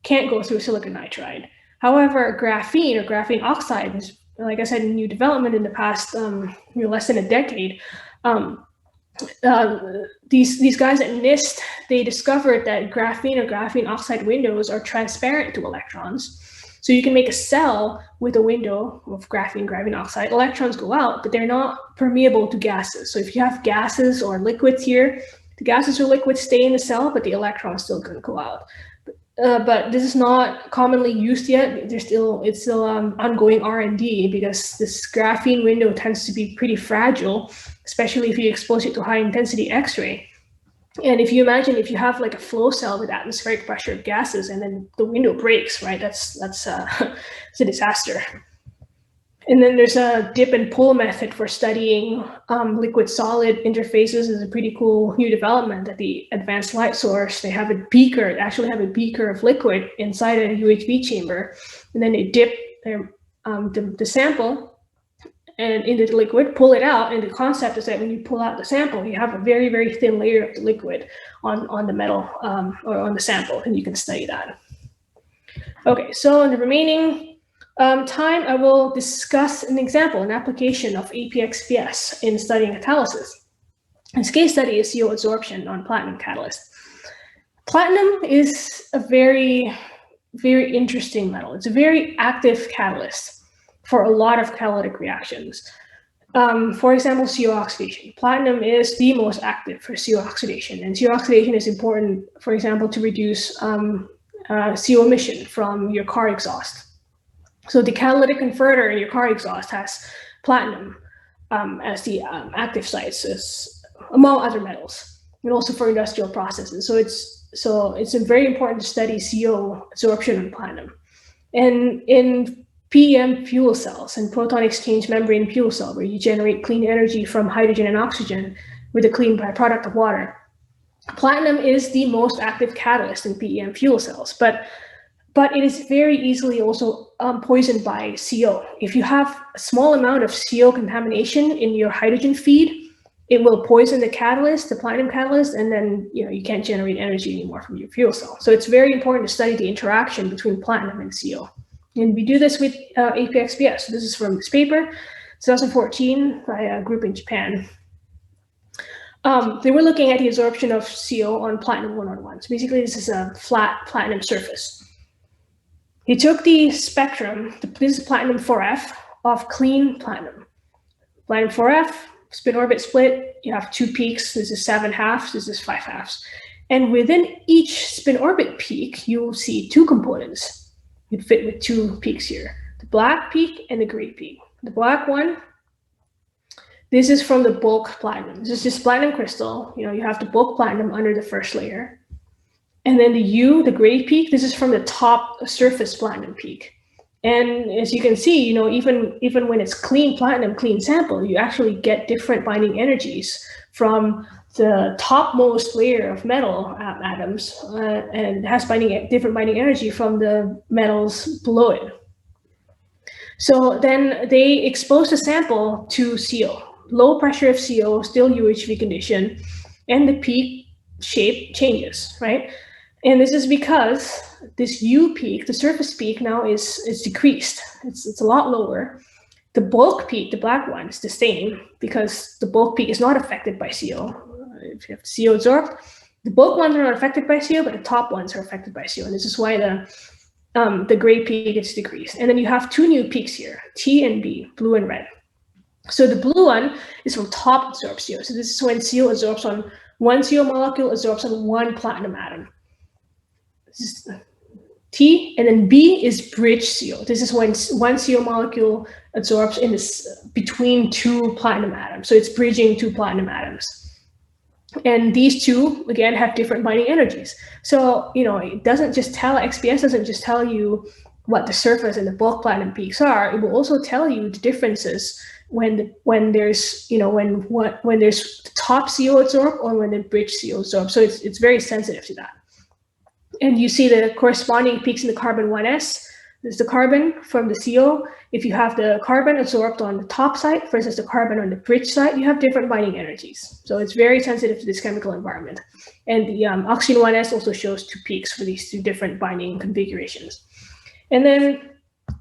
can't go through silicon nitride. However, graphene or graphene oxide is, like I said, a new development in the past, less than a decade. These guys at NIST, they discovered that graphene or graphene oxide windows are transparent to electrons. So you can make a cell with a window of graphene oxide. Electrons go out, but they're not permeable to gases. So if you have gases or liquids here, the gases or liquids stay in the cell, but the electrons still can go out. But this is not commonly used yet. It's still ongoing R&D because this graphene window tends to be pretty fragile, especially if you expose it to high intensity X-ray. And if you imagine if you have like a flow cell with atmospheric pressure of gases and then the window breaks, right? That's it's a disaster. And then there's a dip and pull method for studying liquid-solid interfaces. Is a pretty cool new development at the Advanced Light Source. They have a beaker, actually have a beaker of liquid inside a UHV chamber, and then they dip the sample and into the liquid, pull it out, and the concept is that when you pull out the sample, you have a very, very thin layer of the liquid on the metal or on the sample, and you can study that. Okay, so in the remaining time, I will discuss an example, an application of APXPS in studying catalysis. This case study is CO adsorption on platinum catalyst. Platinum is a very, very interesting metal. It's a very active catalyst for a lot of catalytic reactions. For example, CO oxidation. Platinum is the most active for CO oxidation, and CO oxidation is important, for example, to reduce CO emission from your car exhaust. So the catalytic converter in your car exhaust has platinum as the active sites, among other metals, and also for industrial processes. So it's very important to study CO absorption on platinum. And in PEM fuel cells and proton exchange membrane fuel cell, where you generate clean energy from hydrogen and oxygen with a clean byproduct of water, platinum is the most active catalyst in PEM fuel cells, but it is very easily also poisoned by CO. If you have a small amount of CO contamination in your hydrogen feed, it will poison the catalyst, the platinum catalyst, and then you can't generate energy anymore from your fuel cell. So it's very important to study the interaction between platinum and CO. And we do this with AP-XPS. So this is from this paper, 2014, by a group in Japan. They were looking at the absorption of CO on platinum 1-on-1. So basically, this is a flat platinum surface. He took the spectrum, this is platinum 4F, of clean platinum. Platinum 4F, spin orbit split, you have 2 peaks. This is 7 halves, this is 5 halves. And within each spin orbit peak, you'll see 2 components. You'd fit with 2 peaks here, the black peak and the gray peak. The black one, this is from the bulk platinum. This is just platinum crystal. You have the bulk platinum under the first layer. And then the gray peak, this is from the top surface platinum peak. And as you can see, even when it's clean platinum, clean sample, you actually get different binding energies from the topmost layer of metal atoms, and has different binding energy from the metals below it. So then they exposed the sample to CO, low pressure of CO, still UHV condition, and the peak shape changes, right? And this is because this U peak, the surface peak, now is decreased. It's a lot lower. The bulk peak, the black one, is the same because the bulk peak is not affected by CO. If you have CO absorbed, the bulk ones are not affected by CO, but the top ones are affected by CO. And this is why the gray peak is decreased. And then you have 2 new peaks here, T and B, blue and red. So the blue one is from top absorbed CO. So this is when CO absorbs on 1 CO molecule, absorbs on 1 platinum atom. This is T, and then B is bridge CO. This is when 1 CO molecule absorbs in this between 2 platinum atoms. So it's bridging 2 platinum atoms. And these 2, again, have different binding energies. So, it doesn't just tell, XPS doesn't just tell you what the surface and the bulk platinum peaks are. It will also tell you the differences when there's, when there's the top CO absorbed or when the bridge CO absorbed. So it's very sensitive to that. And you see the corresponding peaks in the carbon 1s. There's the carbon from the CO. If you have the carbon absorbed on the top side versus the carbon on the bridge side, you have different binding energies. So it's very sensitive to this chemical environment. And the oxygen 1s also shows 2 peaks for these 2 different binding configurations. And then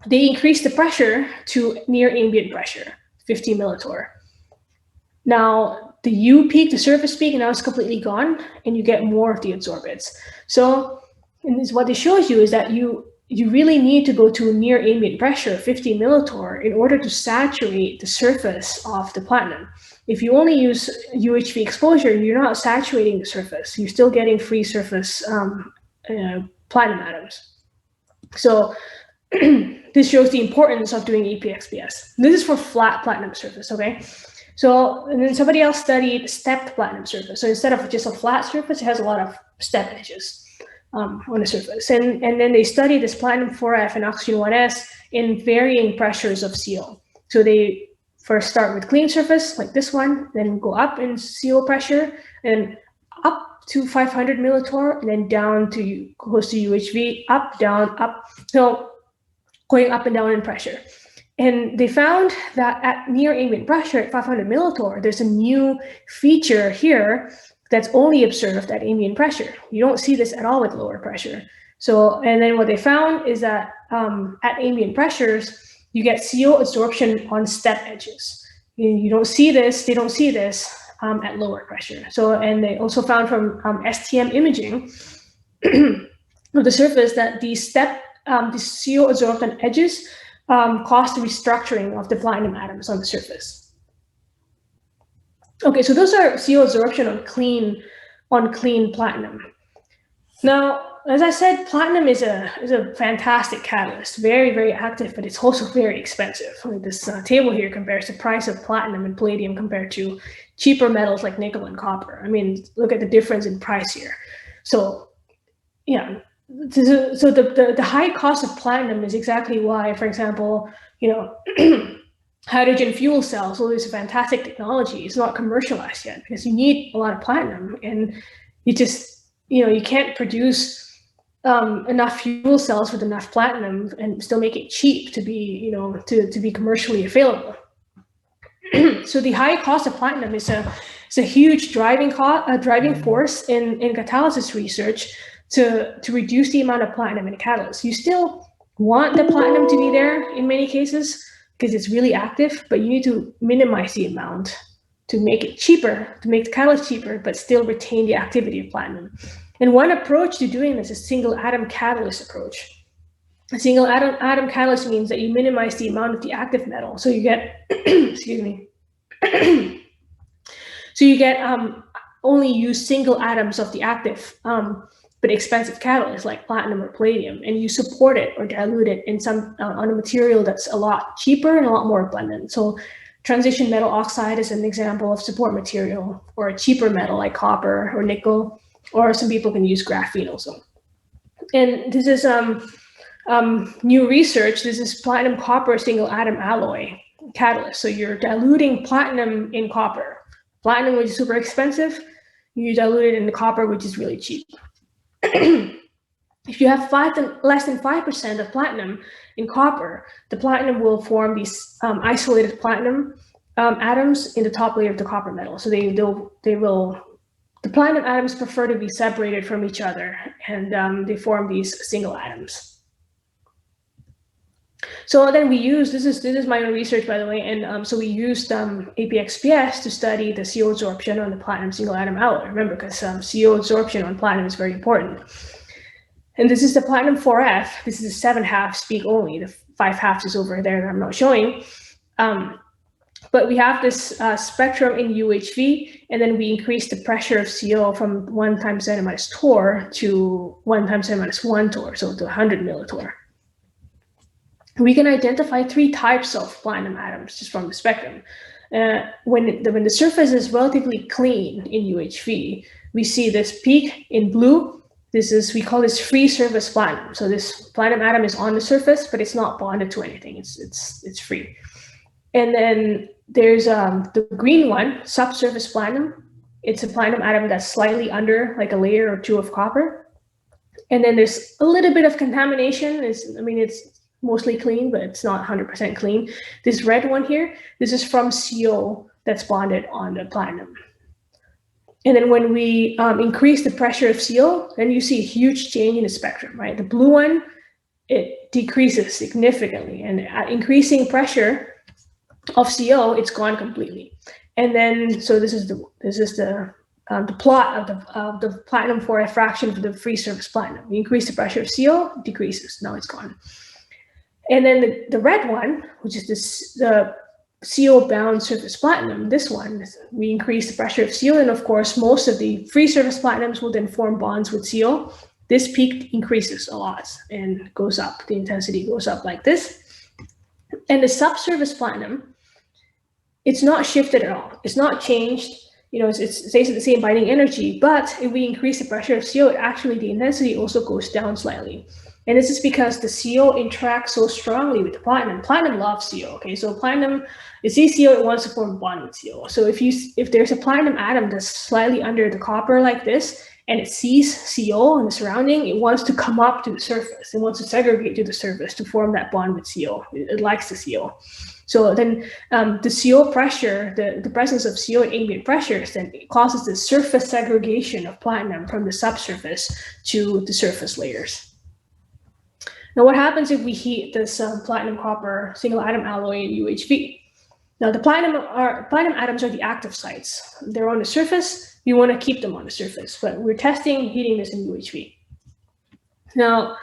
they increase the pressure to near ambient pressure, 50 millitorr. Now, the U peak, the surface peak, now is completely gone, and you get more of the adsorbents. So, and what this shows you is that you really need to go to near ambient pressure, 50 millitorr, in order to saturate the surface of the platinum. If you only use UHV exposure, you're not saturating the surface. You're still getting free surface platinum atoms. So this shows the importance of doing AP-XPS. This is for flat platinum surface, okay? So, and then somebody else studied stepped platinum surface. So instead of just a flat surface, it has a lot of step edges on the surface. And then they studied this platinum 4F and oxygen 1s in varying pressures of CO. So they first start with clean surface, like this one, then go up in CO pressure, and up to 500 millitorr, and then down to close to UHV, up, down, up. So going up and down in pressure. And they found that at near ambient pressure at 500 millitorr, there's a new feature here that's only observed at ambient pressure. You don't see this at all with lower pressure. So, and then what they found is that at ambient pressures, you get CO absorption on step edges. You don't see this, they don't see this at lower pressure. So, and they also found from STM imaging of the surface that these CO absorbed on edges cause the restructuring of the platinum atoms on the surface. Okay, so those are CO absorption on clean platinum. Now, as I said, platinum is a fantastic catalyst, very, very active, but it's also very expensive. Like this table here compares the price of platinum and palladium compared to cheaper metals like nickel and copper. I mean, look at the difference in price here. So, yeah, so the high cost of platinum is exactly why, for example, hydrogen fuel cells, well, it's a fantastic technology. It's not commercialized yet because you need a lot of platinum, and you just you can't produce enough fuel cells with enough platinum and still make it cheap to be to be commercially available. So the high cost of platinum is a huge driving force in catalysis research to reduce the amount of platinum in a catalyst. You still want the platinum to be there in many cases because it's really active, but you need to minimize the amount to make it cheaper, to make the catalyst cheaper, but still retain the activity of platinum. And one approach to doing this is single atom catalyst approach. A single atom catalyst means that you minimize the amount of the active metal. So you get, excuse me. So you get only use single atoms of the active but expensive catalyst like platinum or palladium, and you support it or dilute it in some on a material that's a lot cheaper and a lot more abundant. So transition metal oxide is an example of support material, or a cheaper metal like copper or nickel, or some people can use graphene also. And this is new research. This is platinum copper single atom alloy catalyst. So you're diluting platinum in copper. Platinum, which is super expensive, you dilute it in the copper, which is really cheap. If you have less than 5% of platinum in copper, the platinum will form these isolated platinum atoms in the top layer of the copper metal. So the platinum atoms prefer to be separated from each other, and they form these single atoms. So then we use, this is my own research, by the way, and so we used APXPS to study the CO absorption on the platinum single atom alloy. Remember, because CO absorption on platinum is very important. And this is the platinum 4F. This is a 7/2 peak only. The 5/2 is over there that I'm not showing. But we have this spectrum in UHV, and then we increase the pressure of CO from 1 × 10⁻⁴ to 1 × 10⁻⁴ torr, so to 100 millitorr. We can identify 3 types of platinum atoms just from the spectrum. When the surface is relatively clean in UHV, we see this peak in blue. We call this free surface platinum. So this platinum atom is on the surface, but it's not bonded to anything. It's free. And then there's the green one, subsurface platinum. It's a platinum atom that's slightly under like a layer or 2 of copper. And then there's a little bit of contamination. It's mostly clean, but it's not 100% clean. This red one here, this is from CO that's bonded on the platinum. And then when we increase the pressure of CO, then you see a huge change in the spectrum, right? The blue one, it decreases significantly, and at increasing pressure of CO, it's gone completely. And then, so this is the plot of the platinum 4F fraction for the free surface platinum. We increase the pressure of CO, it decreases. Now it's gone. And then the red one, which is the CO-bound surface platinum, this one, we increase the pressure of CO, and of course, most of the free surface platinums will then form bonds with CO. This peak increases a lot and goes up. The intensity goes up like this. And the subsurface platinum, it's not shifted at all. It's not changed. It stays at the same binding energy, but if we increase the pressure of CO, the intensity also goes down slightly. And this is because the CO interacts so strongly with the platinum. Platinum loves CO, okay? So platinum, it sees CO, it wants to form a bond with CO. So if there's a platinum atom that's slightly under the copper like this, and it sees CO in the surrounding, it wants to come up to the surface. It wants to segregate to the surface to form that bond with CO. It likes the CO. So then the CO pressure, the presence of CO at ambient pressures, then it causes the surface segregation of platinum from the subsurface to the surface layers. Now, what happens if we heat this platinum copper single atom alloy in UHV? Now, the platinum atoms are the active sites. They're on the surface. We want to keep them on the surface, but we're testing heating this in UHV. Now,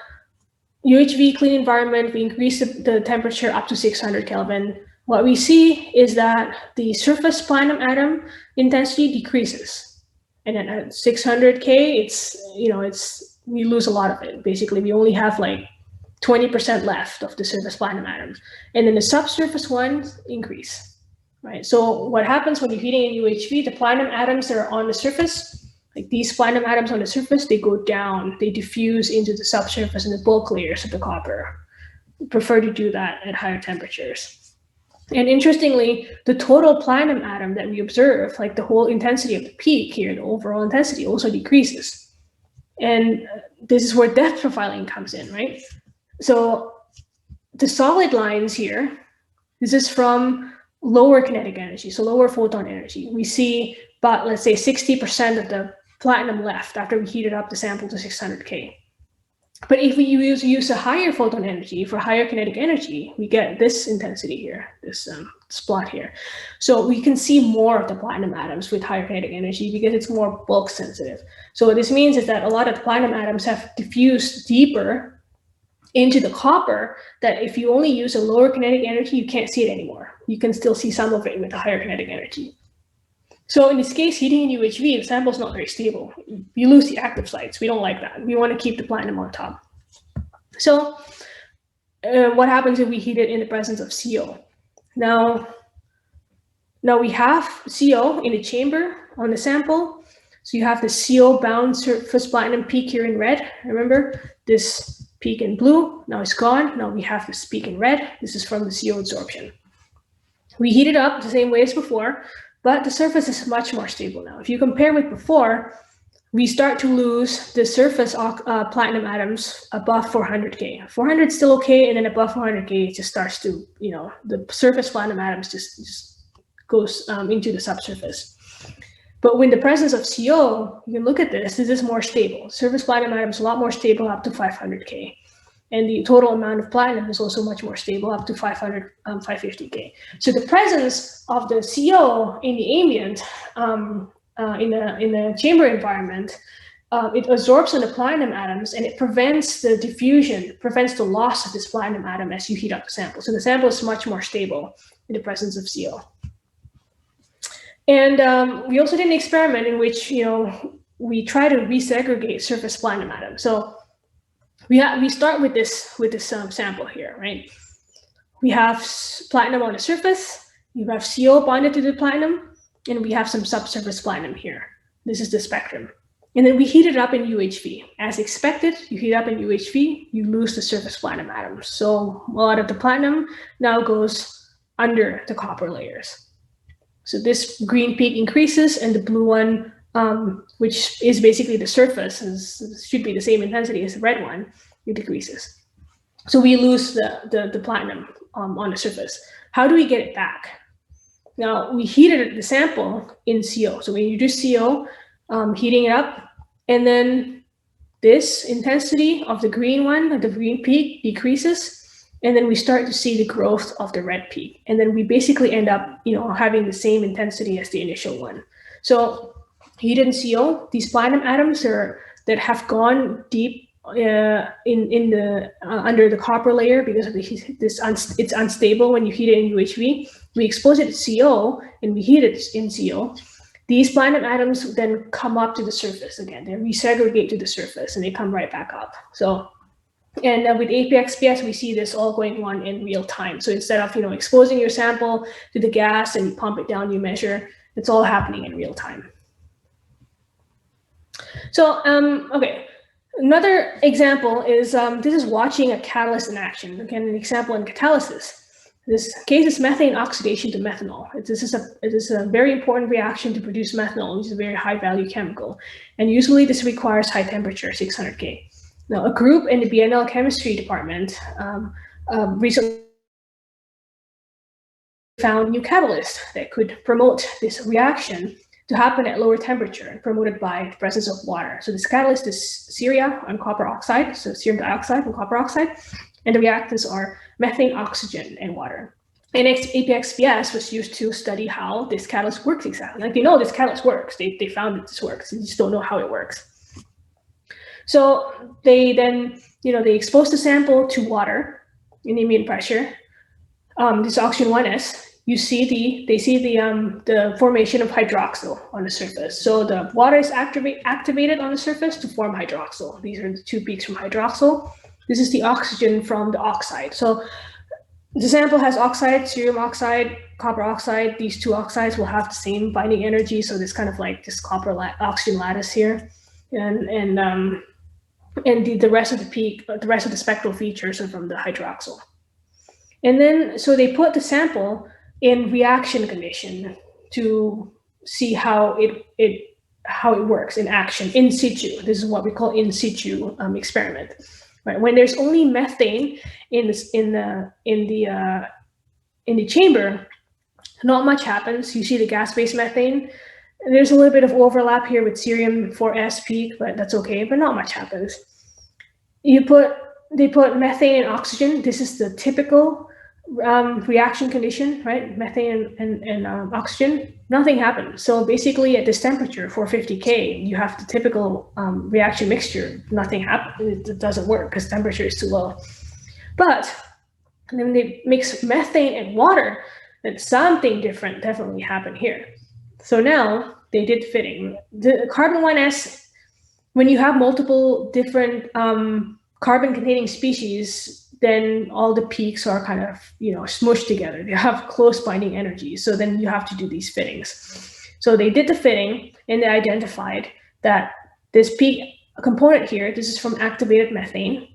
UHV clean environment, we increase the temperature up to 600 Kelvin. What we see is that the surface platinum atom intensity decreases, and then at 600 K, it's we lose a lot of it. Basically, we only have like 20% left of the surface platinum atoms. And then the subsurface ones increase, right? So what happens when you're heating in UHV, the platinum atoms that are on the surface, like these platinum atoms on the surface, they go down, they diffuse into the subsurface and the bulk layers of the copper. We prefer to do that at higher temperatures. And interestingly, the total platinum atom that we observe, like the whole intensity of the peak here, the overall intensity also decreases. And this is where depth profiling comes in, right? So the solid lines here, this is from lower kinetic energy, so lower photon energy. We see about, let's say, 60% of the platinum left after we heated up the sample to 600 K. But if we use a higher photon energy for higher kinetic energy, we get this intensity here, this plot here. So we can see more of the platinum atoms with higher kinetic energy because it's more bulk sensitive. So what this means is that a lot of the platinum atoms have diffused deeper into the copper, that if you only use a lower kinetic energy, you can't see it anymore. You can still see some of it with a higher kinetic energy. So in this case, heating in UHV, the sample is not very stable. You lose the active sites. We don't like that. We want to keep the platinum on top. So what happens if we heat it in the presence of CO? Now we have CO in the chamber on the sample. So you have the CO bound surface platinum peak here in red. Remember this peak in blue, now it's gone. Now we have this peak in red. This is from the CO absorption. We heat it up the same way as before, but the surface is much more stable now. If you compare with before, we start to lose the surface platinum atoms above 400 K. 400 is still okay, and then above 400 K, it just starts to, the surface platinum atoms just goes into the subsurface. But when the presence of CO, you can look at this is more stable. Surface platinum atoms a lot more stable, up to 500 K. And the total amount of platinum is also much more stable, up to 550 K. So the presence of the CO in the ambient, in the chamber environment, it absorbs on the platinum atoms, and it prevents the diffusion, prevents the loss of this platinum atom as you heat up the sample. So the sample is much more stable in the presence of CO. And we also did an experiment in which we try to resegregate surface platinum atoms. So we start with this sample here, right? We have platinum on the surface, you have CO bonded to the platinum, and we have some subsurface platinum here. This is the spectrum. And then we heat it up in UHV. As expected, you heat up in UHV, you lose the surface platinum atoms. So a lot of the platinum now goes under the copper layers. So this green peak increases, and the blue one, which is basically the surface, should be the same intensity as the red one, it decreases. So we lose the platinum on the surface. How do we get it back? Now, we heated the sample in CO. So we introduce CO, heating it up, and then this intensity of the green one, the green peak, decreases. And then we start to see the growth of the red peak. And then we basically end up, having the same intensity as the initial one. So heated in CO, these platinum atoms that have gone deep under the copper layer because of it's unstable when you heat it in UHV. We expose it to CO and we heat it in CO. These platinum atoms then come up to the surface again. They resegregate to the surface and they come right back up. So. And with AP-XPS, we see this all going on in real time. So instead of exposing your sample to the gas and you pump it down, you measure, it's all happening in real time. So okay, another example is this is watching a catalyst in action. Again, an example in catalysis. This case is methane oxidation to methanol. This is a very important reaction to produce methanol, which is a very high value chemical. And usually this requires high temperature, 600 K. Now, a group in the BNL chemistry department recently found new catalysts that could promote this reaction to happen at lower temperature, promoted by the presence of water. So this catalyst is ceria and copper oxide, so cerium dioxide and copper oxide, and the reactants are methane, oxygen, and water. And AP-XPS was used to study how this catalyst works exactly. Like they know this catalyst works, they found that this works, they just don't know how it works. So they then, they expose the sample to water in ambient pressure, this oxygen 1s, they see the formation of hydroxyl on the surface. So the water is activated on the surface to form hydroxyl. These are the two peaks from hydroxyl. This is the oxygen from the oxide. So the sample has oxide, cerium oxide, copper oxide. These two oxides will have the same binding energy. So there's kind of like this copper oxygen lattice here, and the rest of the peak, the rest of the spectral features are from the hydroxyl. And then so they put the sample in reaction condition to see how it works in action in situ. This is what we call in situ experiment. Right. When there's only methane in the chamber, not much happens. You see the gas-phase methane. There's a little bit of overlap here with cerium 4s peak, but that's okay. But not much happens. They put methane and oxygen. This is the typical reaction condition, right? Methane and oxygen. Nothing happens. So basically, at this temperature, 450 K, you have the typical reaction mixture. Nothing happens. It doesn't work because temperature is too low. But then they mix methane and water, and something different definitely happened here. So now they did fitting. The carbon 1s, when you have multiple different carbon-containing species, then all the peaks are kind of, smushed together. They have close binding energy. So then you have to do these fittings. So they did the fitting and they identified that this peak component here, this is from activated methane.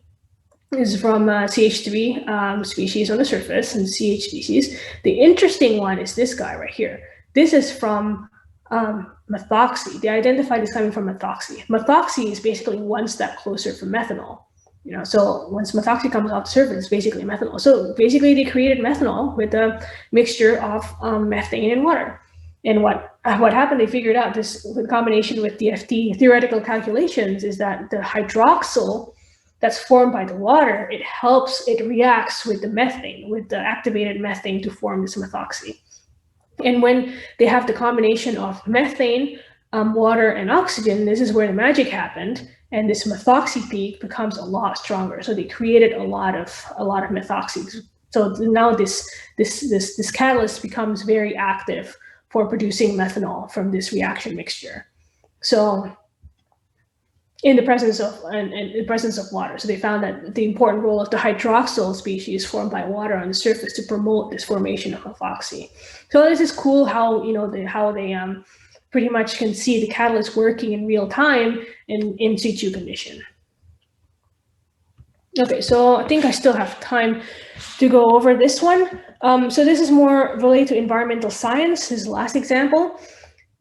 This is from CH3 species on the surface and CH species. The interesting one is this guy right here. This is from methoxy. They identified this coming from methoxy. Methoxy is basically one step closer from methanol. So once methoxy comes off the surface, it's basically methanol. So basically, they created methanol with a mixture of methane and water. And what happened? They figured out this with combination with DFT theoretical calculations is that the hydroxyl that's formed by the water, it reacts with the methane, with the activated methane to form this methoxy. And when they have the combination of methane, water, and oxygen, this is where the magic happened. And this methoxy peak becomes a lot stronger. So they created a lot of methoxy. So now this catalyst becomes very active for producing methanol from this reaction mixture. So in the presence of water. So they found that the important role of the hydroxyl species formed by water on the surface to promote this formation of methoxy. So this is cool how they pretty much can see the catalyst working in real time in situ condition. Okay, so I think I still have time to go over this one. So this is more related to environmental science. This is the last example.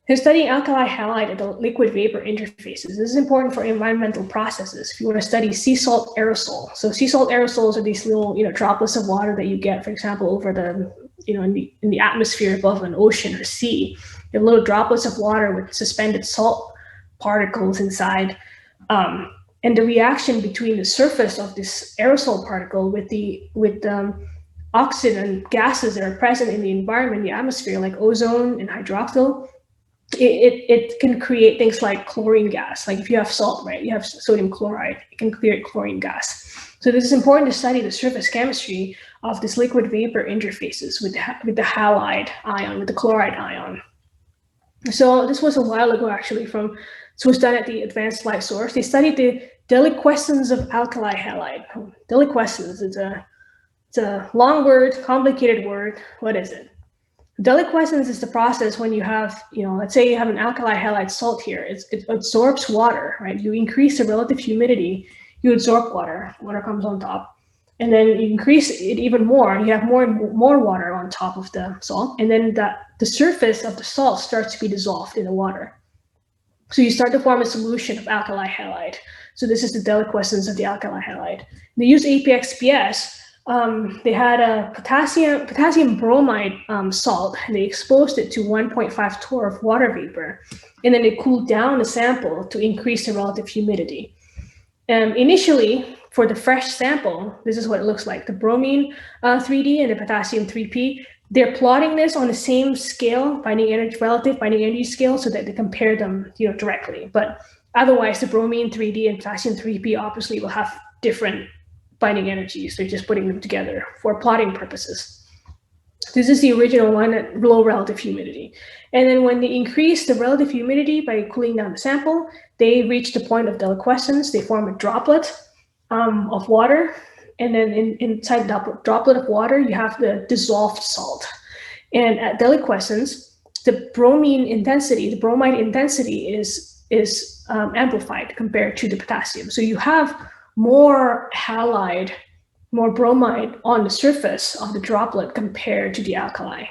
They're studying alkali halide at the liquid vapor interfaces. This is important for environmental processes. If you want to study sea salt aerosol. So sea salt aerosols are these little, droplets of water that you get, for example, over the, in the atmosphere above an ocean or sea. You have little droplets of water with suspended salt particles inside. And the reaction between the surface of this aerosol particle with the oxygen gases that are present in the environment, the atmosphere, like ozone and hydroxyl, it can create things like chlorine gas. Like if you have salt, right, you have sodium chloride, it can create chlorine gas. So this is important to study the surface chemistry of this liquid vapor interfaces with the halide ion, with the chloride ion. So this was a while ago, actually. This was done at the Advanced Light Source. They studied the deliquescence of alkali halide. Deliquescence, it's a long word, complicated word. What is it? Deliquescence is the process when you have, let's say you have an alkali halide salt here. It absorbs water, right? You increase the relative humidity, you absorb water. Water comes on top. And then you increase it even more. You have more and more water on top of the salt. And then the surface of the salt starts to be dissolved in the water. So you start to form a solution of alkali halide. So this is the deliquescence of the alkali halide. They used APXPS. They had a potassium bromide salt, and they exposed it to 1.5 torr of water vapor. And then they cooled down the sample to increase the relative humidity. Initially, for the fresh sample, this is what it looks like. The bromine 3D and the potassium 3P, they're plotting this on the same scale, relative binding energy scale, so that they compare them directly. But otherwise, the bromine 3D and potassium 3P obviously will have different binding energies. They're just putting them together for plotting purposes. This is the original one at low relative humidity. And then when they increase the relative humidity by cooling down the sample, they reach the point of deliquescence. They form a droplet of water. And then inside the droplet of water, you have the dissolved salt. And at deliquescence, the bromine intensity, the bromide intensity is amplified compared to the potassium. So you have more halide, more bromide on the surface of the droplet compared to the alkali.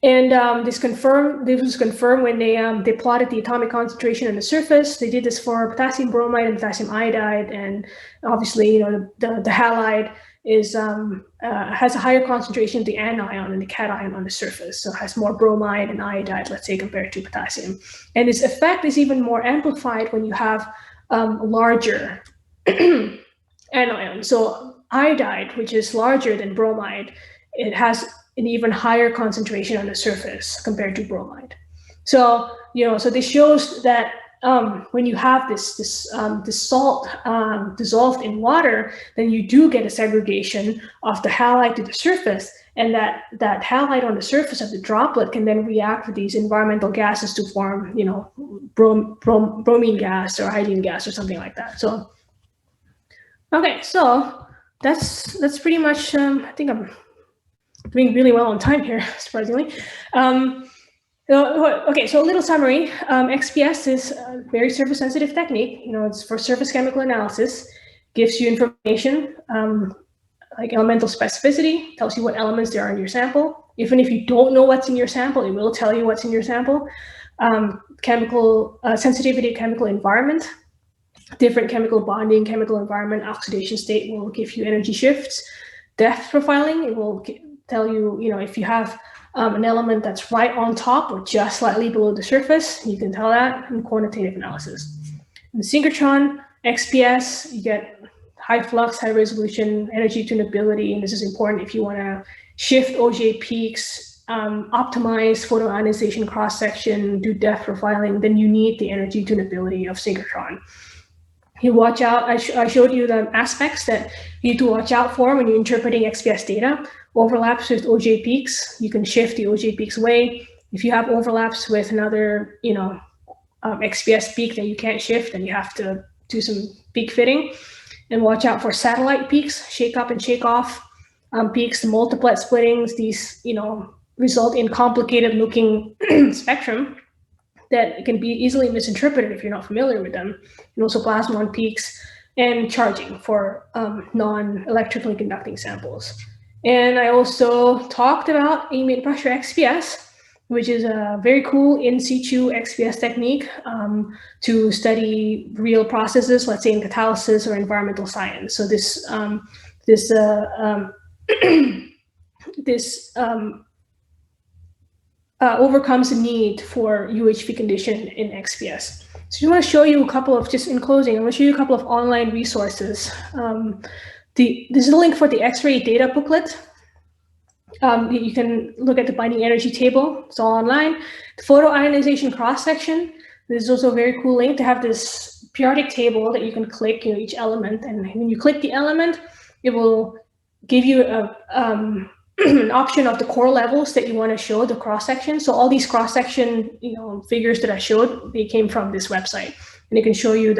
And this was confirmed when they plotted the atomic concentration on the surface. They did this for potassium bromide and potassium iodide, and obviously, you know, the halide is has a higher concentration of the anion and the cation on the surface, so it has more bromide and iodide, let's say, compared to potassium. And this effect is even more amplified when you have larger anion. So iodide, which is larger than bromide, it has an even higher concentration on the surface compared to bromide. So, you know, so this shows that when you have this salt dissolved in water, then you do get a segregation of the halide to the surface, and that halide on the surface of the droplet can then react with these environmental gases to form, you know, bromine gas or hydrogen gas or something like that. So, okay, so that's pretty much. I think I'm doing really well on time here, surprisingly. Okay, so a little summary. XPS is a very surface-sensitive technique. You know, it's for surface chemical analysis. Gives you information like elemental specificity, tells you what elements there are in your sample. Even if you don't know what's in your sample, it will tell you what's in your sample. Chemical sensitivity to chemical environment. Different chemical bonding, chemical environment, oxidation state will give you energy shifts. Depth profiling, it will tell you, you know, if you have an element that's right on top or just slightly below the surface, you can tell that in quantitative analysis. In the Synchrotron XPS, you get high flux, high resolution, energy tunability, and this is important if you want to shift OJ peaks, optimize photoionization cross-section, do depth profiling, then you need the energy tunability of Synchrotron. You watch out, I showed you the aspects that you need to watch out for when you're interpreting XPS data. Overlaps with OJ peaks, you can shift the OJ peaks away. If you have overlaps with another, you know, XPS peak that you can't shift, then you have to do some peak fitting. And watch out for satellite peaks, shake up and shake off peaks, multiplet splittings. These, you know, result in complicated looking spectrum that can be easily misinterpreted if you're not familiar with them. And also plasmon peaks and charging for non-electrically conducting samples. And I also talked about ambient pressure XPS, which is a very cool in situ XPS technique to study real processes, let's say in catalysis or environmental science. So this overcomes the need for UHV condition in XPS. So I want to show you a couple of, just in closing, I'm going to show you a couple of online resources. This is a link for the X-ray data booklet. You can look at the binding energy table. It's all online. The photoionization cross-section. This is also a very cool link to have this periodic table that you can click, you know, each element. And when you click the element, it will give you an option of the core levels that you want to show the cross-section. So all these cross-section, you know, figures that I showed, they came from this website. And it can show you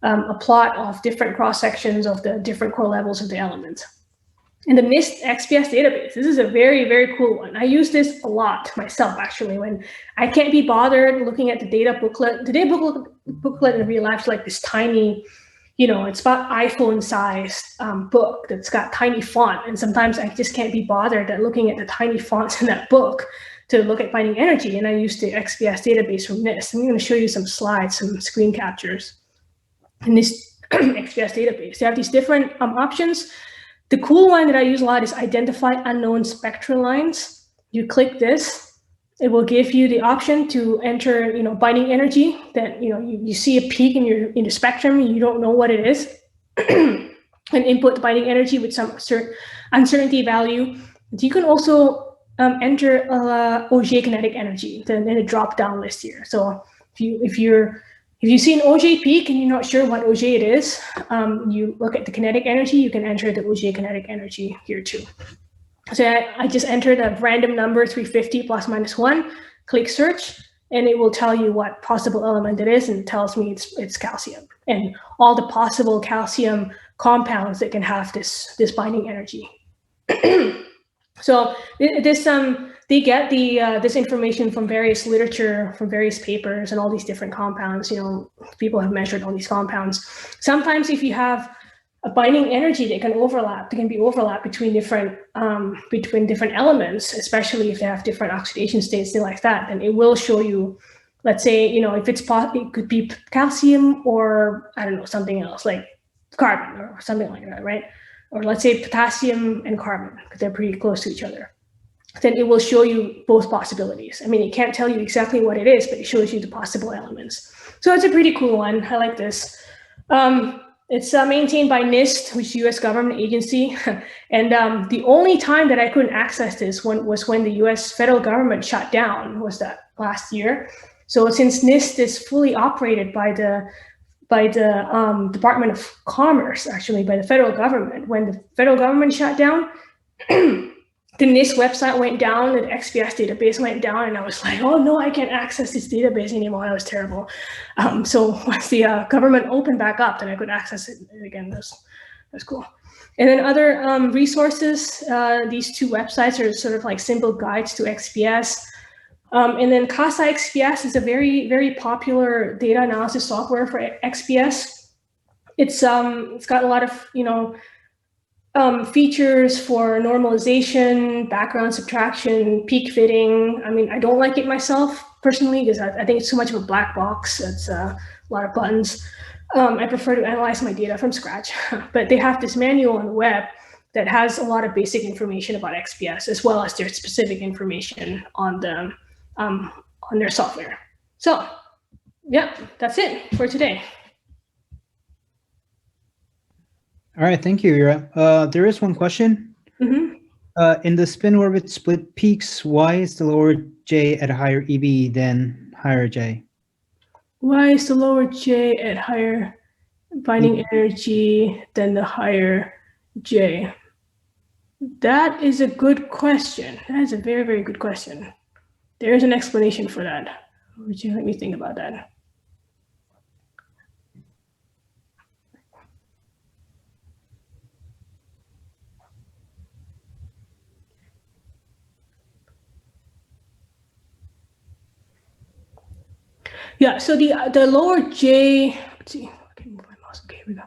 a plot of different cross-sections of the different core levels of the elements. And the NIST XPS database, this is a very, very cool one. I use this a lot myself, actually, when I can't be bothered looking at the data booklet. The data booklet in real life is like this tiny, you know, it's about iPhone-sized book that's got tiny font. And sometimes I just can't be bothered at looking at the tiny fonts in that book to look at binding energy. And I use the XPS database from NIST. I'm going to show you some slides, some screen captures in this XPS database. They have these different options. The cool one that I use a lot is identify unknown spectral lines. You click this, it will give you the option to enter, you know, binding energy that, you know, you see a peak in the spectrum, you don't know what it is, and input the binding energy with some uncertainty value. You can also enter OJ kinetic energy, then a drop down list here. So if you see an OJ peak and you're not sure what OJ it is, you look at the kinetic energy, you can enter the OJ kinetic energy here too. So I just entered a random number 350 plus minus 1, click search, and it will tell you what possible element it is, and it tells me it's calcium and all the possible calcium compounds that can have this binding energy. So they get this information from various literature, from various papers, and all these different compounds. People have measured all these compounds. Sometimes if you have a binding energy that can overlap, there can be overlap between different elements, especially if they have different oxidation states, things like that. Then it will show you, let's say, if it could be calcium or I don't know, something else like carbon or something like that, right? Or let's say potassium and carbon, because they're pretty close to each other. Then it will show you both possibilities. I mean, it can't tell you exactly what it is, but it shows you the possible elements. So it's a pretty cool one. I like this. It's maintained by NIST, which is a US government agency. And the only time that I couldn't access this was when the US federal government shut down, was that last year. So since NIST is fully operated by the Department of Commerce, actually by the federal government, when the federal government shut down, the NIST website went down, the XPS database went down, and I was like, oh no, I can't access this database anymore. That was terrible. So once the government opened back up, then I could access it again. That's cool. And then other resources, these two websites are sort of like simple guides to XPS. And then CASA XPS is a very, very popular data analysis software for XPS. It's got a lot of, features for normalization, background subtraction, peak fitting. I mean, I don't like it myself personally because I think it's too much of a black box. It's a lot of buttons. I prefer to analyze my data from scratch, but they have this manual on the web that has a lot of basic information about XPS, as well as their specific information on their software. So yeah, that's it for today. All right, thank you, Ira. There is one question. Mm-hmm. In the spin orbit split peaks, why is the lower J at a higher EB than higher J? Why is the lower J at higher binding energy than the higher J? That is a good question. That is a very, very good question. There is an explanation for that. Let me think about that. Yeah, so the lower J, let's see, okay, move my mouse. Okay, here we go.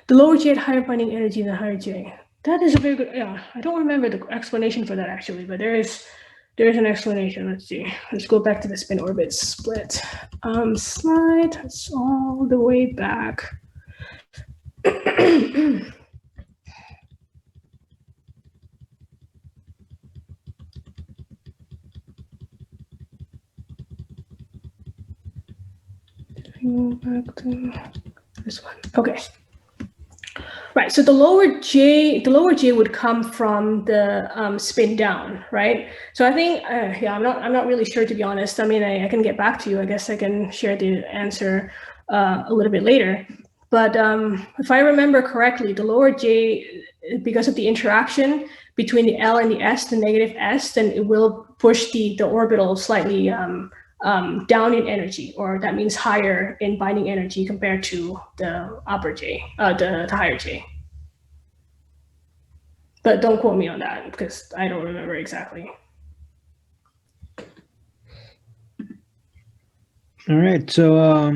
The lower J at higher binding energy than the higher J. That is a very good, yeah, I don't remember the explanation for that actually, but there is an explanation. Let's see. Let's go back to the spin orbit split slide. It's all the way back. Go back to this one. Okay. Right. So the lower J would come from the spin down, right? So I think, yeah, I'm not really sure, to be honest. I mean, I can get back to you. I guess I can share the answer a little bit later. But if I remember correctly, the lower J, because of the interaction between the L and the S, the negative S, then it will push the orbital slightly down in energy, or that means higher in binding energy compared to the upper J, the higher J. But don't quote me on that because I don't remember exactly. All right, so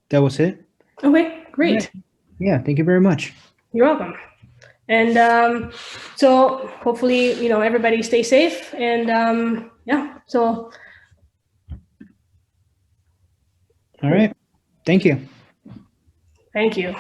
that was it. Okay, great. Right. Yeah, thank you very much. You're welcome. And so hopefully, everybody stay safe. And yeah, so. All right. Thank you. Thank you.